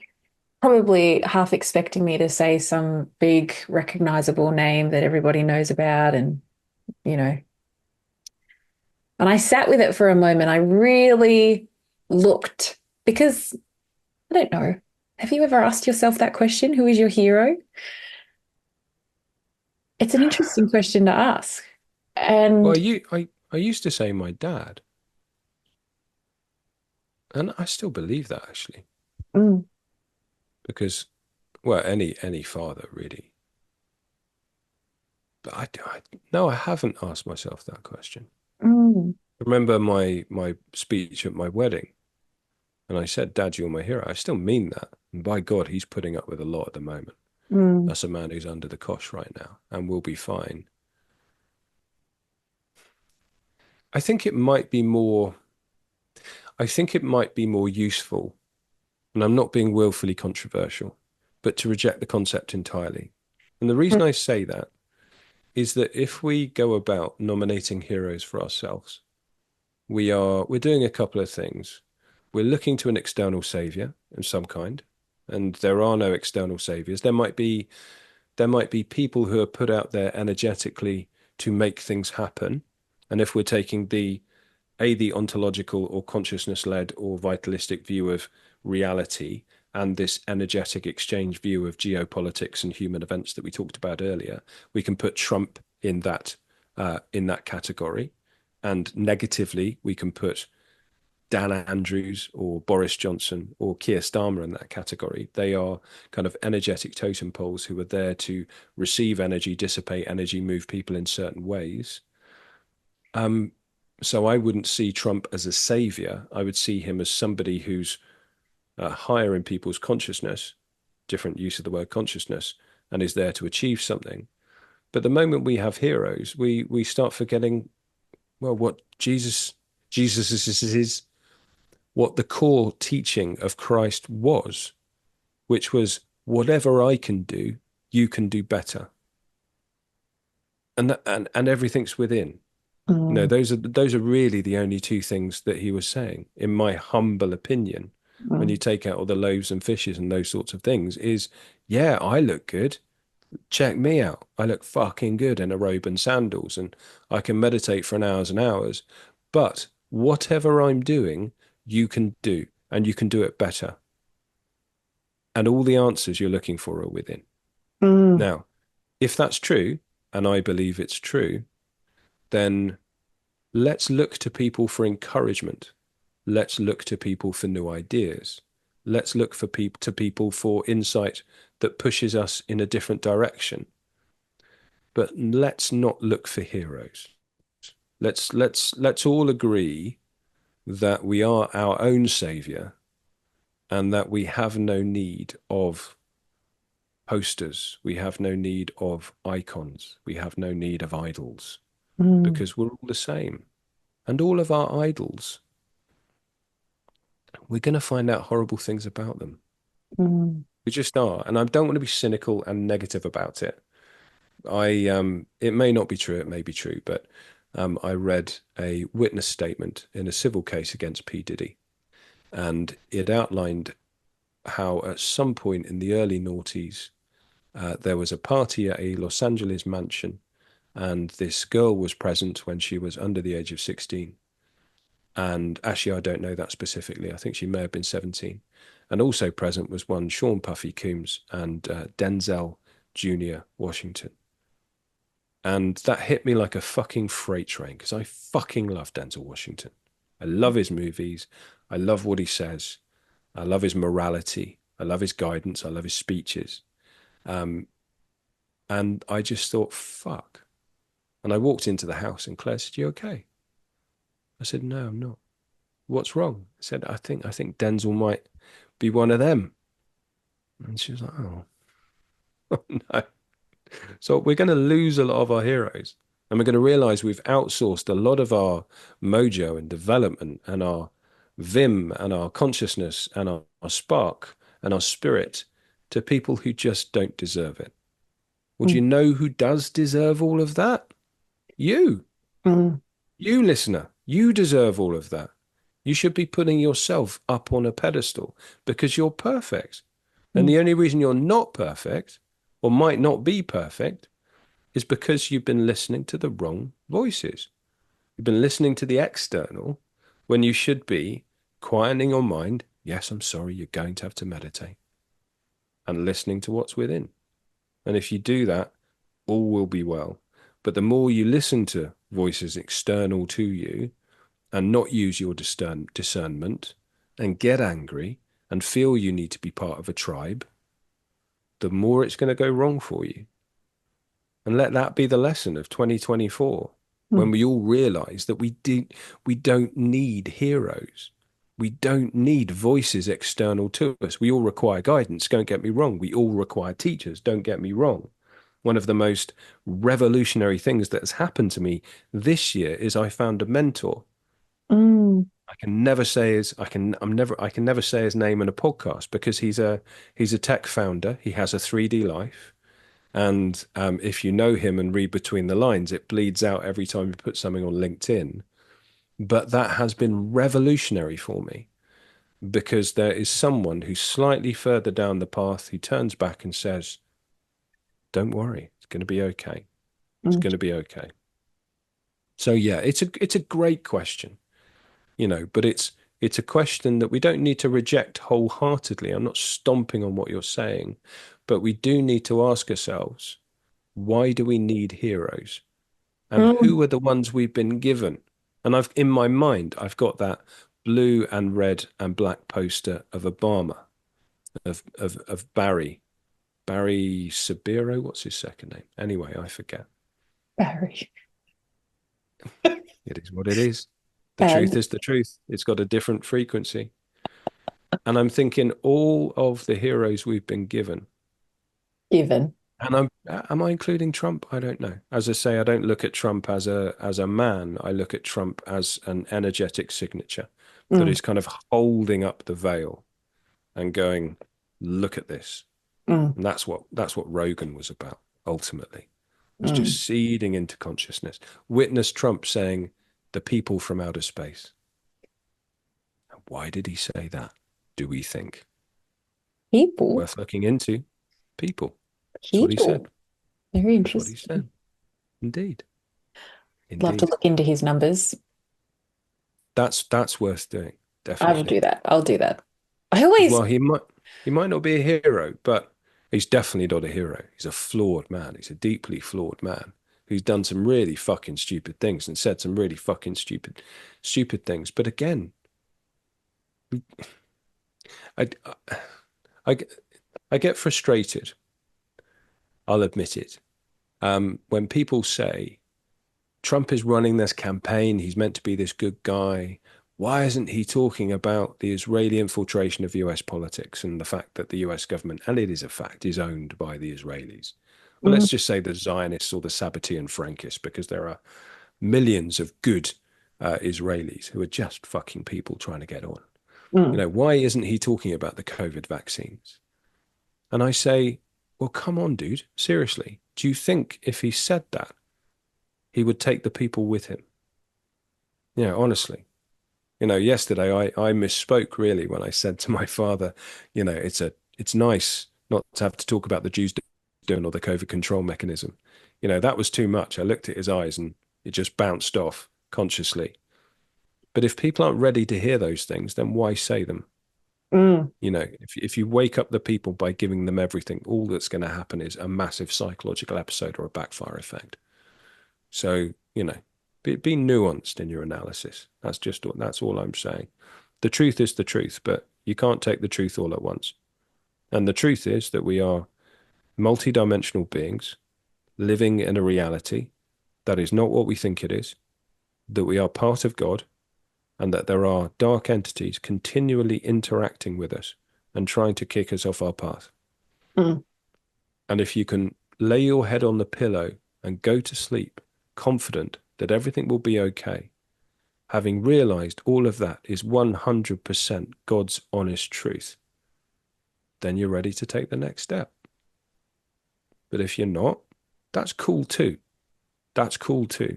probably half expecting me to say some big recognizable name that everybody knows about you know, and I sat with it for a moment. I really looked because I don't know. Have you ever asked yourself that question? Who is your hero? It's an interesting question to ask. Well, And I used to say my dad, and I still believe that actually, mm, because well, any father really. But no, I haven't asked myself that question. mm, I remember my speech at my wedding, and I said, "Dad, you're my hero." I still mean that, and by God, he's putting up with a lot at the moment. mm, That's a man who's under the cosh right now, and will be fine. I think it might be more. I think it might be more useful, and I'm not being willfully controversial, but to reject the concept entirely. And the reason I say that is that if we go about nominating heroes for ourselves, we're doing a couple of things. We're looking to an external savior of some kind, and there are no external saviors. There might be people who are put out there energetically to make things happen. And if we're taking the ontological or consciousness led or vitalistic view of reality and this energetic exchange view of geopolitics and human events that we talked about earlier, we can put Trump in that category, and negatively we can put Dan Andrews or Boris Johnson or Keir Starmer in that category. They are kind of energetic totem poles who are there to receive energy, dissipate energy, move people in certain ways. Um, so I wouldn't see Trump as a savior. I would see him as somebody who's higher in people's consciousness, different use of the word consciousness, and is there to achieve something. But the moment we have heroes, we start forgetting, well, what Jesus is what the core teaching of Christ was, which was whatever I can do, you can do better. And everything's within. No, mm, those are really the only two things that he was saying, in my humble opinion. When you mm, take out all the loaves and fishes and those sorts of things, is yeah, I look good. Check me out. I look fucking good in a robe and sandals, and I can meditate for an hours and hours. But whatever I'm doing, you can do, and you can do it better. And all the answers you're looking for are within. mm, Now, if that's true, and I believe it's true, then let's look to people for encouragement. Let's look to people for new ideas. Let's look for people for insight that pushes us in a different direction. But let's not look for heroes. Let's all agree that we are our own savior and that we have no need of posters. We have no need of icons. We have no need of idols Mm, because we're all the same. And all of our idols, we're going to find out horrible things about them. mm, We just are. And I don't want to be cynical and negative about it. It may not be true, it may be true, but I read a witness statement in a civil case against P. Diddy, and it outlined how at some point in the early noughties, there was a party at a Los Angeles mansion, and this girl was present when she was under the age of 16. And actually, I don't know that specifically. I think she may have been 17. And also present was one Sean Puffy Coombs and Denzel Jr. Washington. And that hit me like a fucking freight train because I fucking love Denzel Washington. I love his movies. I love what he says. I love his morality. I love his guidance. I love his speeches. Um, and I just thought, fuck. And I walked into the house and Claire said, "You okay?" I said, "No, I'm not." "What's wrong?" I said, I think Denzel might be one of them. And she was like, "Oh, no." So we're going to lose a lot of our heroes. And we're going to realize we've outsourced a lot of our mojo and development and our vim and our consciousness and our spark and our spirit to people who just don't deserve it. Would you mm, know who does deserve all of that? You, mm, you listener, you deserve all of that. You should be putting yourself up on a pedestal because you're perfect. And mm, the only reason you're not perfect or might not be perfect is because you've been listening to the wrong voices. You've been listening to the external when you should be quietening your mind. Yes, I'm sorry, you're going to have to meditate and listening to what's within. And if you do that, all will be well. But the more you listen to voices external to you and not use your discernment and get angry and feel you need to be part of a tribe, the more it's going to go wrong for you. And let that be the lesson of 2024, when mm, we all realize that we don't need heroes. We don't need voices external to us. We all require guidance, don't get me wrong. We all require teachers, don't get me wrong. One of the most revolutionary things that has happened to me this year is I found a mentor. mm. I can never say his I can never say his name in a podcast because he's a tech founder. He has a 3D life. And if you know him and read between the lines, it bleeds out every time you put something on LinkedIn. But that has been revolutionary for me because there is someone who's slightly further down the path who turns back and says, "Don't worry, it's going to be okay. It's Mm, going to be okay." So yeah, it's a great question, but it's a question that we don't need to reject wholeheartedly. I'm not stomping on what you're saying, but we do need to ask ourselves, why do we need heroes? And mm. who are the ones we've been given? And I've in my mind, I've got that blue and red and black poster of Obama, of Barry Sabiro. What's his second name? Anyway, I forget. Barry. It is what it is. The truth And is the truth. It's got a different frequency. And I'm thinking all of the heroes we've been given. given. And am I including Trump? I don't know. As I say, I don't look at Trump as a man. I look at Trump as an energetic signature that Mm, is kind of holding up the veil and going, look at this. mm, And that's what Rogan was about, ultimately, was mm. just seeding into consciousness. Witness Trump saying the people from outer space. And why did he say that? Do we think? People. Worth looking into. People. That's what he said. People. Very That's what he interesting. said. Indeed. Love to Indeed. look into his numbers. That's worth doing, I will definitely. do that. I'll do that. I Because always, while he might not be a hero, but he's definitely not a hero. He's a flawed man. He's a deeply flawed man who's done some really fucking stupid things and said some really fucking stupid things. But again, I I I get frustrated. I'll admit it. When people say Trump is running this campaign, he's meant to be this good guy. Why isn't he talking about the Israeli infiltration of US politics and the fact that the US government, and it is a fact, is owned by the Israelis? Well, Mm, let's just say the Zionists or the Sabbatean Frankists, because there are millions of good Israelis who are just fucking people trying to get on. mm, Why isn't he talking about the COVID vaccines? And I say, well, come on, dude, seriously. Do you think if he said that, he would take the people with him? Honestly. Yesterday I misspoke really when I said to my father, it's nice not to have to talk about the Jews doing or the COVID control mechanism. That was too much. I looked at his eyes and it just bounced off consciously. But if people aren't ready to hear those things, then why say them? mm, If you wake up the people by giving them everything, all that's going to happen is a massive psychological episode or a backfire effect. So, be nuanced in your analysis. That's all I'm saying. The truth is the truth, but you can't take the truth all at once. And the truth is that we are multidimensional beings living in a reality that is not what we think it is, that we are part of God, and that there are dark entities continually interacting with us and trying to kick us off our path. mm, And if you can lay your head on the pillow and go to sleep confident that everything will be okay, having realized all of that is 100% God's honest truth, then you're ready to take the next step. But if you're not, that's cool too. That's cool too.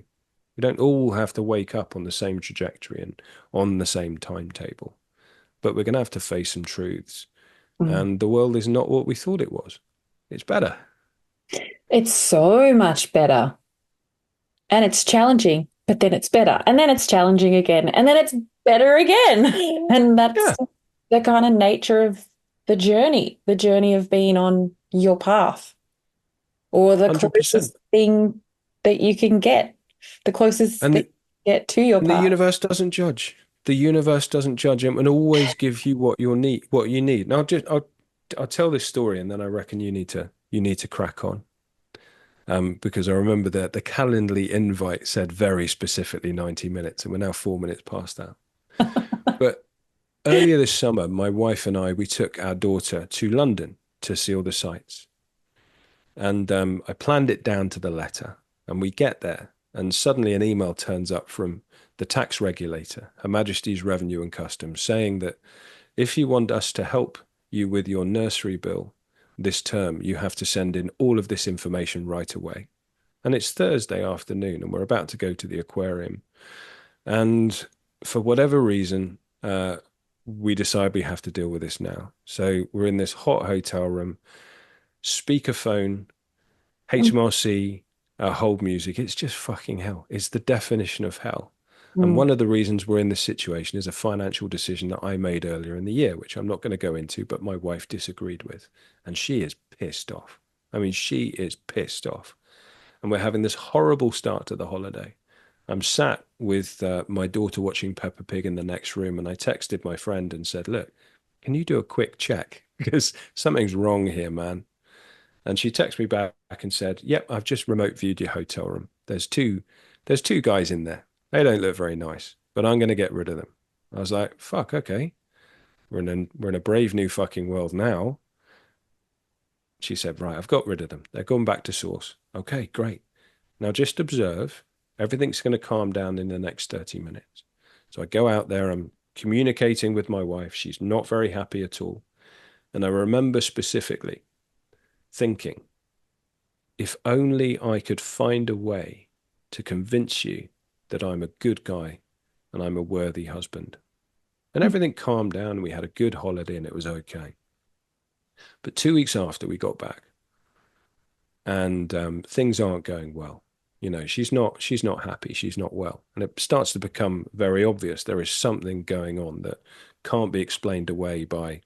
We don't all have to wake up on the same trajectory and on the same timetable, but we're going to have to face some truths. mm. And the world is not what we thought it was. It's better. It's so much better. And it's challenging, but then it's better. And then it's challenging again. And then it's better again. And that's Yeah, the kind of nature of the journey of being on your path or the 100%. closest thing that you can get, the closest And that the, you get to your and the path. universe doesn't judge. The universe doesn't judge and always give you what you need. Now I'll tell this story and then I reckon you need to crack on. Because I remember that the Calendly invite said very specifically 90 minutes, and we're now 4 minutes past that. But earlier this summer, my wife and I, we took our daughter to London to see all the sights. And I planned it down to the letter. And we get there, and suddenly an email turns up from the tax regulator, Her Majesty's Revenue and Customs, saying that if you want us to help you with your nursery bill this term, you have to send in all of this information right away. And it's Thursday afternoon, and we're about to go to the aquarium. And for whatever reason, we decide we have to deal with this now. So we're in this hot hotel room, speakerphone, Mm, HMRC, hold music. It's just fucking hell. It's the definition of hell. And mm, one of the reasons we're in this situation is a financial decision that I made earlier in the year, which I'm not going to go into, but my wife disagreed with. And she is pissed off. I mean, she is pissed off. And we're having this horrible start to the holiday. I'm sat with my daughter watching Peppa Pig in the next room, and I texted my friend and said, "Look, can you do a quick check? Because something's wrong here, man." And she texted me back and said, "Yep, I've just remote viewed your hotel room. There's two guys in there. They don't look very nice, but I'm going to get rid of them." I was like, "Fuck, okay. We're in a brave new fucking world now." She said, "Right, I've got rid of them. They're going back to source." Okay, great. Now just observe. Everything's going to calm down in the next 30 minutes. So I go out there, I'm communicating with my wife. She's not very happy at all. And I remember specifically thinking, if only I could find a way to convince you that I'm a good guy and I'm a worthy husband. And mm, everything calmed down and we had a good holiday and it was okay. But 2 weeks after we got back, and things aren't going well. She's not happy. She's not well, and it starts to become very obvious there is something going on that can't be explained away by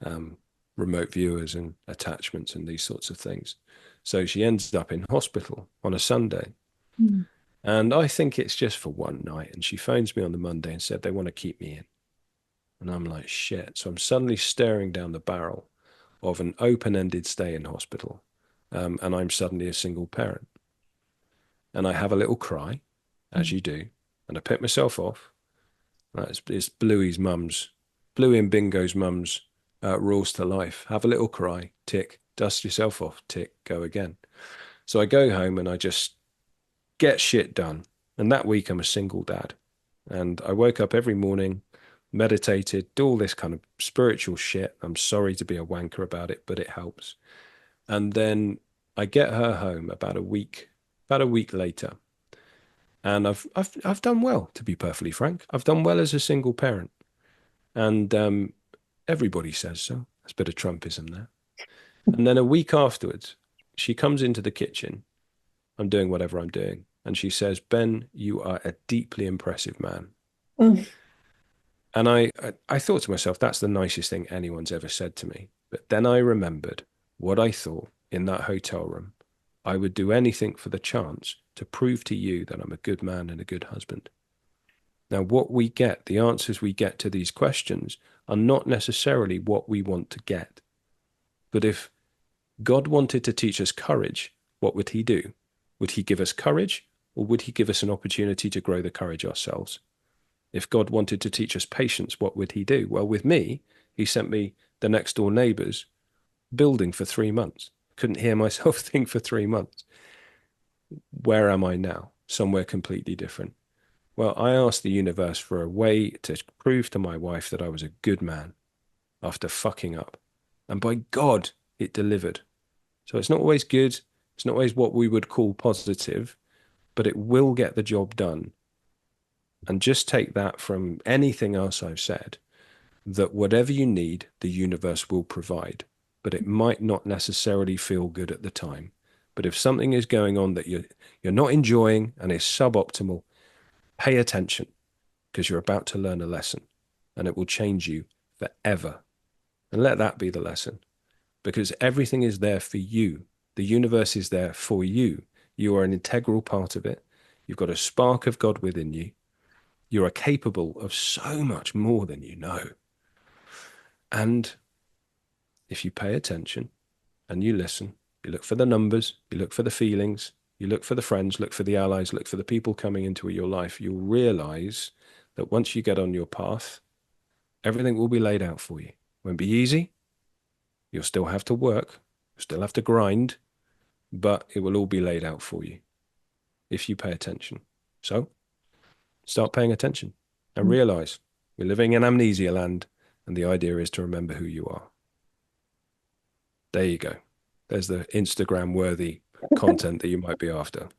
um, remote viewers and attachments and these sorts of things. So she ends up in hospital on a Sunday, mm, and I think it's just for one night. And she phones me on the Monday and said they want to keep me in, and I'm like shit. So I'm suddenly staring down the barrel of an open-ended stay in hospital, and I'm suddenly a single parent. And I have a little cry, as mm, you do, and I pick myself off, It's Bluey's mum's, Bluey and Bingo's mum's rules to life. Have a little cry, tick, dust yourself off, tick, go again. So I go home and I just get shit done. And that week I'm a single dad. And I woke up every morning, meditated, do all this kind of spiritual shit. I'm sorry to be a wanker about it, but it helps. And then I get her home about a week later. And I've done well, to be perfectly frank. I've done well as a single parent. And everybody says so. There's a bit of Trumpism there. And then a week afterwards, she comes into the kitchen. I'm doing whatever I'm doing. And she says, Ben, you are a deeply impressive man. Mm. And I thought to myself, that's the nicest thing anyone's ever said to me. But then I remembered what I thought in that hotel room. I would do anything for the chance to prove to you that I'm a good man and a good husband. Now, what we get, the answers we get to these questions are not necessarily what we want to get. But if God wanted to teach us courage, what would he do? Would he give us courage, or would he give us an opportunity to grow the courage ourselves? If God wanted to teach us patience, what would he do? Well, with me, he sent me the next door neighbors building for 3 months. Couldn't hear myself think for 3 months. Where am I now? Somewhere completely different. Well, I asked the universe for a way to prove to my wife that I was a good man after fucking up. And by God, it delivered. So it's not always good. It's not always what we would call positive, but it will get the job done. And just take that from anything else I've said, that whatever you need, the universe will provide. But it might not necessarily feel good at the time. But if something is going on that you're not enjoying and is suboptimal, pay attention, because you're about to learn a lesson and it will change you forever. And let that be the lesson, because everything is there for you. The universe is there for you. You are an integral part of it. You've got a spark of God within you. You are capable of so much more than you know. And if you pay attention and you listen, you look for the numbers, you look for the feelings, you look for the friends, look for the allies, look for the people coming into your life, you'll realize that once you get on your path, everything will be laid out for you. It won't be easy. You'll still have to work, you'll still have to grind, but it will all be laid out for you if you pay attention. So start paying attention and realize we're living in amnesia land, and the idea is to remember who you are. There you go. There's the Instagram worthy content that you might be after.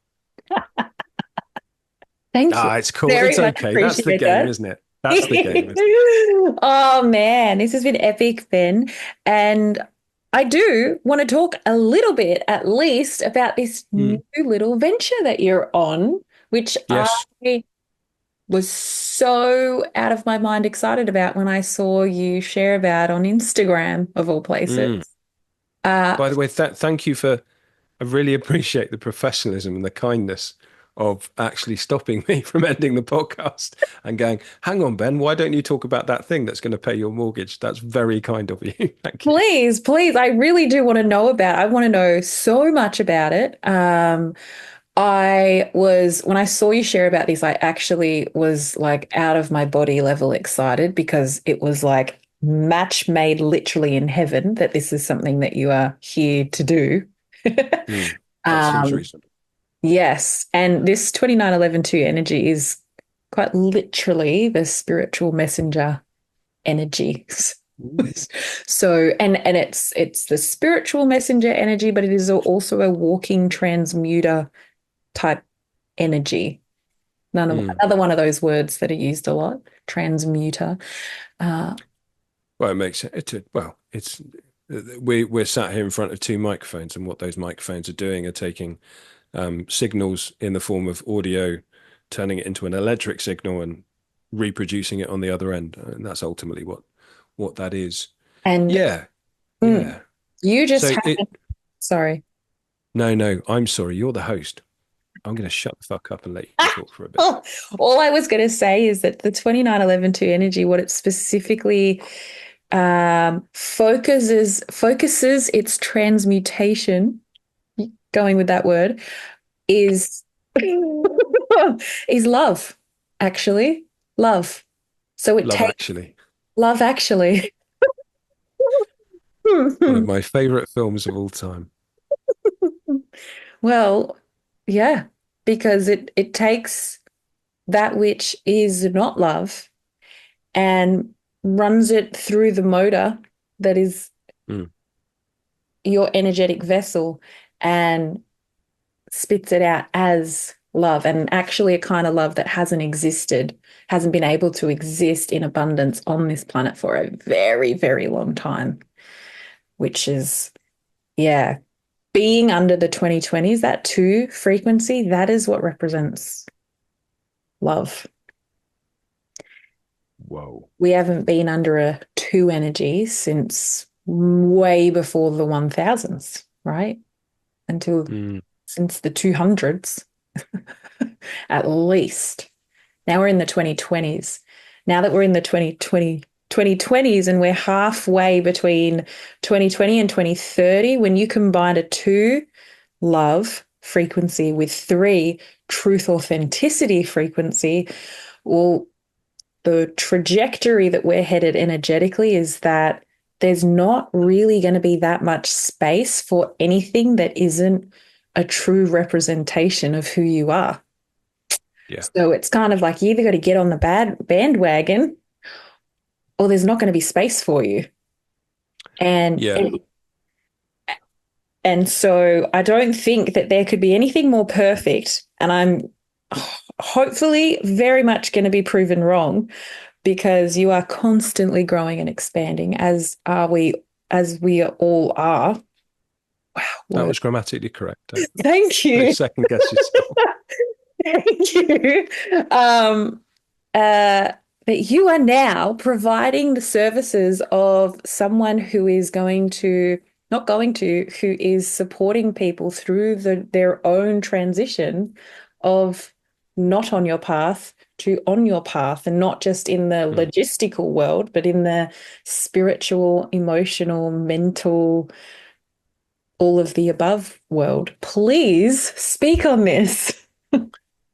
Thank you. Ah, it's cool. Very It's much okay. That's the appreciate game, that. isn't it? That's the game, isn't Oh man, this has been epic, Ben. And I do want to talk a little bit, at least, about this it? new little venture that you're on, which I Yes. was so out of my mind excited about when I saw you share about on Instagram, of all places. Mm. Uh, By the way, thank you for, I really appreciate the professionalism and the kindness of actually stopping me from ending the podcast and going, hang on, Ben, why don't you talk about that thing that's going to pay your mortgage? That's very kind of you. Thank you. Please, please. I really do want to know about it. I want to know so much about it. When I saw you share about this, I actually was like out of my body level excited because it was like match made literally in heaven that this is something that you are here to do. Mm. That seems Um, reasonable. yes. And this 29112 energy is quite literally the spiritual messenger energy. Ooh. So, and it's the spiritual messenger energy, but it is also a walking transmuter type energy. Mm. Another one of those words that are used a lot, transmuter. Uh, Well, it makes it, well, it's, we're sat here in front of two microphones, and what those microphones are doing are taking signals in the form of audio, turning it into an electric signal and reproducing it on the other end. And that's ultimately what that is. and Yeah, mm, yeah. you just So happen, sorry. no, no, I'm sorry. You're the host. I'm going to shut the fuck up and let you talk for a bit. All I was going to say is that the 29112 energy, what it specifically focuses its transmutation, going with that word, is is love, actually. Love. So it Love takes Actually, love actually. one of my favorite films of all time. Well, yeah, because it takes that which is not love and runs it through the motor that is Mm, your energetic vessel and spits it out as love, and actually a kind of love that hasn't existed, hasn't been able to exist in abundance on this planet for a very, very long time, which is, yeah, being under the 2020s, that two frequency, that is what represents love. whoa. We haven't been under a two energy since way before the 1000s, right? Until Mm, since the 200s, at least. Now we're in the 2020s. Now that we're in the 2020s and we're halfway between 2020 and 2030, when you combine a two love frequency with three truth authenticity frequency, well, the trajectory that we're headed energetically is that there's not really going to be that much space for anything that isn't a true representation of who you are. yeah. So it's kind of like you either got to get on the bad bandwagon or there's not going to be space for you. And Yeah. and so I don't think that there could be anything more perfect. And I'm hopefully very much going to be proven wrong because you are constantly growing and expanding, as we all are. Wow, That word. was grammatically correct. Thank Don't you. second guess yourself. Thank you. Um, uh, that you are now providing the services of someone who is not going to, who is supporting people through their own transition of not on your path to on your path, and not just in the Mm. logistical world, but in the spiritual, emotional, mental, all of the above world. Please speak on this.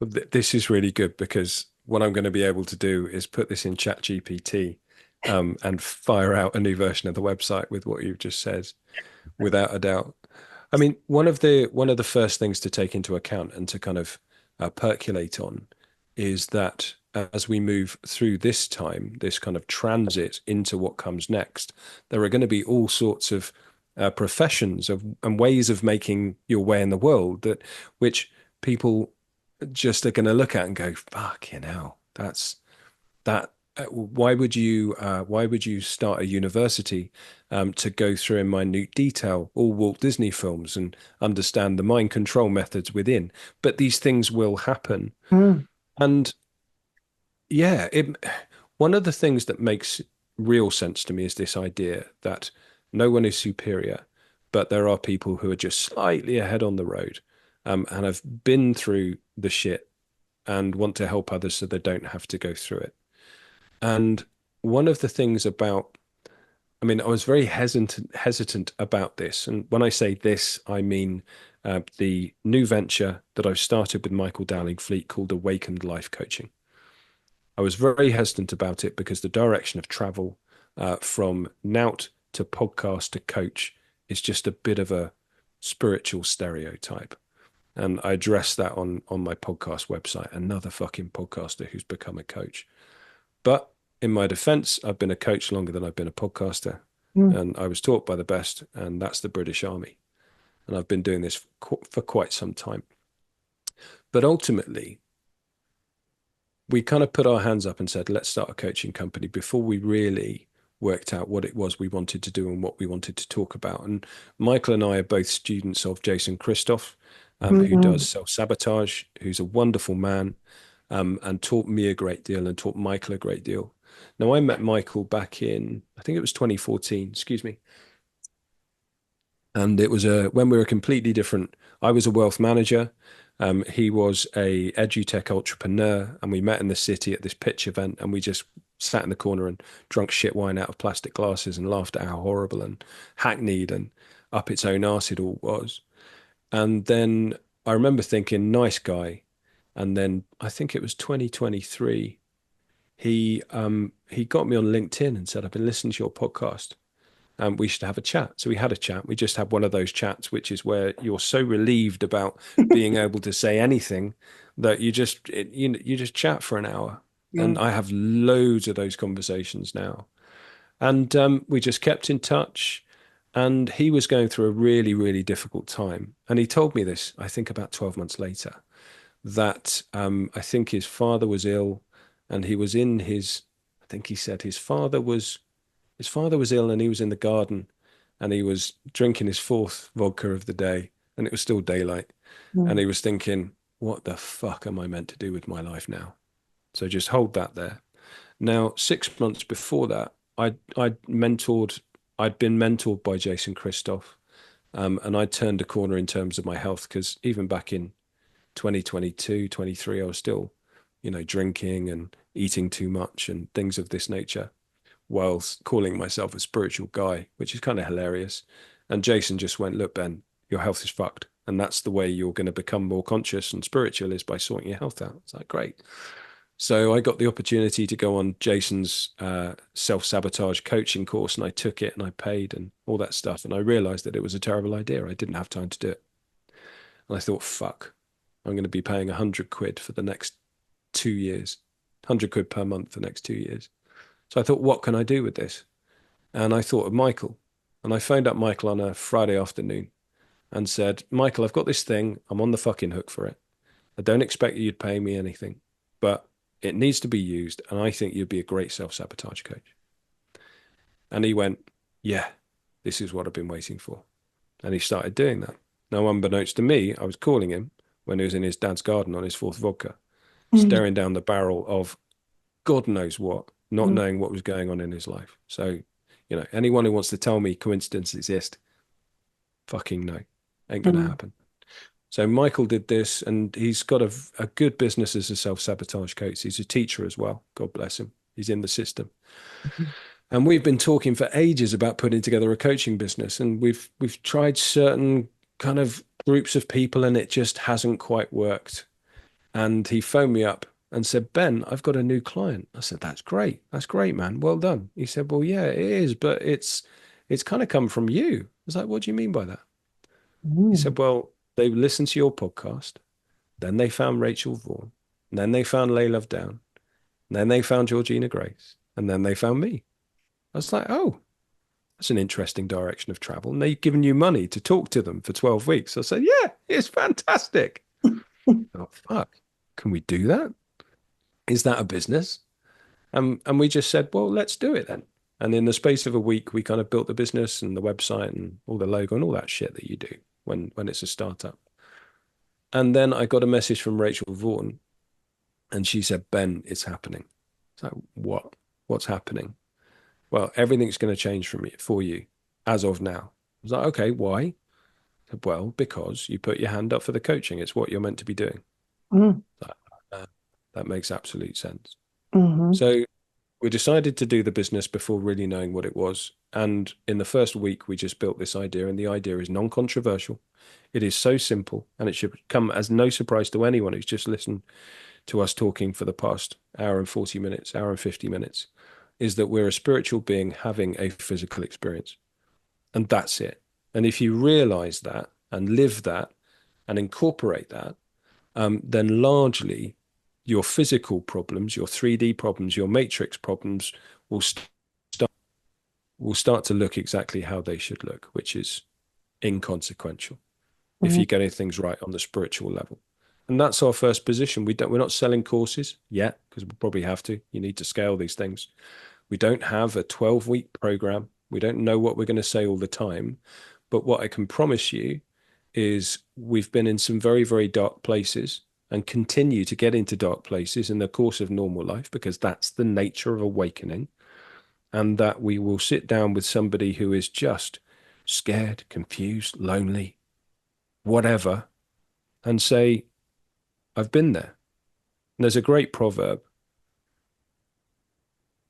This is really good because what I'm going to be able to do is put this in Chat GPT and fire out a new version of the website with what you've just said, without a doubt. I mean, one of the first things to take into account and to kind of percolate on is that as we move through this time, this kind of transit into what comes next, there are going to be all sorts of professions of and ways of making your way in the world that which people just are going to look at and go, "Fuck, you know, that's that." Why would you start a university to go through in minute detail all Walt Disney films and understand the mind control methods within? But these things will happen, Mm. and yeah, one of the things that makes real sense to me is this idea that no one is superior, but there are people who are just slightly ahead on the road, and have been through the shit and want to help others so they don't have to go through it. And one of the things about, I mean, I was very hesitant about this. And when I say this, I mean the new venture that I've started with Michael Dowling Fleet called Awakened Life Coaching. I was very hesitant about it because the direction of travel from Nout to podcast to coach is just a bit of a spiritual stereotype. And I address that on my podcast website, another fucking podcaster who's become a coach. But in my defense, I've been a coach longer than I've been a podcaster. Mm. And I was taught by the best, and that's the British Army. And I've been doing this for quite some time. But ultimately, we kind of put our hands up and said, let's start a coaching company before we really worked out what it was we wanted to do and what we wanted to talk about. And Michael and I are both students of Jason Christoph, who Mhm. does self sabotage, who's a wonderful man, and taught me a great deal and taught Michael a great deal. Now, I met Michael back in, I think it was 2014, excuse me. And it was when we were completely different. I was a wealth manager. He was a edutech entrepreneur, and we met in the city at this pitch event, and we just sat in the corner and drunk shit wine out of plastic glasses and laughed at how horrible and hackneyed and up its own arse it all was. And then I remember thinking, nice guy. And then I think it was 2023. he got me on LinkedIn and said, I've been listening to your podcast and we should have a chat. So we had a chat. We just had one of those chats, which is where you're so relieved about being able to say anything that you just chat for an hour. And Mm. I have loads of those conversations now. And we just kept in touch. And he was going through a really, really difficult time. And he told me this, I think about 12 months later, that I think his father was ill and he was in I think he said his father was ill and he was in the garden and he was drinking his fourth vodka of the day and it was still daylight. And Mm. he was thinking, what the fuck am I meant to do with my life now? So just hold that there. Now, 6 months before that, I'd been mentored by Jason Christoph, and I turned a corner in terms of my health because even back in 2022, 23, I was still, drinking and eating too much and things of this nature, whilst calling myself a spiritual guy, which is kind of hilarious. And Jason just went, look, Ben, your health is fucked. And that's the way you're going to become more conscious and spiritual is by sorting your health out. It's like, great. So I got the opportunity to go on Jason's self-sabotage coaching course and I took it and I paid and all that stuff. And I realized that it was a terrible idea. I didn't have time to do it. And I thought, fuck, I'm going to be paying 100 quid for the next 2 years, 100 quid per month for the next 2 years. So I thought, what can I do with this? And I thought of Michael. And I phoned up Michael on a Friday afternoon and said, Michael, I've got this thing. I'm on the fucking hook for it. I don't expect you'd pay me anything, but it needs to be used. And I think you'd be a great self-sabotage coach. And he went, yeah, this is what I've been waiting for. And he started doing that. Now, unbeknownst to me, I was calling him when he was in his dad's garden on his fourth vodka, Mm. staring down the barrel of God knows what, not Mm. knowing what was going on in his life. So, anyone who wants to tell me coincidences exist, fucking no, ain't going to Mm. happen. So Michael did this, and he's got a good business as a self-sabotage coach. He's a teacher as well. God bless him. He's in the system. And we've been talking for ages about putting together a coaching business, and we've tried certain kind of groups of people, and it just hasn't quite worked. And he phoned me up and said, Ben, I've got a new client. I said, that's great. That's great, man. Well done. He said, well, yeah, it is, but it's kind of come from you. I was like, what do you mean by that? He Mm. said, well, they listened to your podcast. Then they found Rachel Vaughan. And then they found Lay Love Down. And then they found Georgina Grace. And then they found me. I was like, oh, that's an interesting direction of travel. And they've given you money to talk to them for 12 weeks. I said, yeah, it's fantastic. Oh, fuck. Can we do that? Is that a business? And we just said, well, let's do it then. And in the space of a week, we kind of built the business and the website and all the logo and all that shit that you do when it's a startup. And then I got a message from Rachel Vaughan and she said, Ben, it's happening. It's like, what? What's happening? Well, everything's going to change for you as of now. I was like, okay, why? I said, well, because you put your hand up for the coaching. It's what you're meant to be doing. Mm. Like, that makes absolute sense. Mhm. So we decided to do the business before really knowing what it was. And in the first week, we just built this idea, and the idea is non-controversial. It is so simple, and it should come as no surprise to anyone who's just listened to us talking for the past hour and 40 minutes, hour and 50 minutes, is that we're a spiritual being having a physical experience. And that's it. And if you realize that and live that and incorporate that, then largely your physical problems, your 3D problems, your matrix problems will start to look exactly how they should look, which is inconsequential if Mhm. you're getting things right on the spiritual level. And that's our first position. We're not selling courses yet because we'll probably have to. You need to scale these things. We don't have a 12-week program. We don't know what we're going to say all the time. But what I can promise you is we've been in some very, very dark places and continue to get into dark places in the course of normal life because that's the nature of awakening. And that we will sit down with somebody who is just scared, confused, lonely, whatever, and say, I've been there. And there's a great proverb,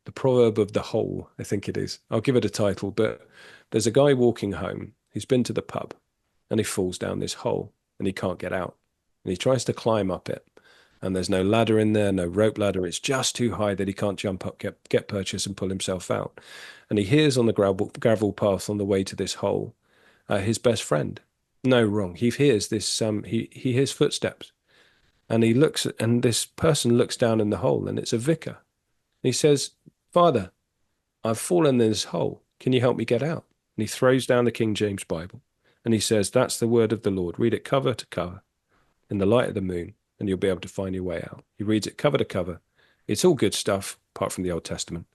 the proverb of the hole, I think it is. I'll give it a title, but there's a guy walking home. He's been to the pub and he falls down this hole and he can't get out. And he tries to climb up it. and there's no ladder in there, no rope ladder. It's just too high that he can't jump up, get purchase, and pull himself out. And he hears on the gravel path on the way to this hole, his best friend. No, wrong. He hears this. He hears footsteps, and he looks, and this person looks down in the hole, and it's a vicar. He says, "Father, I've fallen in this hole. Can you help me get out?" And he throws down the King James Bible, and he says, "That's the word of the Lord. Read it cover to cover in the light of the moon, and you'll be able to find your way out." He reads it cover to cover. It's all good stuff, apart from the Old Testament,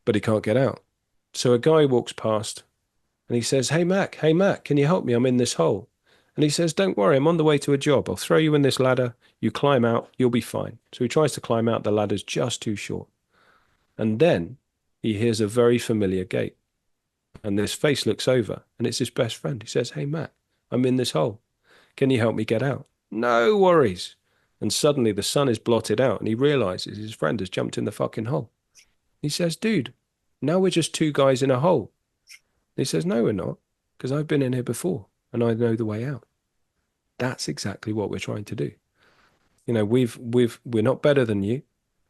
but he can't get out. So a guy walks past, and he says, hey, Mac, can you help me? I'm in this hole." And he says, "Don't worry, I'm on the way to a job. I'll throw you in this ladder. You climb out, you'll be fine." So he tries to climb out. The ladder's just too short. And then he hears a very familiar gate. And this face looks over, and it's his best friend. He says, "Hey, Mac, I'm in this hole. Can you help me get out?" "No worries." And suddenly the sun is blotted out, and he realizes his friend has jumped in the fucking hole. He says, "Dude, now we're just two guys in a hole." He says, "No, we're not, because I've been in here before, and I know the way out." That's exactly what we're trying to do. We're not better than you.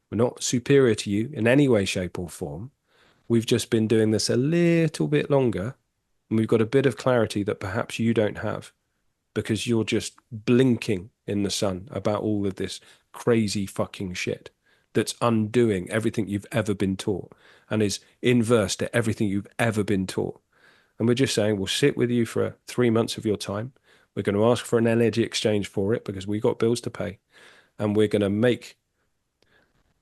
We're not superior to you in any way, shape, or form. We've just been doing this a little bit longer, and we've got a bit of clarity that perhaps you don't have because you're just blinking in the sun about all of this crazy fucking shit that's undoing everything you've ever been taught and is inverse to everything you've ever been taught. And we're just saying, we'll sit with you for 3 months of your time. We're going to ask for an energy exchange for it because we've got bills to pay. And we're going to make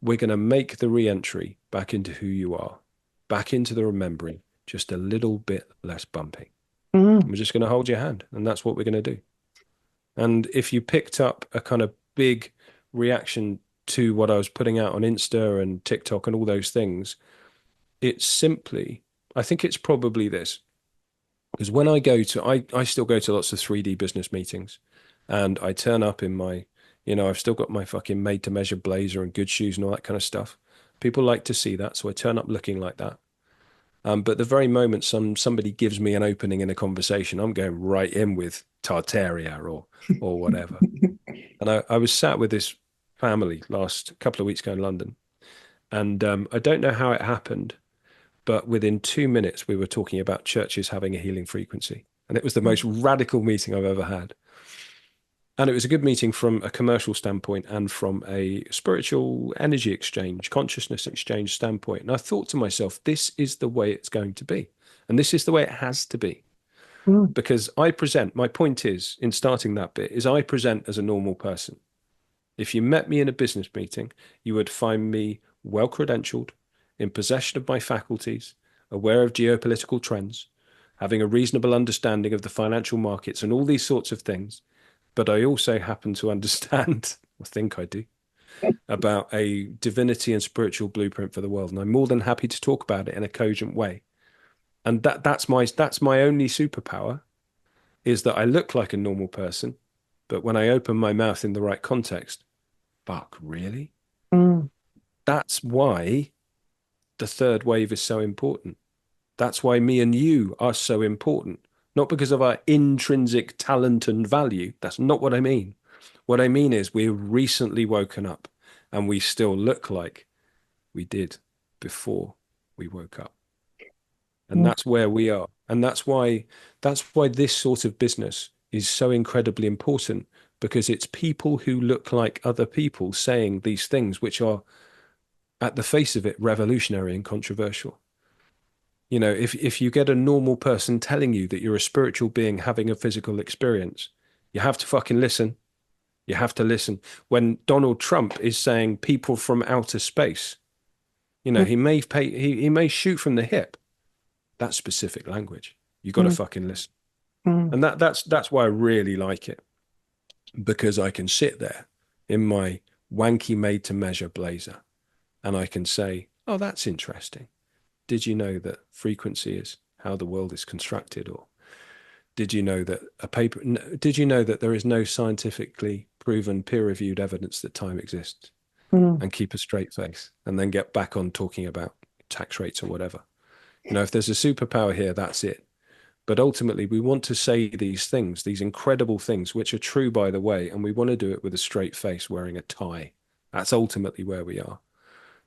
the re-entry back into who you are, back into the remembering, just a little bit less bumpy. Mm. We're just going to hold your hand, and that's what we're going to do. And if you picked up a kind of big reaction to what I was putting out on Insta and TikTok and all those things, it's simply, I think it's probably this. Because when I still go to lots of 3D business meetings, and I turn up in my, I've still got my fucking made to measure blazer and good shoes and all that kind of stuff. People like to see that. So I turn up looking like that. But the very moment somebody gives me an opening in a conversation, I'm going right in with Tartaria or whatever. And I was sat with this family last couple of weeks ago in London, and I don't know how it happened, but within 2 minutes we were talking about churches having a healing frequency, and it was the most radical meeting I've ever had. And it was a good meeting from a commercial standpoint and from a spiritual energy exchange, consciousness exchange standpoint. And I thought to myself, this is the way it's going to be. And this is the way it has to be. Mm. Because my point is, in starting that bit, is I present as a normal person. If you met me in a business meeting, you would find me well credentialed, in possession of my faculties, aware of geopolitical trends, having a reasonable understanding of the financial markets and all these sorts of things. But I also happen to understand, I think I do, about a divinity and spiritual blueprint for the world. And I'm more than happy to talk about it in a cogent way. And that's my only superpower, is that I look like a normal person, but when I open my mouth in the right context, fuck, really? Mm. That's why the third wave is so important. That's why me and you are so important. Not because of our intrinsic talent and value. That's not what I mean. What I mean is we're recently woken up and we still look like we did before we woke up. And Mm. that's where we are. And that's why this sort of business is so incredibly important, because it's people who look like other people saying these things which are, at the face of it, revolutionary and controversial. If you get a normal person telling you that you're a spiritual being having a physical experience, you have to fucking listen. You have to listen. When Donald Trump is saying people from outer space, Mm. he may shoot from the hip. That's specific language. You got to Mm. fucking listen. Mm. And that's why I really like it, because I can sit there in my wanky made to measure blazer and I can say, "Oh, that's interesting. Did you know that frequency is how the world is constructed?" Or did you know that did you know that there is no scientifically proven peer-reviewed evidence that time exists? Mm. And keep a straight face and then get back on talking about tax rates or whatever. If there's a superpower here, that's it. But ultimately, we want to say these things, these incredible things, which are true, by the way, and we want to do it with a straight face, wearing a tie. That's ultimately where we are.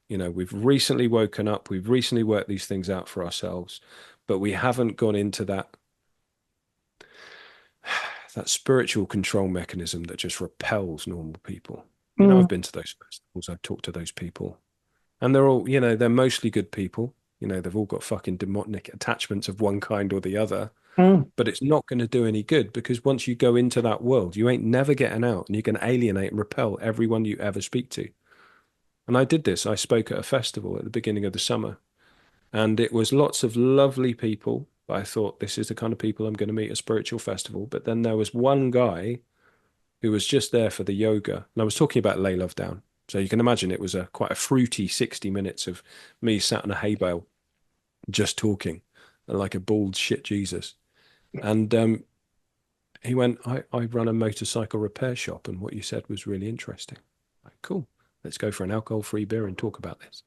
You know, we've recently woken up, we've recently worked these things out for ourselves, but we haven't gone into that spiritual control mechanism that just repels normal people. You know, Mm, I've been to those festivals, I've talked to those people, and they're all, you know, they're mostly good people. You know, they've all got fucking demonic attachments of one kind or the other, mm, but it's not going to do any good because once you go into that world, you ain't never getting out and you can alienate and repel everyone you ever speak to. And I did this. I spoke at a festival at the beginning of the summer, and it was lots of lovely people. I thought this is the kind of people I'm going to meet at a spiritual festival. But then there was one guy who was just there for the yoga. And I was talking about lay love down. So you can imagine it was a quite a fruity 60 minutes of me sat on a hay bale just talking like a bald shit Jesus. And he went, I run a motorcycle repair shop, and what you said was really interesting. Like, cool. Let's go for an alcohol-free beer and talk about this.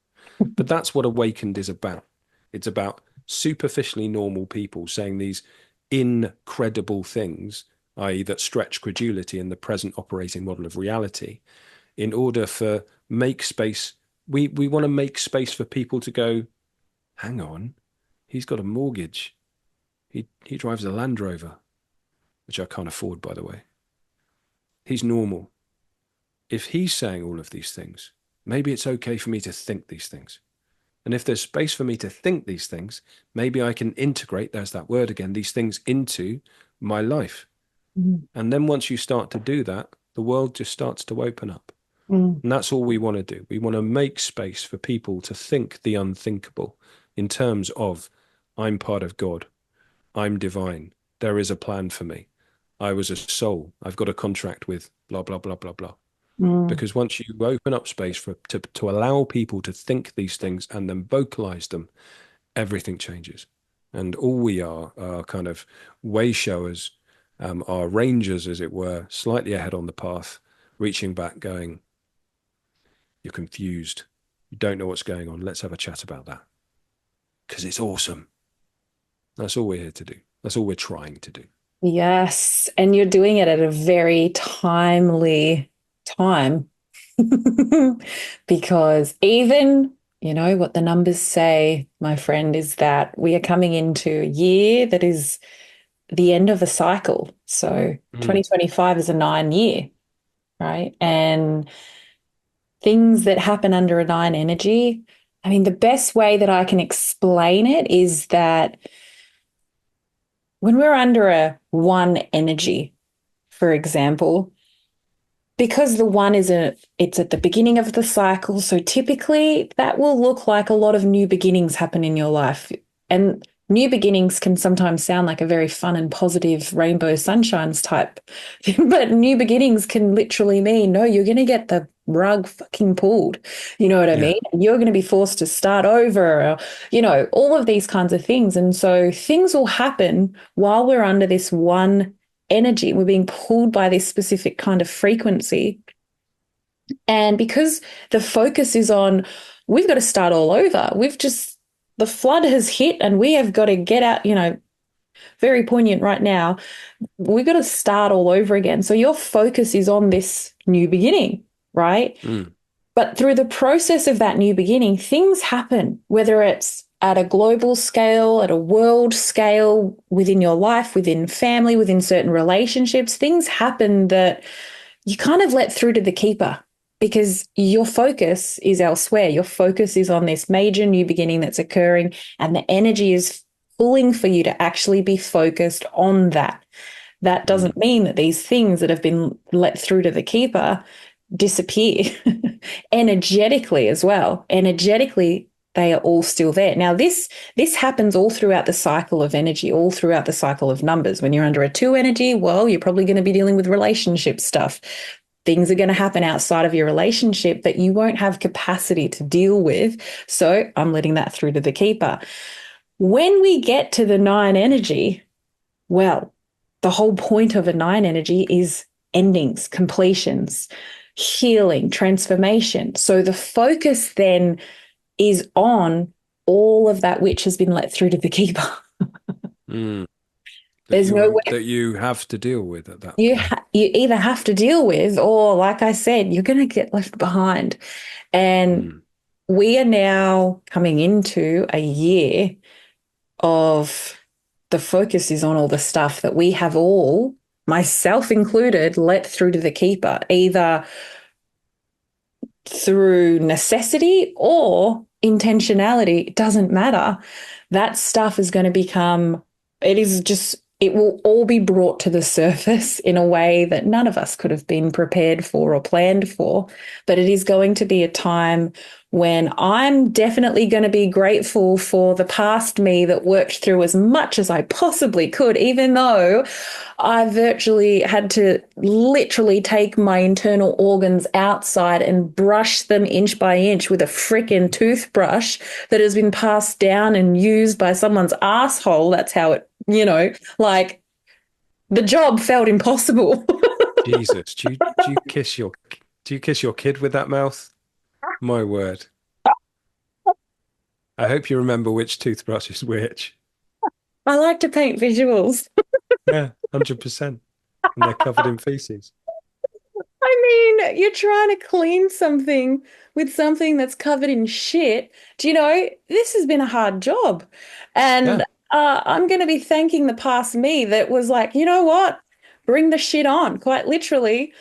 But that's what Awakened is about. It's about superficially normal people saying these incredible things, i.e., that stretch credulity in the present operating model of reality, in order for make space. We want to make space for people to go, hang on, he's got a mortgage. He drives a Land Rover, which I can't afford, by the way. He's normal. If he's saying all of these things, maybe it's okay for me to think these things. And if there's space for me to think these things, maybe I can integrate, there's that word again, these things into my life. mm, And then once you start to do that, the world just starts to open up. mm, And that's all we want to do. We want to make space for people to think the unthinkable in terms of I'm part of God, I'm divine, there is a plan for me. I was a soul, I've got a contract with blah, blah, blah, blah, blah. mm. Because once you open up space to allow people to think these things and then vocalize them, everything changes. And all we are kind of way showers, are rangers, as it were, slightly ahead on the path, reaching back, going, you're confused. You don't know what's going on. Let's have a chat about that. Because it's awesome. That's all we're here to do. That's all we're trying to do. Yes. And you're doing it at a very timely time because even, what the numbers say, my friend, is that we are coming into a year that is the end of a cycle. So Mm, 2025 is a 9 year, right? And things that happen under a nine energy, I mean, the best way that I can explain it is that when we're under a one energy, for example, because the one is it's at the beginning of the cycle. So typically that will look like a lot of new beginnings happen in your life. And new beginnings can sometimes sound like a very fun and positive rainbow sunshines type. But new beginnings can literally mean, no, you're going to get the rug fucking pulled. You know what I yeah. mean? You're going to be forced to start over, or, all of these kinds of things. And so things will happen while we're under this one energy. We're being pulled by this specific kind of frequency. And because the focus is on, we've got to start all over. The flood has hit and we have got to get out, very poignant right now. We've got to start all over again. So your focus is on this new beginning, right? Mm, But through the process of that new beginning, things happen, whether it's at a global scale, at a world scale, within your life, within family, within certain relationships, things happen that you kind of let through to the keeper because your focus is elsewhere. Your focus is on this major new beginning that's occurring, and the energy is pulling for you to actually be focused on that. That mm, doesn't mean that these things that have been let through to the keeper disappear energetically as well. Energetically, they are all still there. Now, this happens all throughout the cycle of energy, all throughout the cycle of numbers. When you're under a two energy, well, you're probably going to be dealing with relationship stuff. Things are going to happen outside of your relationship that you won't have capacity to deal with. So I'm letting that through to the keeper. When we get to the nine energy, well, the whole point of a nine energy is endings, completions, healing, transformation. So the focus then is on all of that which has been let through to the keeper. mm. There's nowhere that you have to deal with at that you point. you either have to deal with, or like I said, you're going to get left behind. And Mm. we are now coming into a year of the focus is on all the stuff that we have all, myself included, let through to the keeper, either through necessity or intentionality. It doesn't matter. That stuff is going to become, it is just, it will all be brought to the surface in a way that none of us could have been prepared for or planned for. But it is going to be a time when I'm definitely going to be grateful for the past me that worked through as much as I possibly could, even though I virtually had to literally take my internal organs outside and brush them inch by inch with a freaking toothbrush that has been passed down and used by someone's asshole. That's how it, like the job felt impossible. Jesus, do you kiss your kid with that mouth? My word. I hope you remember which toothbrush is which. I like to paint visuals. Yeah, 100%. And they're covered in feces. I mean, you're trying to clean something with something that's covered in shit. Do you know, this has been a hard job. And Yeah. I'm going to be thanking the past me that was like, you know what? Bring the shit on, quite literally.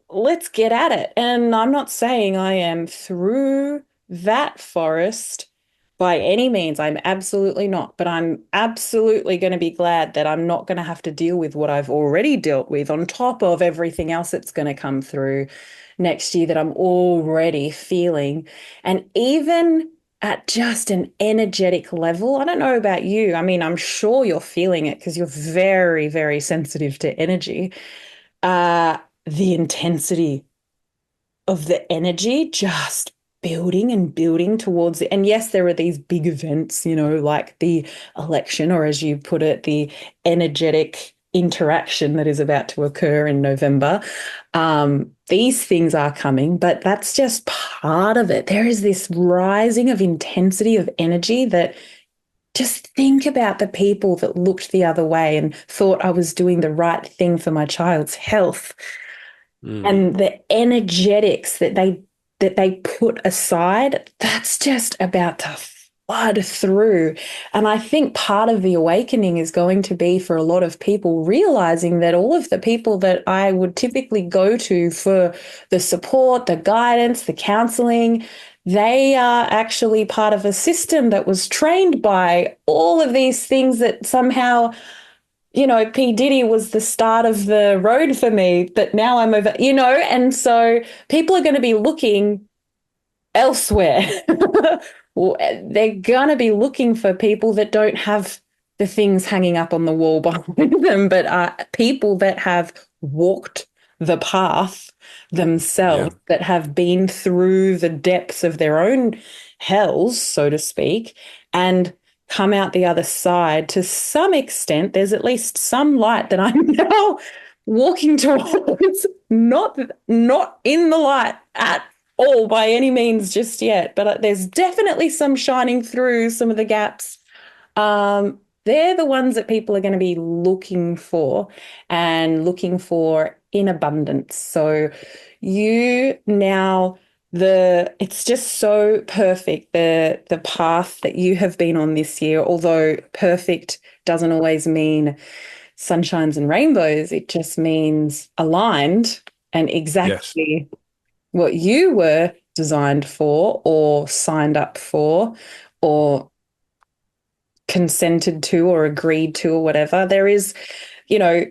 Let's get at it. And I'm not saying I am through that forest by any means. I'm absolutely not. But I'm absolutely going to be glad that I'm not going to have to deal with what I've already dealt with on top of everything else that's going to come through next year that I'm already feeling. And even at just an energetic level, I don't know about you. I mean, I'm sure you're feeling it because you're very, very sensitive to energy. The intensity of the energy just building and building towards it. And yes, there are these big events, like the election, or as you put it, the energetic interaction that is about to occur in November. These things are coming, but that's just part of it. There is this rising of intensity of energy that just think about the people that looked the other way and thought I was doing the right thing for my child's health, Mm. and the energetics that they put aside, that's just about to flood through. And I think part of the awakening is going to be for a lot of people realizing that all of the people that I would typically go to for the support, the guidance, the counseling, they are actually part of a system that was trained by all of these things that somehow, P. Diddy was the start of the road for me, but now I'm over, and so people are going to be looking elsewhere. Well, they're going to be looking for people that don't have the things hanging up on the wall behind them, but are people that have walked the path Yeah. themselves, that have been through the depths of their own hells, so to speak, and come out the other side to some extent. There's at least some light that I'm now walking towards, not in the light at all by any means just yet, but there's definitely some shining through some of the gaps. They're the ones that people are going to be looking for, and looking for in abundance. So you now, the it's just so perfect, the path that you have been on this year, although perfect doesn't always mean sunshines and rainbows. It just means aligned and Yes. exactly what you were designed for or signed up for or consented to or agreed to or whatever. There is, you know,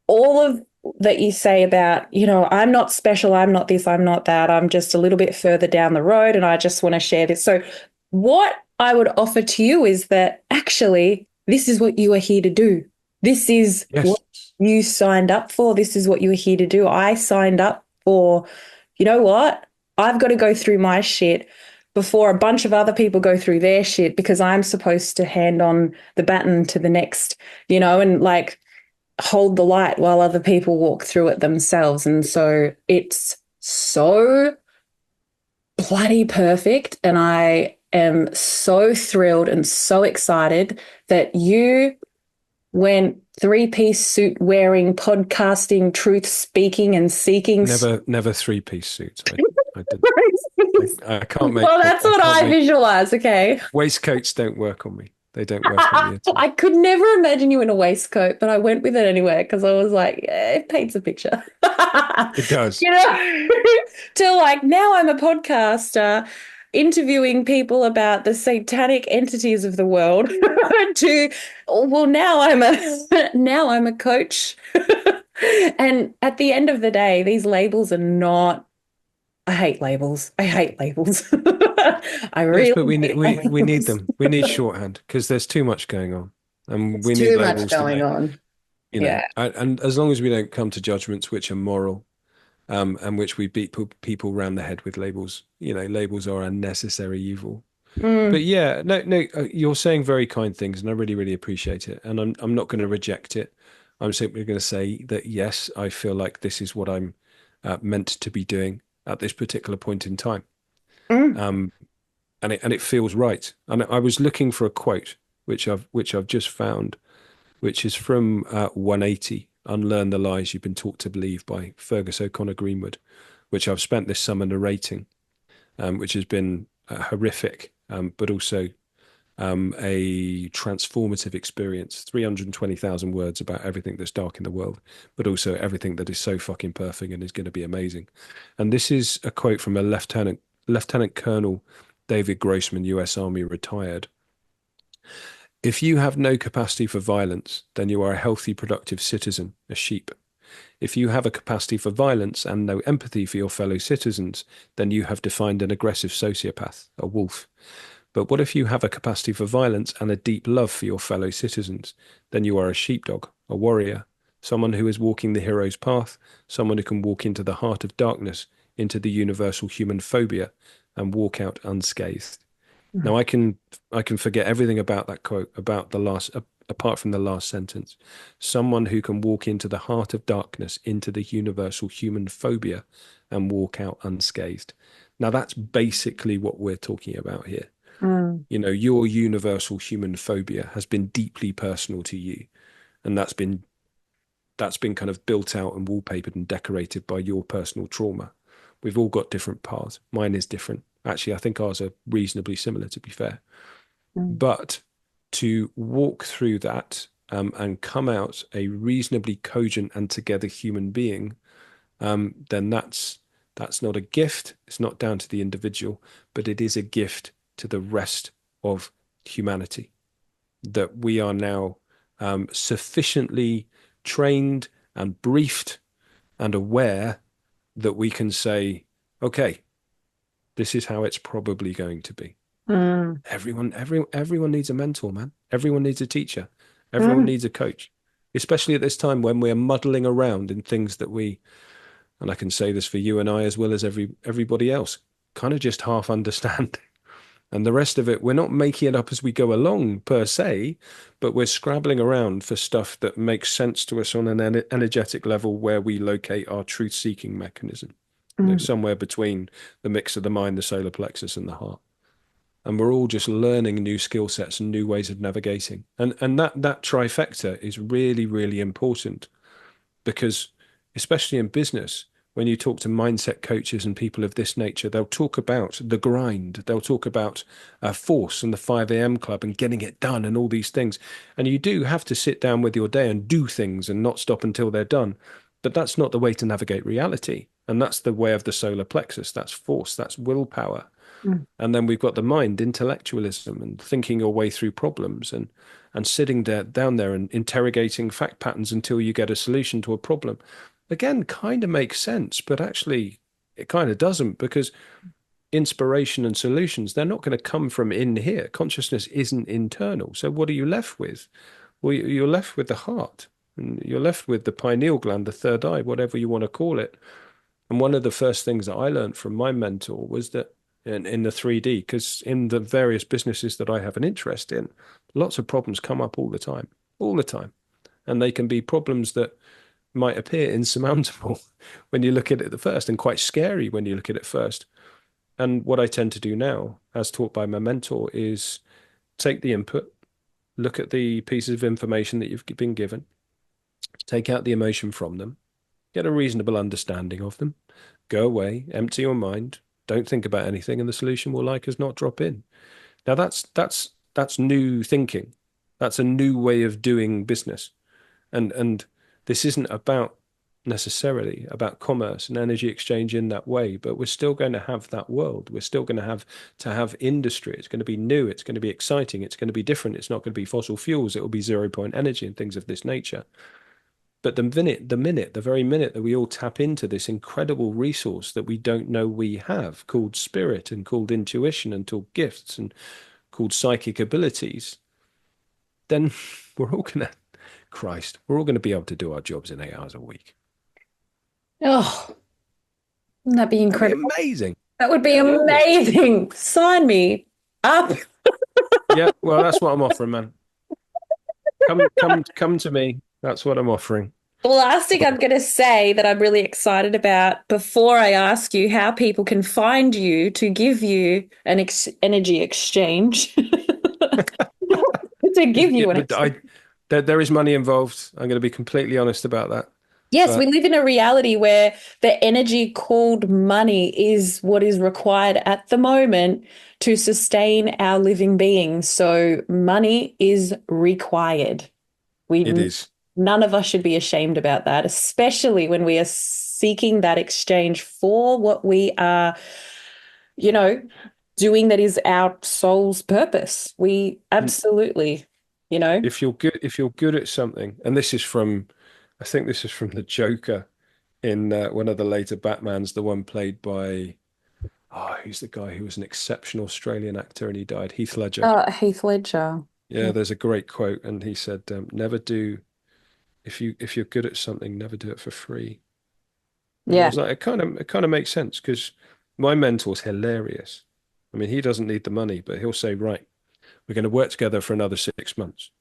all of that you say about, I'm not special, I'm not this, I'm not that, I'm just a little bit further down the road and I just want to share this. So, what I would offer to you is that actually, this is what you are here to do. This is what Yes. you signed up for. This is what you were here to do. I signed up for, you know what? I've got to go through my shit before a bunch of other people go through their shit because I'm supposed to hand on the baton to the next, and like hold the light while other people walk through it themselves. And so it's so bloody perfect. And I am so thrilled and so excited that you went three-piece suit wearing, podcasting, truth speaking, and seeking. Never three-piece suits. I didn't. I can't make. Well, that's I what can't I make visualize. Okay. waistcoats. Don't work on me. They don't work on me at all. I could never imagine you in a waistcoat, but I went with it anyway because I was like, yeah, it paints a picture. It does. You know, till like now I'm a podcaster interviewing people about the satanic entities of the world to well now I'm a coach. And at the end of the day, these labels are not I hate labels. I hate labels. I Yes, really but hate we need labels. them. We need shorthand because there's too much going on, and It's we need too much labels to going make. on. You know, Yeah. and as long as we don't come to judgments which are moral, and which we beat people round the head with labels. You know, labels are unnecessary evil. But Mm, yeah, no, you're saying very kind things, and I really, really appreciate it. And I'm not going to reject it. I'm simply going to say that yes, I feel like this is what I'm meant to be doing at this particular point in time. mm, Um, and it feels right. And I was looking for a quote which I've just found, which is from 180, Unlearn the Lies You've Been Taught to Believe by Fergus O'Connor Greenwood, which I've spent this summer narrating, which has been horrific, but also a transformative experience. 320,000 words about everything that's dark in the world, but also everything that is so fucking perfect and is going to be amazing. And this is a quote from a Lieutenant Colonel David Grossman, U.S. Army retired. If you have no capacity for violence, then you are a healthy, productive citizen, a sheep. If you have a capacity for violence and no empathy for your fellow citizens, then you have defined an aggressive sociopath, a wolf. But what if you have a capacity for violence and a deep love for your fellow citizens? Then you are a sheepdog, a warrior, someone who is walking the hero's path, someone who can walk into the heart of darkness, into the universal human phobia, and walk out unscathed. Now I can forget everything about that quote, about the last, apart from the last sentence. Someone who can walk into the heart of darkness, into the universal human phobia, and walk out unscathed. Now that's basically what we're talking about here. mm, You know, your universal human phobia has been deeply personal to you, and that's been kind of built out and wallpapered and decorated by your personal trauma. We've all got different paths. Mine is different. Actually, I think ours are reasonably similar, to be fair. mm, But to walk through that and come out a reasonably cogent and together human being, then that's not a gift. It's not down to the individual, but it is a gift to the rest of humanity. That we are now sufficiently trained and briefed and aware that we can say, okay, this is how it's probably going to be. mm, Everyone needs a mentor, man. Everyone needs a teacher. Everyone mm, needs a coach, especially at this time when we're muddling around in things that we, and I can say this for you and I as well as everybody else, kind of just half understand. And the rest of it, we're not making it up as we go along per se, but we're scrabbling around for stuff that makes sense to us on an energetic level where we locate our truth-seeking mechanism. You know, mm, somewhere between the mix of the mind, the solar plexus, and the heart. And we're all just learning new skill sets and new ways of navigating. And that trifecta is really, really important because especially in business, when you talk to mindset coaches and people of this nature, they'll talk about the grind. They'll talk about force and the 5 a.m. club and getting it done and all these things. And you do have to sit down with your day and do things and not stop until they're done. But that's not the way to navigate reality. And that's the way of the solar plexus. That's force, that's willpower. mm, And then we've got the mind, intellectualism, and thinking your way through problems and sitting there down there and interrogating fact patterns until you get a solution to a problem. Again, kind of makes sense, but actually it kind of doesn't because inspiration and solutions, they're not going to come from in here. Consciousness isn't internal. So what are you left with? Well, you're left with the heart and you're left with the pineal gland, the third eye, whatever you want to call it. And one of the first things that I learned from my mentor was that in the 3D, because in the various businesses that I have an interest in, lots of problems come up all the time. And they can be problems that might appear insurmountable when you look at it at first and quite scary when you look at it first. And what I tend to do now, as taught by my mentor, is take the input, look at the pieces of information that you've been given, take out the emotion from them, get a reasonable understanding of them, go away, empty your mind, don't think about anything, and the solution will like as not drop in. Now that's new thinking. That's a new way of doing business. And this isn't about necessarily about commerce and energy exchange in that way, but we're still going to have that world. We're still going to have industry. It's going to be new. It's going to be exciting. It's going to be different. It's not going to be fossil fuels. It will be zero point energy and things of this nature. But the very minute that we all tap into this incredible resource that we don't know we have, called spirit and called intuition and called gifts and called psychic abilities, then we're all gonna, Christ, we're all gonna be able to do our jobs in 8 hours a week. Oh, wouldn't that be That'd be incredible? amazing. That would be Yeah, it will be. amazing. Sign me up. Yeah, well, that's what I'm offering, man. Come to me. That's what I'm offering. The last thing I'm going to say that I'm really excited about before I ask you how people can find you to give you an energy exchange, to give Yeah, you an but exchange. there is money involved. I'm going to be completely honest about that. Yes, we But live in a reality where the energy called money is what is required at the moment to sustain our living beings. So money is required. it We is. None of us should be ashamed about that, especially when we are seeking that exchange for what we are, you know, doing that is our soul's purpose. We absolutely, you know. If you're good at something, and this is from, I think this is from the Joker in one of the later Batmans, the one played by, oh, who's the guy who was an exceptional Australian actor and he died, Heath Ledger. Heath Ledger. Yeah, there's a great quote, and he said, "Never do if you're good at something, never do it for free." And I Yeah. was like, it kind of makes sense because my mentor's hilarious. I mean, he doesn't need the money, but he'll say, "Right, we're going to work together for another 6 months.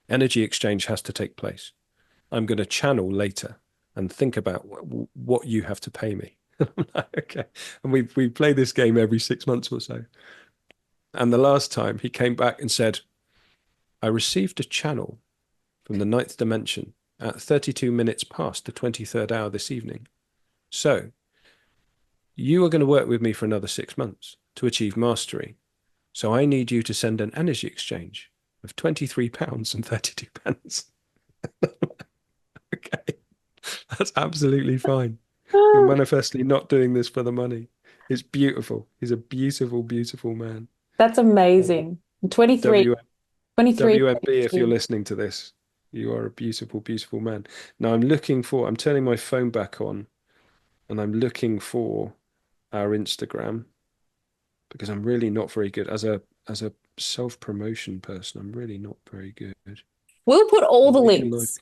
Energy exchange has to take place. I'm going to channel later and think about what you have to pay me." I'm like, okay, and we play this game every 6 months or so. And the last time he came back and said, "I received a channel from the ninth dimension at 32 minutes past the 23rd hour this evening. So you are going to work with me for another 6 months to achieve mastery. So I need you to send an energy exchange of £23 and 32 pence." Okay, that's absolutely fine. You're manifestly not doing this for the money. It's beautiful. He's a beautiful, beautiful man. That's amazing. 23, W 23. WMB, if you're listening to this, you are a beautiful, beautiful man. Now I'm turning my phone back on and I'm looking for our Instagram because I'm really not very good as a self-promotion person. I'm really not very good. We'll put all the Awaken life. links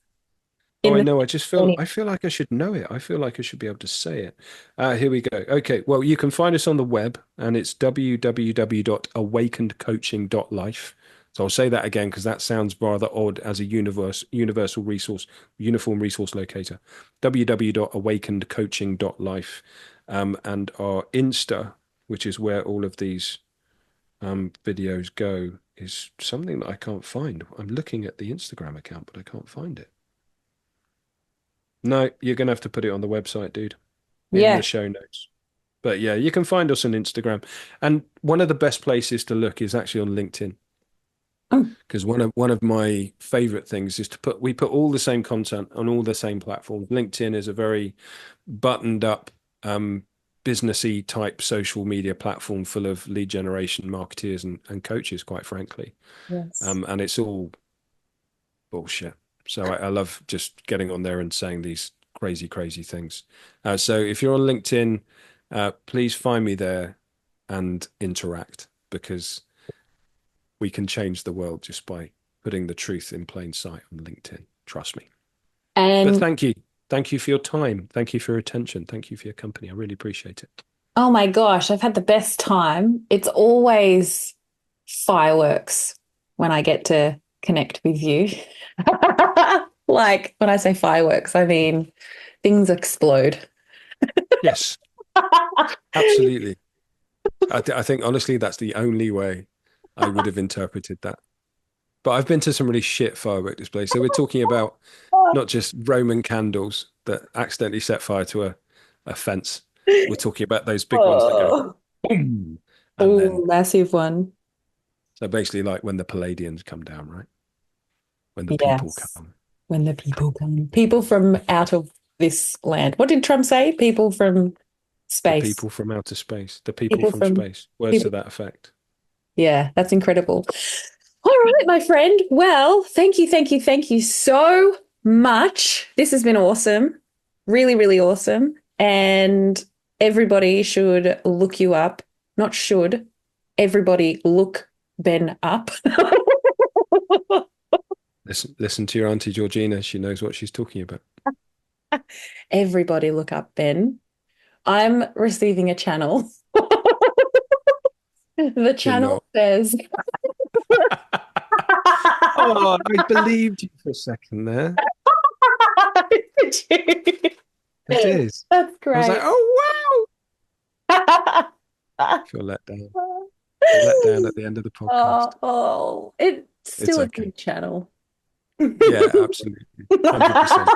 Oh, in I the know. thing. I feel like I should know it. I feel like I should be able to say it. Here we go. Okay. Well, you can find us on the web and it's www.awakenedcoaching.life. So I'll say that again because that sounds rather odd as a universal resource, uniform resource locator. www.awakenedcoaching.life. And our Insta, which is where all of these videos go, is something that I can't find. I'm looking at the Instagram account, but I can't find it. No, you're gonna have to put it on the website, dude, in the Yeah. show notes. But yeah, you can find us on Instagram. And one of the best places to look is actually on LinkedIn. Mm, Because one of my favorite things is to we put all the same content on all the same platforms. LinkedIn is a very buttoned up, businessy type social media platform full of lead generation marketeers and coaches, quite frankly. yes. And it's all bullshit. So I love just getting on there and saying these crazy, crazy things. So if you're on LinkedIn, please find me there and interact because we can change the world just by putting the truth in plain sight on LinkedIn. Trust me. But And thank you. Thank you for your time. Thank you for your attention. Thank you for your company. I really appreciate it. oh my gosh, I've had the best time. It's always fireworks when I get to connect with you. Like when I say fireworks, I mean things explode. Yes, absolutely. I think honestly, that's the only way I would have interpreted that. But I've been to some really shit firework displays. So we're talking about, not just Roman candles that accidentally set fire to a fence. We're talking about those big ones that go Oh, boom, and oh, then massive one. so basically like when the Palladians come down, right? When the people Yes. come, When the people come. People from out of this land. What did Trump say? People from the space. people from outer space, the people People from from space. Words to people. that effect. Yeah, that's incredible. All right, my friend. Well, thank you so much. This has been awesome. Really, really awesome. And everybody should look you up. Not should. Everybody look Ben up. Listen to your auntie Georgina. She knows what she's talking about. Everybody look up Ben. I'm receiving a channel. The You're channel not. says, Oh, I believed you for a second there. I did. That's I was like, great. oh wow. Feel let down. Feel let down at the end of the podcast. Oh, it's It's still a okay. good channel. Yeah, absolutely. 100%.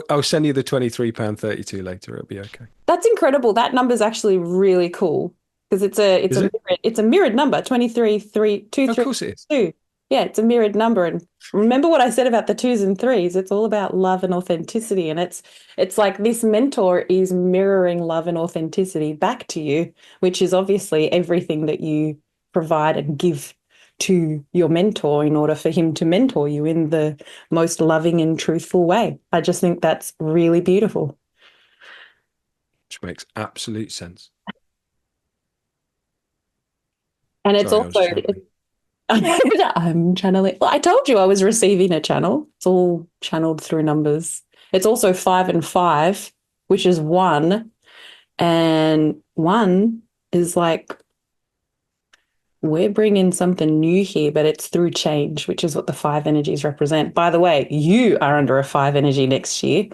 I'll send you the £23.32 later. It'll be okay. That's incredible. That number's actually really cool because Is it? it's a mirrored number, 23, 3, 2, Of 3, course it is. 2. Yeah, it's a mirrored number. And remember what I said about the twos and threes? It's all about love and authenticity. And it's like this mentor is mirroring love and authenticity back to you, which is obviously everything that you provide and give to your mentor in order for him to mentor you in the most loving and truthful way. I just think that's really beautiful. Which makes absolute sense. And it's Sorry, I was also, channeling. I'm channeling. Well, I told you I was receiving a channel. It's all channeled through numbers. It's also 5 and 5, which is one. And one is like, we're bringing something new here, but it's through change, which is what the five energies represent. By the way, you are under a five energy next year.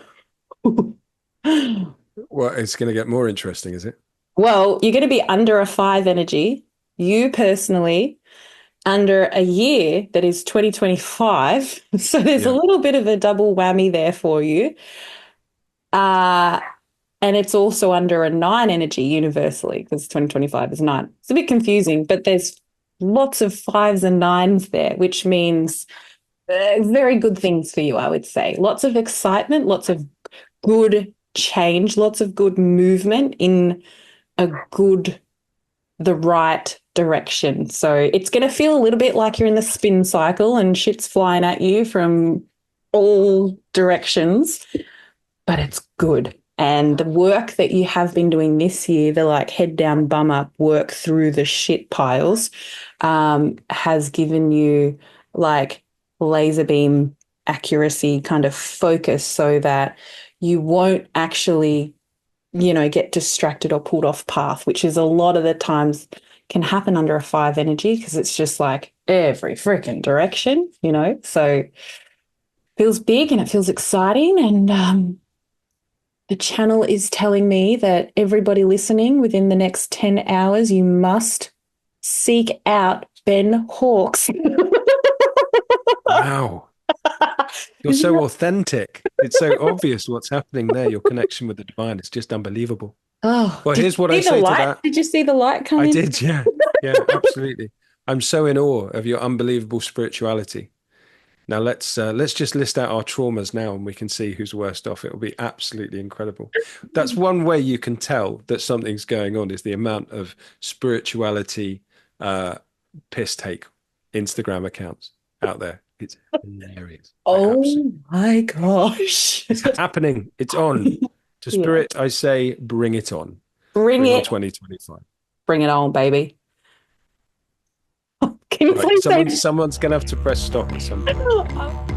Well, it's going to get more interesting, is it? Well, you're going to be under a five energy. You personally under a year that is 2025. So there's a Yeah. little bit of a double whammy there for you. Uh, and it's also under a nine energy universally because 2025 is nine. It's a bit confusing, but there's lots of fives and nines there, which means very good things for you, I would say. Lots of excitement, lots of good change, lots of good movement in a good the right direction. So it's going to feel a little bit like you're in the spin cycle and shit's flying at you from all directions, but it's good. And the work that you have been doing this year, the like head down, bum up work through the shit piles, has given you like laser beam accuracy kind of focus so that you won't actually get distracted or pulled off path, which is a lot of the times can happen under a five energy because it's just like every freaking direction. So it feels big and it feels exciting. And the channel is telling me that everybody listening within the next 10 hours, you must seek out Ben Hawkes. Wow. You're so authentic. It's so obvious what's happening there. Your connection with the divine is just unbelievable. Oh, Well, did here's you what I see the say to light? that. Did you see the light come I in? did, yeah. Yeah, absolutely. I'm so in awe of your unbelievable spirituality. Now let's just list out our traumas now and we can see who's worst off. It'll be absolutely incredible. That's one way you can tell that something's going on is the amount of spirituality uh piss take Instagram accounts out there. It's hilarious. I absolutely Oh my gosh. it's happening. It's on. To Yeah. spirit, I say bring it on. Bring Bring on it. 2025. Bring it on, baby. Can you Right. please say Someone's gonna have to press stop at some point. that?